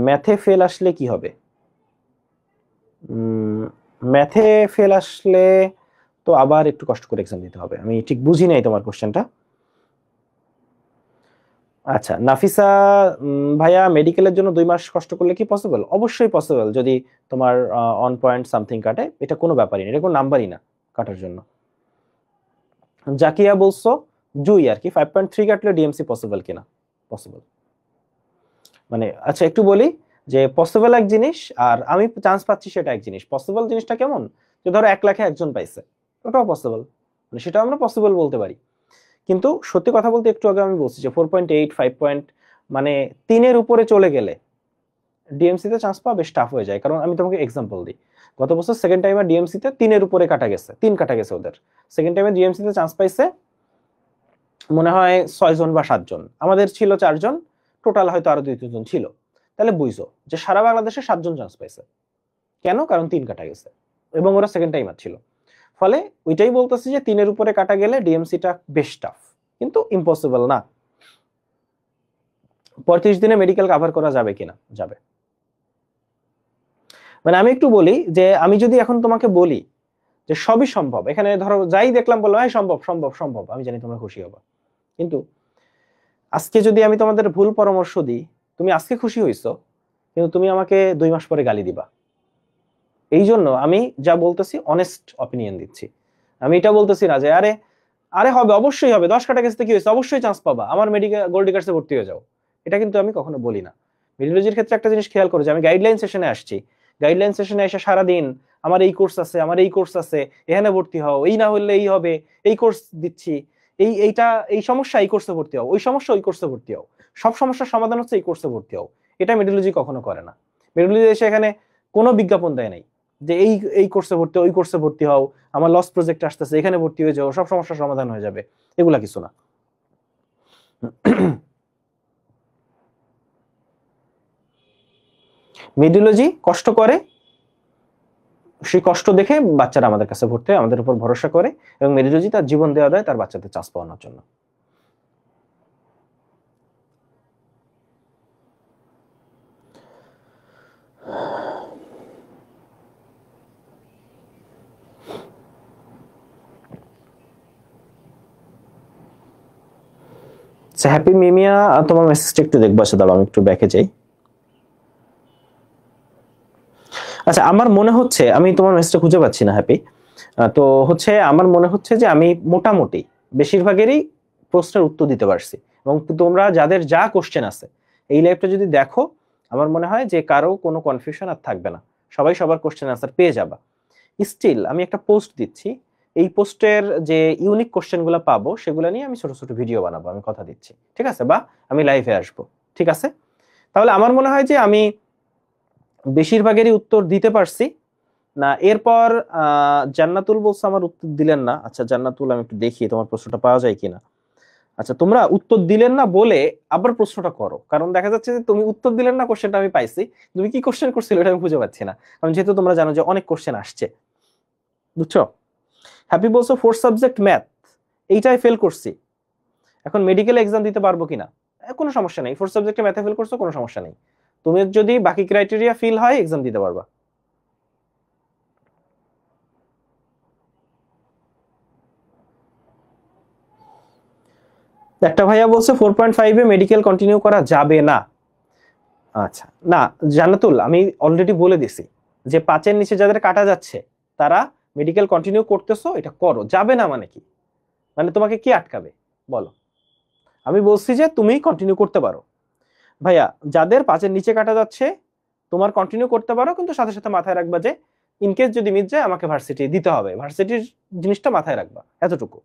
ম্যাথে ফেল আসলে কি হবে? ম্যাথে ফেল আসলে তো আবার একটু কষ্ট করে এক্সাম দিতে হবে, আমি ঠিক বুঝি নাই তোমার কোশ্চেনটা। আচ্ছা নাফিসা, ভাইয়া মেডিকেলের জন্য 2 মাস কষ্ট করলে কি পসিবল? অবশ্যই পসিবল, যদি তোমার অন পয়েন্ট সামথিং কাটে, এটা কোনো ব্যাপারই না, এটা কোনো নাম্বারই না কাটার জন্য। জাকিয়া বলছো জুই আর কি, 5.3 কাটলে ডিএমসি পসিবল কিনা? পসিবল, মানে আচ্ছা একটু বলি যে পসিবল এক জিনিস, আর আমি চান্স পাচ্ছি সেটা এক জিনিস। পসিবল জিনিসটা কেমন? যে ধরো 1 লাখে একজন পাইছে, ওটাও পসিবল, মানে সেটাও আমরা পসিবল বলতে পারি। কিন্তু সত্যি কথা বলতে একটু আগে আমি বলছি যে 4.8, 5 পয়েন্ট, মানে 3-এর উপরে চলে গেলে ডিএমসি তে চান্স পাওয়া বেশ টাফ হয়ে যায়। কারণ আমি তোমাকে এক্সাম্পল দিই, গত বছর সেকেন্ড টাইমে ডিএমসি তে 3-এর উপরে কাটা গেছে, 3 কাটা গেছে ওদের। সেকেন্ড টাইমে ডিএমসি তে চান্স পাইছে মনে হয় 6 জন বা 7 জন, আমাদের ছিল 4 জন, টোটাল হয়তো আরো 2-3 জন ছিল। তাহলে বুঝছো যে সারা বাংলাদেশে 7 জন চান্স পাইছে। কেন? কারণ 3 কাটা গেছে, এবং ওরা সেকেন্ড টাইমার ছিল। ফলে ওইটাই বলতেছি যে 3-এর উপরে কাটা গেলে ডিএমসিটা বেশ টাফ, কিন্তু ইম্পসিবল না। 35 দিনে মেডিকেল কভার করা যাবে কিনা? যাবে। মানে আমি একটু বলি যে আমি যদি এখন তোমাকে বলি যে সবই সম্ভব, এখানে ধরো যাই দেখলাম বললাম হ্যাঁ সম্ভব সম্ভব সম্ভব, আমি জানি তোমরা খুশি হবা, কিন্তু আজকে যদি আমি তোমাদের ভুল পরামর্শ দিই, তুমি আজকে খুশি হইছো, কিন্তু তুমি আমাকে 2 মাস পরে গালি দিবা। এই জন্য আমি যা বলতেছি অনেস্ট অপিনিয়ন দিচ্ছি। আমি এটা বলতেছি না যে আরে আরে হবে, অবশ্যই হবে, 10 কাটা গেছে কি হয়েছে, অবশ্যই চান্স পাবা, আমার মেডিকেল গোল্ড ডিগার্সে ভর্তি হয়ে যাও, এটা কিন্তু আমি কখনো বলি না। মেডিওলজির ক্ষেত্রে একটা জিনিস খেয়াল করো যে আমি গাইডলাইন সেশনে আসছি, গাইডলাইন সেশনে এসে সারাদিন আমার এই কোর্স আছে, আমার এই কোর্স আছে, এখানে ভর্তি হও, এই না হলে এই হবে, এই কোর্স দিচ্ছি, এইটা এই সমস্যা এই কোর্সে ভর্তি হও, ওই সমস্যা ওই কোর্সে ভর্তি হও, সব সমস্যার সমাধান হচ্ছে এই কোর্সে ভর্তি হও। এটা মেডিওলজি কখনো করে না। মেডিওলজি এসে এখানে কোনো বিজ্ঞাপন দেয় নাই যে এই এই কোর্সে ভর্তি হও, ওই কোর্সে ভর্তি হও, আমার লস প্রজেক্ট আসতেছে, এখানে ভর্তি হয়ে যাও, সব সমস্যার সমাধান হয়ে যাবে, এগুলা কিছু না। মেডিওলজি কষ্ট করে, সেই কষ্ট দেখে বাচ্চারা আমাদের কাছে ভর্তি হয়, আমাদের উপর ভরসা করে, এবং মেডিওলজি তার জীবন দেওয়া দেয় তার বাচ্চাদের চান্স পাওয়ানোর জন্য। হ্যাপি মিমিয়া, তোমার মেসেজটা একটু দেখবো। আচ্ছা দাঁড়াও আমি একটু ব্যাকে যাই। আচ্ছা আমার মনে হচ্ছে, আমি তোমার মেসেজটা খুঁজে পাচ্ছি না হ্যাপি। তো হচ্ছে আমার মনে হচ্ছে যে আমি মোটামুটি বেশিরভাগেরই প্রশ্নের উত্তর দিতে পারছি, এবং তোমরা যাদের যা কোশ্চেন আছে এই লাইভটা যদি দেখো, আমার মনে হয় যে কারো কোনো কনফিউশন আর থাকবে না, সবাই সবার কোশ্চেন আনসার পেয়ে যাবা। স্টিল আমি একটা পোস্ট দিচ্ছি, এই পোস্টের যে ইউনিক কোশ্চেনগুলো পাবো সেগুলো নিয়ে আমি ছোট ছোট ভিডিও বানাবো, আমি কথা দিচ্ছি, ঠিক আছে? বা আমি লাইভে আসবো, ঠিক আছে? তাহলে আমার মনে হয় যে আমি বেশিরভাগেরই উত্তর দিতে পারছি না। এরপর জান্নাতুল বলছে আমার উত্তর দিলেন না। আচ্ছা জান্নাতুল, আমি একটু দেখি তোমার প্রশ্নটা পাওয়া যায় কিনা। আচ্ছা তোমরা উত্তর দিলেন না বলে আবার প্রশ্নটা করো, কারণ দেখা যাচ্ছে যে তুমি উত্তর দিলেন না, কোশ্চেনটা আমি পাইছি, তুমি কি কোশ্চেন করছিলে এটা আমি খুঁজে পাচ্ছি না, কারণ যেহেতু তোমরা জানো যে অনেক কোশ্চেন আসছে, বুঝছো? হ্যাপি বলছো 4 সাবজেক্ট ম্যাথ, এইটাই ফেল করছি, এখন মেডিকেল এক্সাম দিতে পারবো কিনা? কোনো সমস্যা নেই, 4 সাবজেক্টে ম্যাথে ফেল করছো, কোনো সমস্যা নেই, তুমি যদি বাকি ক্রাইটেরিয়া ফিল হয় এক্সাম দিতে পারবা। একটা ভাইয়া বলছে 4.5 এ মেডিকেল কন্টিনিউ করা যাবে না। আচ্ছা না জান্নাতুল, আমি অলরেডি বলে দিছি যে 5-এর নিচে যাদের কাটা যাচ্ছে তারা মেডিকেল কন্টিনিউ করতেছো, এটা করো, যাবে না মানে কি? মানে তোমাকে কি আটকাবে বলো? আমি বলছি যে তুমি কন্টিনিউ করতে পারো ভাইয়া, যাদের 5-এর নিচে কাটা যাচ্ছে তোমার কন্টিনিউ করতে পারো, কিন্তু সাথে সাথে মাথায় রাখবা যে ইনকেস যদি মিস যায় আমাকে ভার্সিটি দিতে হবে, ভার্সিটির জিনিসটা মাথায় রাখবা, এতটুকু।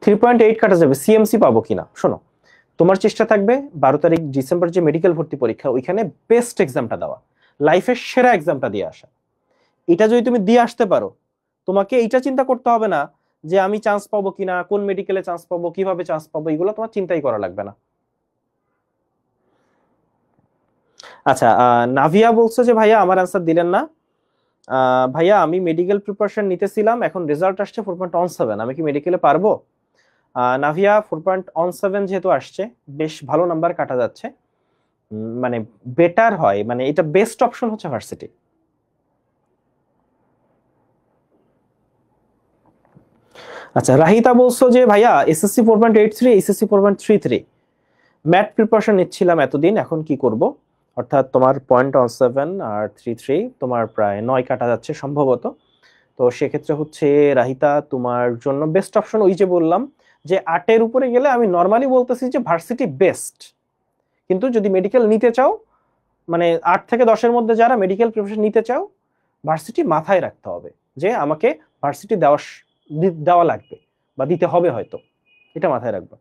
3.8 কাটা যাবে, সিএমসি পাবো কিনা? শোনো, তোমার চেষ্টা থাকবে 12 তারিখ ডিসেম্বর যে মেডিকেল ভর্তি পরীক্ষা, ওইখানে বেস্ট এক্সামটা দেওয়া, লাইফের সেরা এক্সামটা দিয়ে আসা। এটা যদি তুমি দিয়ে আসতে পারো, তোমাকে এইটা চিন্তা করতে হবে না যে আমি চান্স পাবো কিনা, কোন মেডিকেলে চান্স পাবো, কিভাবে চান্স পাবো, এগুলো তোমার চিন্তাই করা লাগবে না। আচ্ছা নাভিয়া বলছে যে ভাইয়া আমার অ্যান্সার দিলেন না। ভাইয়া আমি মেডিকেল প্রিপারেশন নিতেছিলাম, এখন রেজাল্ট আসছে 4.17, আমি কি মেডিকেলে পারবো? নাভিয়া 4.17 যেহেতু আসছে, বেশ ভালো নাম্বার কাটা যাচ্ছে, মানে বেটার হয়, মানে এটা বেস্ট অপশন হচ্ছে ভার্সিটি। আচ্ছা রাহিতা বলছো যে ভাইয়া এসএসসি 4.83, এসএসসি 4.33, ম্যাথ প্রিপারেশন নিচ্ছিলাম এতদিন, এখন কি করব? অর্থাৎ তোমার 0.17 আর 33 তোমার প্রায় 9 কাটা যাচ্ছে সম্ভবত। তো সেক্ষেত্রে হচ্ছে রাহিতা তোমার জন্য বেস্ট অপশন ওই যে বললাম যে 8-এর উপরে গেলে আমি নর্মালি বলতেছি যে ভার্সিটি বেস্ট, কিন্তু যদি মেডিকেল নিতে চাও, মানে 8 থেকে 10-এর মধ্যে যারা মেডিকেল প্রিপারেশন নিতে চাও, ভার্সিটি মাথায় রাখতে হবে যে আমাকে ভার্সিটি দেওয়া লাগবে বা দিতে হবে হয়তো, এটা মাথায় রাখবে।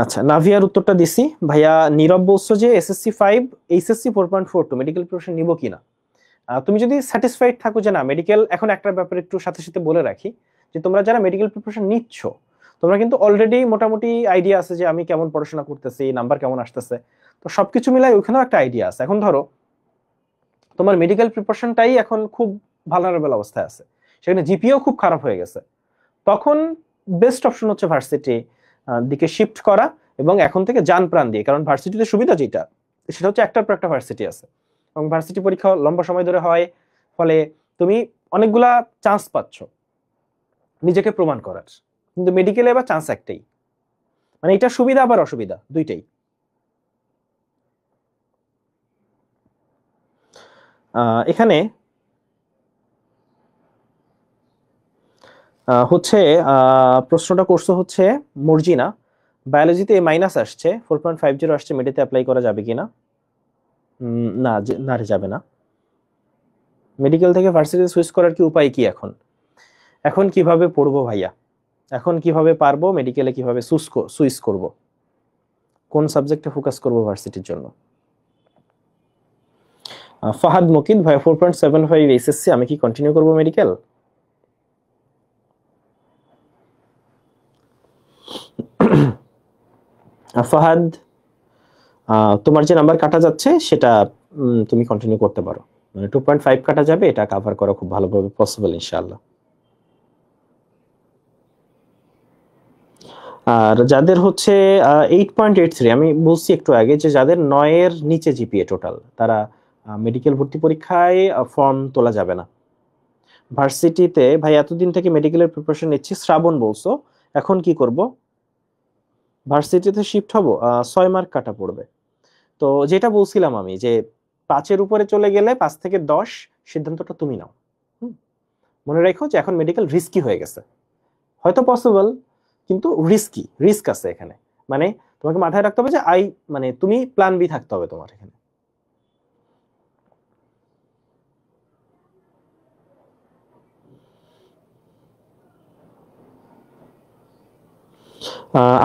আচ্ছা নাভিয়ার উত্তরটা দিছি ভাইয়া। নীরব বলছো যে এসএসসি 5, এইচএসসি 4.42 মেডিকেল প্রিপারেশন নিব কিনা? তুমি যদি স্যাটিসফাইড থাকো যে না মেডিকেল, এখন একটা ব্যাপার একটু সাথে সাথে বলে রাখি যে তোমরা যারা মেডিকেল প্রিপারেশন নিচ্ছ, তোমরা কিন্তু অলরেডি মোটামুটি আইডিয়া আছে যে আমি কেমন পড়াশোনা করতেছি, নাম্বার কেমন আসতেছে, তো সবকিছু মিলাই ওইখানেও একটা আইডিয়া আছে। এখন ধরো তোমার মেডিকেল প্রিপারেশনটাই এখন খুব ভালনারেবল অবস্থায় আছে, সেখানে জিপিও খুব খারাপ হয়ে গেছে, তখন বেস্ট অপশন হচ্ছে ভার্সিটি দিকে শিফট করা, এবং এখন থেকে জান প্রাণ দিয়ে, কারণ ভার্সিটিতে সুবিধা যেটা সেটা হচ্ছে একটার পর একটা ভার্সিটি আছে, এবং ভার্সিটি পরীক্ষা লম্বা সময় ধরে হয়, ফলে তুমি অনেকগুলা চান্স পাচ্ছ নিজেকে প্রমাণ করার। কিন্তু মেডিকেলে এবার চান্স একটাই, মানে এটা সুবিধা আবার অসুবিধা দুইটাই। এখানে হচ্ছে প্রশ্নটা করছে হচ্ছে মর্জিনা, বায়োলজিতে মাইনাস আসছে, 4.50 আসছে, মেডিতে অ্যাপ্লাই করা যাবে কিনা? না না রে, যাবে না। মেডিকেল থেকে ভার্সিটি সুইচ করার কি উপায় কি এখন? এখন কিভাবে পড়বো ভাইয়া, এখন কিভাবে পারবো, মেডিকেলে কিভাবে সুইচ করব, কোন সাবজেক্টে ফোকাস করব ভার্সিটির জন্য? ফাহাদ মুকিদ ভাই 4.75 এইচএসসি, আমি কি কন্টিনিউ করব মেডিকেল? ফাহাদ, তোমার যে নাম্বার কাটা যাচ্ছে সেটা তুমি কন্টিনিউ করতে পারো, মানে 2.5 কাটা যাবে, এটা কভার করা খুব ভালোভাবে পসিবল ইনশাআল্লাহ। আর যাদের হচ্ছে 8.83, আমি বলছি একটু আগে যে যাদের 9-এর নিচে জিপিএ টোটাল, তারা মেডিকেল ভর্তি পরীক্ষায় ফর্ম তোলা যাবে না। ভার্সিটিতে ভাই এতদিন থেকে মেডিকেলের প্রিপারেশন নিচ্ছি, শ্রাবণ বলছো, এখন কি করব? ভার্সিটিতে শিফট হব, 6 মার্ক কাটা পড়বে। তো যেটা বলছিলাম আমি যে 5-এর উপরে চলে গেলে 5 থেকে 10 সিদ্ধান্তটা তুমি নাও। মনে রাখো যে এখন মেডিকেল রিস্কি হয়ে গেছে, হয়তো পসিবল কিন্তু রিস্ক আছে এখানে, মানে তোমাকে মাথায় রাখতে হবে যে মানে তুমি প্ল্যান বি থাকতে হবে তোমার এখানে।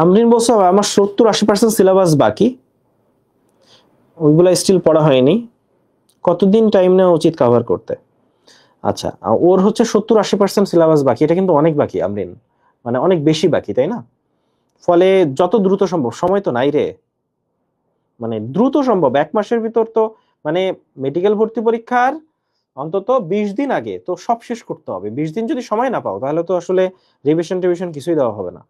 আমরিন বলছো আমার 70-80% সিলেবাস বাকি, ওইগুলা স্টিল পড়া হয়নি, কতদিন টাইম নেওয়া উচিত কভার করতে? আচ্ছা, ওর হচ্ছে 70-80% সিলেবাস বাকি, এটা কিন্তু অনেক বাকি আমরিন, মানে অনেক বেশি বাকি, তাই না? ফলে যত দ্রুত সম্ভব, সময় তো নাই রে, মানে দ্রুত সম্ভব 1 মাসের ভিতর তো, মানে মেডিকেল ভর্তি পরীক্ষার অন্তত 20 দিন আগে তো সব শেষ করতে হবে। 20 দিন যদি সময় না পাও তাহলে তো আসলে রিভিশন কিছুই দেওয়া হবে না।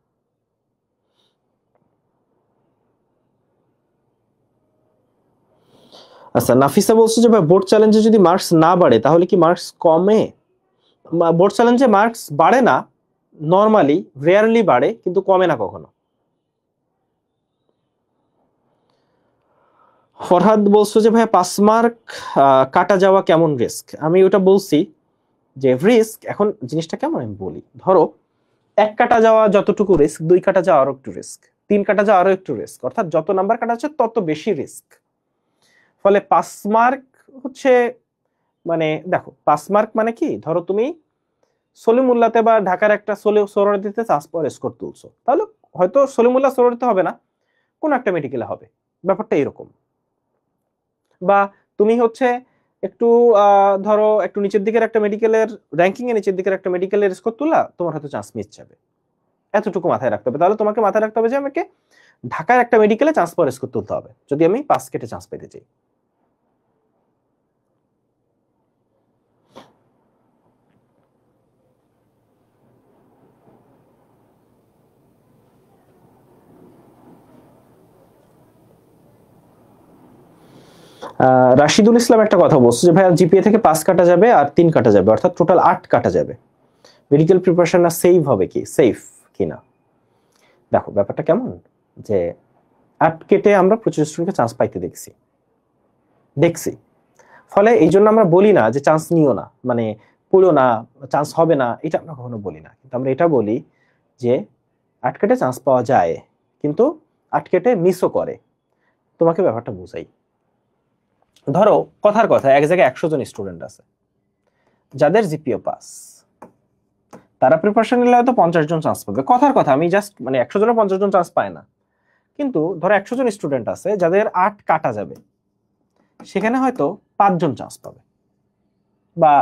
আচ্ছা, নাফিসা বলছে যে ভাই বোর্ড চ্যালেঞ্জে যদি মার্কস না বাড়ে তাহলে কি মার্কস কমে? বোর্ড চ্যালেঞ্জে মার্কস বাড়ে না, নর্মালি রেয়ারলি বাড়ে, কিন্তু কমে না কখনো। ফরহাদ বলছো যে ভাই 5 মার্ক কাটা যাওয়া কেমন রিস্ক? আমি ওটা বলছি যে রিস্ক এখন জিনিসটা কেমন আমি বলি, ধরো 1 কাটা যাওয়া যতটুকু রিস্ক, 2 কাটা যাওয়া আরো একটু রিস্ক, 3 কাটা যাওয়া আরো একটু রিস্ক, অর্থাৎ যত নাম্বার কাটা হচ্ছে তত বেশি রিস্ক। ফলে 5 মার্ক হচ্ছে, মানে দেখো 5 মার্ক মানে কি, ধরো তুমি সলিমুল্লাতে বা ঢাকার একটা সোহরাওয়ার্দীতে চান্স পাওয়ার স্কোর তুলছো, তাহলে হয়তো সলিমুল্লাহ সোহরাওয়ার্দীতে হবে না, কোন একটা মেডিকেলে হবে, ব্যাপারটা এরকম। বা তুমি হচ্ছে একটু ধরো একটু নিচের দিকের একটা মেডিকেলের র্যাঙ্কিং এ নিচের দিকের একটা মেডিকেলের স্কোর তুললা, তোমার হয়তো চান্স মিস যাবে, এতটুকু মাথায় রাখতে হবে। তাহলে তোমাকে মাথায় রাখতে হবে যে আমাকে ঢাকার একটা মেডিকেলে চান্স পাওয়ার স্কোর তুলতে হবে যদি আমি 5 কেটে চান্স পেতে চাই। রাশিদুল ইসলাম একটা কথা বলছে যে ভাইয়া জিপিএ থেকে 5 কাটা যাবে আর 3 কাটা যাবে, অর্থাৎ টোটাল 8 কাটা যাবে, মেডিকেল প্রিপারেশন না সেভ হবে কি, সেফ কিনা? দেখো ব্যাপারটা কেমন, যে 8 কেটে আমরা প্রচুর স্টুডেন্টকে চান্স পাইতে দেখছি, ফলে এই জন্য আমরা বলি না যে চান্স নিও না, মানে পড়ো না, চান্স হবে না, এটা আমরা কখনো বলি না, কিন্তু আমরা এটা বলি যে 8 কেটে চান্স পাওয়া যায়, কিন্তু 8 কেটে মিসও করে। তোমাকে ব্যাপারটা বুঝাই, ধরো কথার কথা এক জায়গায় 100 জন স্টুডেন্ট আছে যাদের জিপিও পাস, তারা প্রিপারেশন নিলে হয়তো 50 জন চান্স পাবে, কথার কথা, আমি জাস্ট মানে 100 জনের 50 জন চান্স পায় না, কিন্তু ধরো 100 জন স্টুডেন্ট আছে যাদের 8 কাটা যাবে, সেখানে হয়তো 5 জন চান্স পাবে বা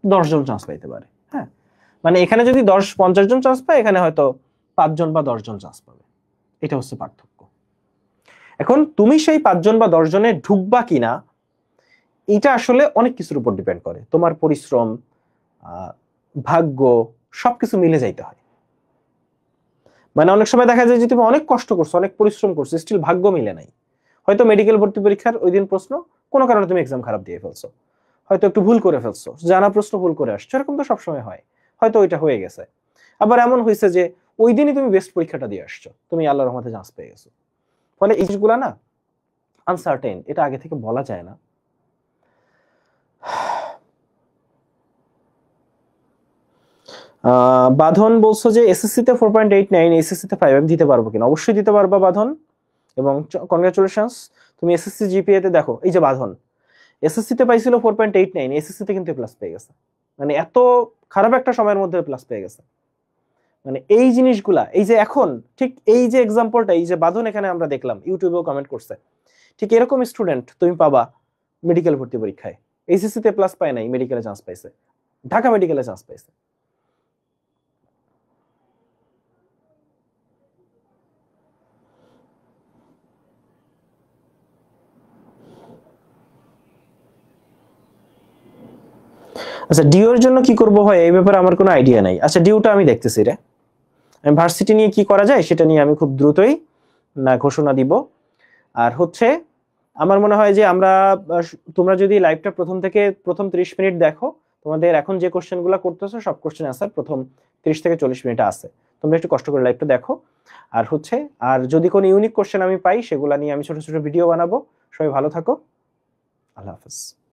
10 জন চান্স পাইতে পারে। হ্যাঁ, মানে এখানে যদি 50 জন চান্স পায়, এখানে হয়তো 5 জন বা 10 জন চান্স পাবে, এটা হচ্ছে পার্থক্য। এখন তুমি সেই 5 জন বা 10 জনে ঢুকবা কিনা, এটা আসলে অনেক কিছুর উপর ডিপেন্ড করে, তোমার পরিশ্রম, ভাগ্য, সবকিছু মিলে যাইতে হয়। মানে অনেক সময় দেখা যায় যে তুমি অনেক কষ্ট করছো, অনেক পরিশ্রম করছো, স্টিল ভাগ্য মিলে নাই, হয়তো মেডিকেল ভর্তি পরীক্ষার ওই দিন প্রশ্ন কোনো কারণে তুমি এক্সাম খারাপ দিয়ে ফেলছো, হয়তো একটু ভুল করে ফেলছো, জানা প্রশ্ন ভুল করে আসছো, এরকম তো সবসময় হয়, হয়তো ওইটা হয়ে গেছে। আবার এমন হয়েছে যে ওই দিনই তুমি বেস্ট পরীক্ষাটা দিয়ে আসছো, তুমি আল্লাহর রহমতে চান্স পেয়ে গেছো। ফলে এই জিনিসগুলা না আনসার্টেন, এটা আগে থেকে বলা যায় না। বাঁধন বলছো যে এসএসসি তে 4.89, এসএসসি তে 5 আমি দিতে পারবো কিনা? অবশ্যই দিতে পারবা বাঁধন, এবং কনগ্রাচুলেশনস, তুমি এসএসসি জিপিএ তে দেখো, এই যে বাঁধন এসএসসি তে পাইছিল 4.89, এসএসসি তে কিন্তু প্লাস পেয়ে গেছে, মানে এত খারাপ একটা সময়ের মধ্যে প্লাস পেয়ে গেছে। মানে এই জিনিসগুলা, এই যে এখন ঠিক এই যে এক্সাম্পলটা, এই যে বাঁধন এখানে আমরা দেখলাম, ইউটিউবেও কমেন্ট করছে, ঠিক এরকম স্টুডেন্ট তুমি পাবা মেডিকেল ভর্তি পরীক্ষায়, এসএসসি তে প্লাস পায় নাই, মেডিকেলে চান্স পাইছে, ঢাকা মেডিকেলে চান্স পাইছে। আচ্ছা ডিউ এর জন্য কি করব হয় এই ব্যাপারে আমার কোনো আইডিয়া নাই। আচ্ছা ডিউটা আমি দেখতেছি রে, আমি ভার্সিটি নিয়ে কি করা যায় সেটা নিয়ে আমি খুব দ্রুতই ঘোষণা দিব। আর হচ্ছে আমার মনে হয় যে আমরা তোমরা যদি লাইভটা প্রথম থেকে প্রথম 30 মিনিট দেখো, তোমাদের এখন যে কোশ্চেনগুলো করতেছো সব কোশ্চেন আনসার প্রথম 30 থেকে 40 মিনিটে আছে। তোমরা একটু কষ্ট করে লাইভটা দেখো। আর হচ্ছে আর যদি কোনো ইউনিক কোশ্চেন আমি পাই সেগুলো নিয়ে আমি ছোট ছোট ভিডিও বানাবো। সবাই ভালো থাকো, আল্লাহ হাফেজ।